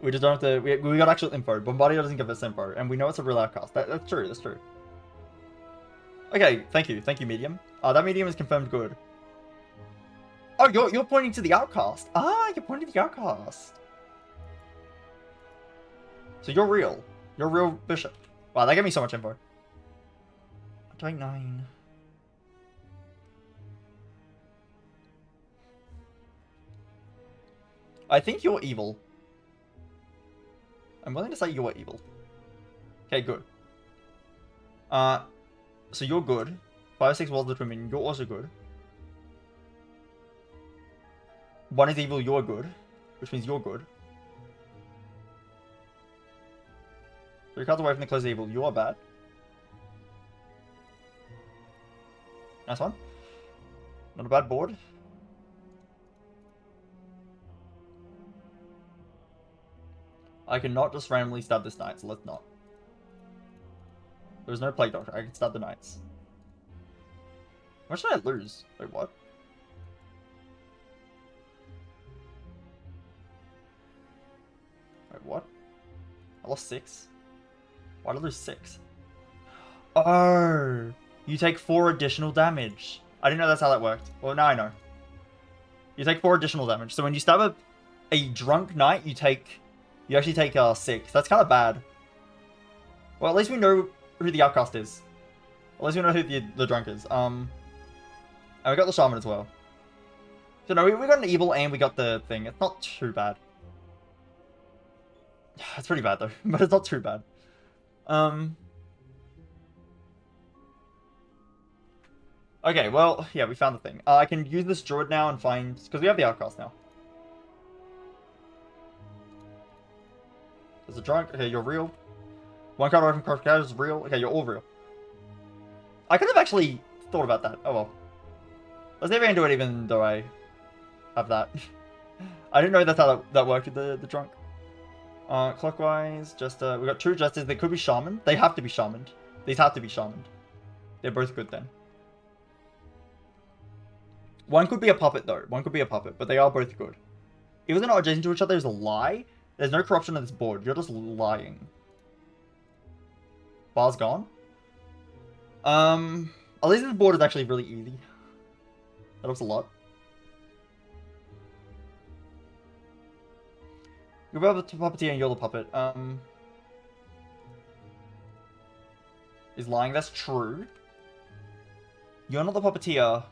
We just don't have to... We got actual info. Bombardier doesn't give us info. And we know it's a real outcast. That's true, that's true. Okay, thank you. Thank you, Medium. That medium is confirmed good. Oh, you're pointing to the outcast. Ah, you're pointing to the outcast. So you're real. You're a real bishop. Wow, that gave me so much info. 29. I think you're evil. I'm willing to say you're evil. Okay, good. So you're good. 5-6 walls of women, you're also good. 1 is evil, you're good. Which means you're good. 3 cards away from the close evil, you are bad. Nice one. Not a bad board. I cannot just randomly stab this knight, so let's not. There's no Plague Doctor, I can stab the knights. How much did I lose? Wait, what? Wait, what? I lost 6? Why did I lose 6? Oh! You take 4 additional damage. I didn't know that's how that worked. Well, now I know. You take 4 additional damage. So when you stab a drunk knight, you actually take 6. That's kind of bad. Well, at least we know who the outcast is. At least we know who the drunk is. And we got the shaman as well. So no, we got an evil and we got the thing. It's not too bad. It's pretty bad though, but it's not too bad. Okay, well, yeah, we found the thing. I can use this druid now and find... Because we have the outcast now. There's a drunk. Okay, you're real. 1 card away from cross characters is real. Okay, you're all real. I could have actually thought about that. Oh well. Let's see if I can do it even though I have that. I didn't know that's how that worked with the drunk. Clockwise, just we got 2 justice. They could be shaman. They have to be shamaned. These have to be shamaned. They're both good then. 1 could be a puppet though. 1 could be a puppet, but they are both good. Even though they're not adjacent to each other, is a lie. There's no corruption on this board. You're just lying. Bar's gone. At least this board is actually really easy. That helps a lot. You're the puppeteer and you're the puppet. Is lying. That's true. You're not the puppeteer.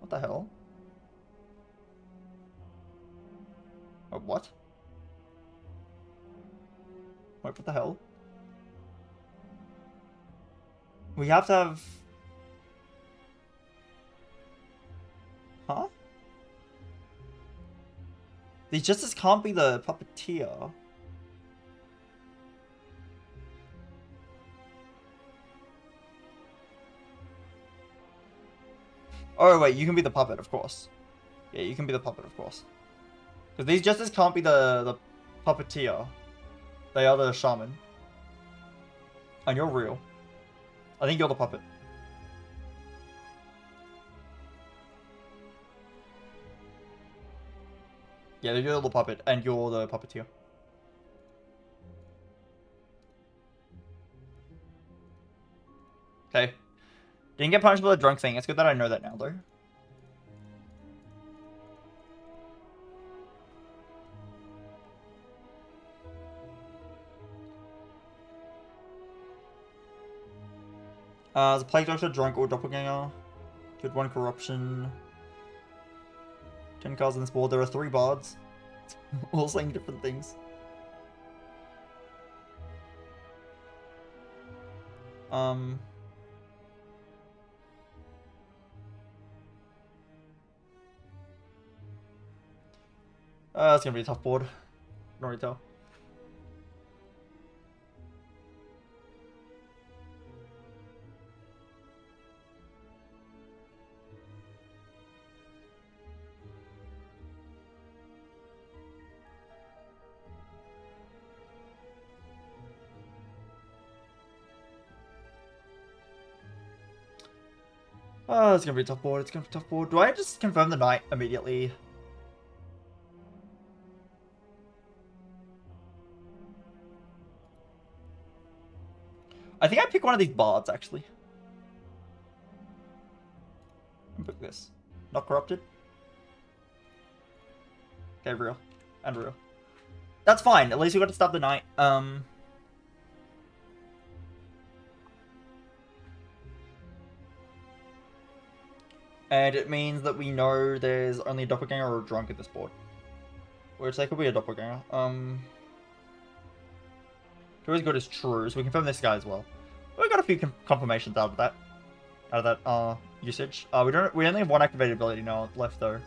What the hell? Oh, what? Wait, what the hell? We have to have... Huh? The justice can't be the puppeteer. Oh, wait, you can be the puppet, of course. Yeah, you can be the puppet, of course. Because these justices can't be the puppeteer. They are the shaman. And you're real. I think you're the puppet. Yeah, you're the puppet, and you're the puppeteer. Okay. Didn't get punished by the drunk thing. It's good that I know that now, though. There's a Plague Doctor, Drunk, or Doppelganger. Good 1 corruption. 10 cards in this board. There are 3 bards. All saying different things. It's gonna be a tough board. I can already tell. Oh, it's gonna be a tough board. It's gonna be a tough board. Do I just confirm the knight immediately? I think I pick one of these bards, actually. And pick this. Not corrupted. Okay, real. And real. That's fine. At least we got to stop the night. And it means that we know there's only a doppelganger or a drunk at this board. Which they could be a doppelganger. Two as good as true, so we confirm this guy as well. We got a few confirmations out of that usage. We only have one activated ability now left though.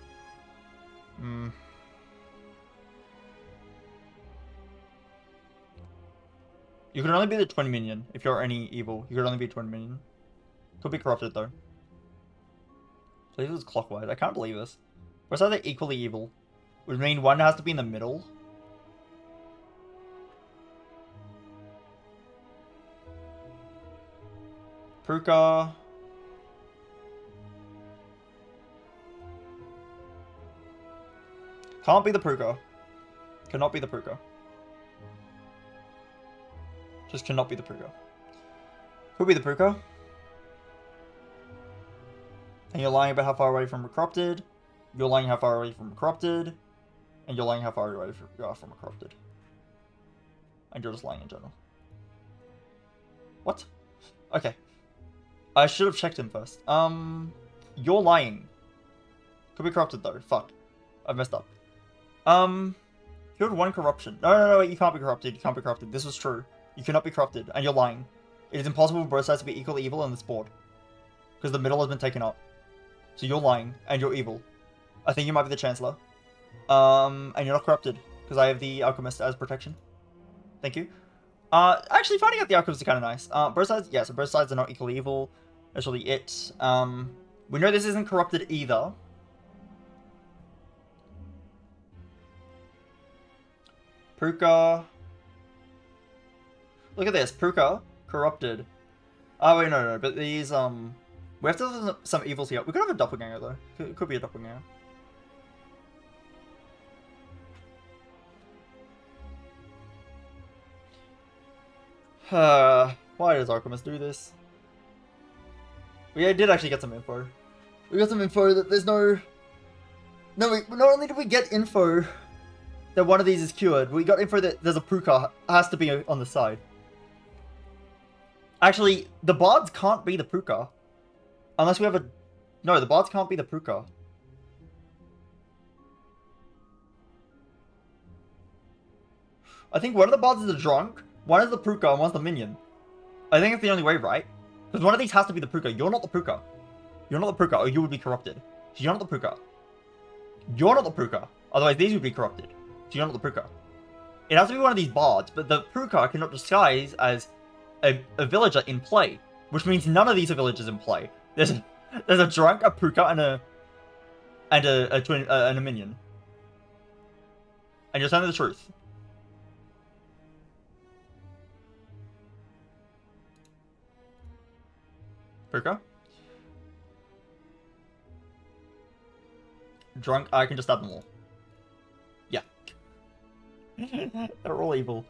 You can only be the twin minion if you're any evil. You could only be a twin minion. Could be corrupted though. So this is clockwise. I can't believe this. Where's are they equally evil? Which mean one has to be in the middle. Pruka. Can't be the Pruka. Cannot be the Pruka. Just cannot be the Pruka. Could be the Pruka. And you're lying about how far away from a corrupted. You're lying how far away from a corrupted. And you're lying how far away you are from a corrupted. And you're just lying in general. What? Okay. I should have checked him first. You're lying. Could be corrupted though. Fuck. I've messed up. You had one corruption. No, you can't be corrupted. You can't be corrupted. This was true. You cannot be corrupted, and you're lying. It is impossible for both sides to be equally evil on this board. Because the middle has been taken up. So you're lying, and you're evil. I think you might be the Chancellor. And you're not corrupted, because I have the Alchemist as protection. Thank you. Actually, finding out the Alchemist is kind of nice. Both sides, yeah, so both sides are not equally evil. That's really it. We know this isn't corrupted either. Pruka. Look at this. Pruka. Corrupted. Oh, wait, no, but these, we have to have some evils here. We could have a doppelganger, though. It could be a doppelganger. Why does Alchemist do this? We did actually get some info. We got some info that there's no... No, not only did we get info that one of these is cured, we got info that there's a Pruka has to be on the side. Actually, the bards can't be the Pruka. Unless we have a... No, the bards can't be the Pruka. I think one of the bards is a drunk, one is the Pruka, and one's the minion. I think it's the only way, right? Because one of these has to be the Pruka. You're not the Pruka. You're not the Pruka, or you would be corrupted. So you're not the Pruka. You're not the Pruka. Otherwise, these would be corrupted. So you're not the Pruka. It has to be one of these bards, but the Pruka cannot disguise as a villager in play. Which means none of these are villagers in play. There's a drunk, a Pruka, and a twin, and a minion. And you're telling the truth. Pruka? Drunk, I can just stab them all. Yeah. They're all evil.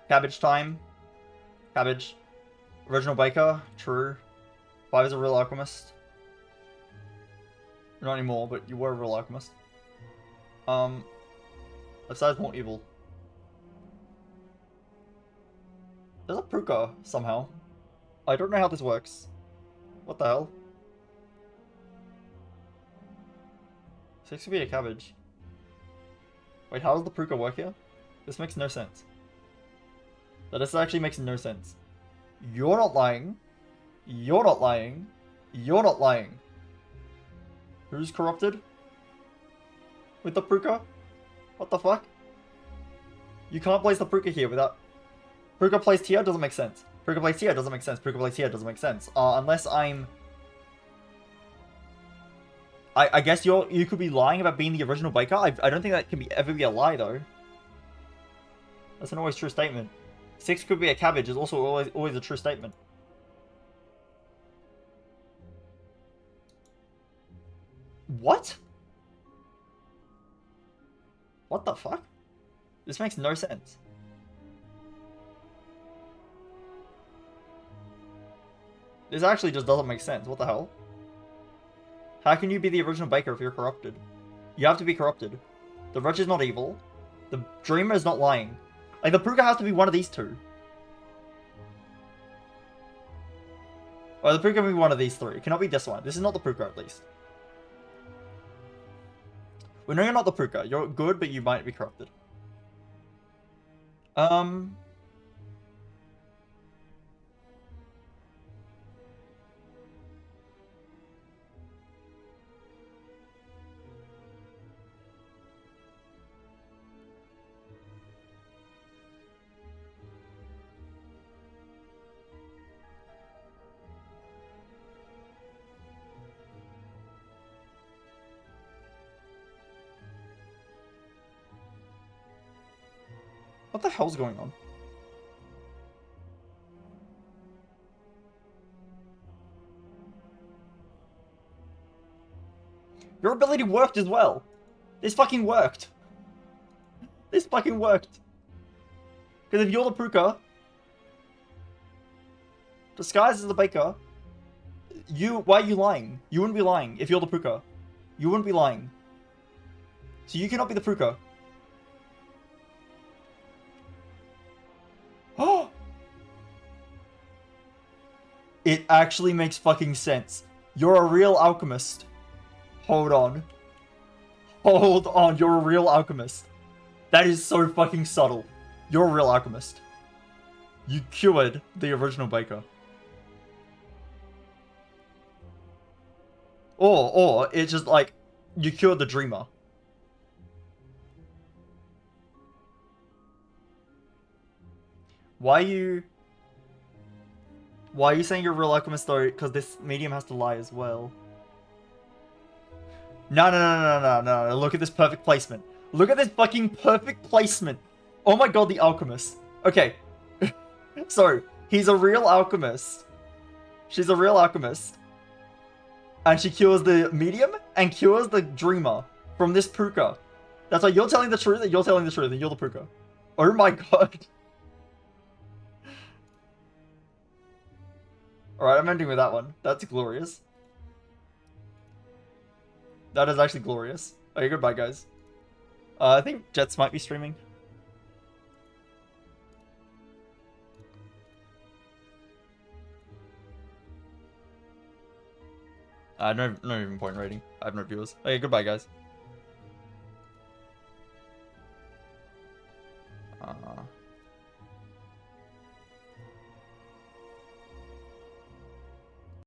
Cabbage time. Cabbage. Original Baker. True. 5 is a real alchemist. Not anymore, but you were a real alchemist. That side's more evil. There's a Pruka, somehow. I don't know how this works. What the hell? 6 could be a cabbage. Wait, how does the Pruka work here? This makes no sense. This actually makes no sense. You're not lying. You're not lying. You're not lying. Who's corrupted? With the Pruka? What the fuck? You can't place the Pruka here without... Pruka placed here doesn't make sense. Pruka placed here doesn't make sense. Pruka placed here doesn't make sense. Unless I'm... I guess you could be lying about being the original Baker. I don't think that can ever be a lie, though. That's an always true statement. 6 could be a cabbage is also always a true statement. What? What the fuck? This makes no sense. This actually just doesn't make sense. What the hell? How can you be the original baker if you're corrupted? You have to be corrupted. The wretch is not evil. The dreamer is not lying. Like, the Pruka has to be one of these two. Or the Pruka can be one of these three. It cannot be this one. This is not the Pruka, at least. We know you're not the Pruka. You're good, but you might be corrupted. What the hell's going on? Your ability worked as well. This fucking worked. This fucking worked. Because if you're the Pruka, disguised as the baker, why are you lying? You wouldn't be lying if you're the Pruka. You wouldn't be lying. So you cannot be the Pruka. Oh! It actually makes fucking sense. You're a real alchemist. Hold on. Hold on, you're a real alchemist. That is so fucking subtle. You're a real alchemist. You cured the original baker. Or it's just like, you cured the dreamer. Why are you saying you're a real alchemist though? Because this medium has to lie as well. No. Look at this perfect placement. Look at this fucking perfect placement. Oh my god, the alchemist. Okay. So, he's a real alchemist. She's a real alchemist. And she cures the medium and cures the dreamer from this Pruka. That's why you're telling the truth and you're telling the truth and you're the Pruka. Oh my god. Alright, I'm ending with that one. That's glorious. That is actually glorious. Okay, goodbye, guys. I think Jets might be streaming. No even point rating. I have no viewers. Okay, goodbye, guys.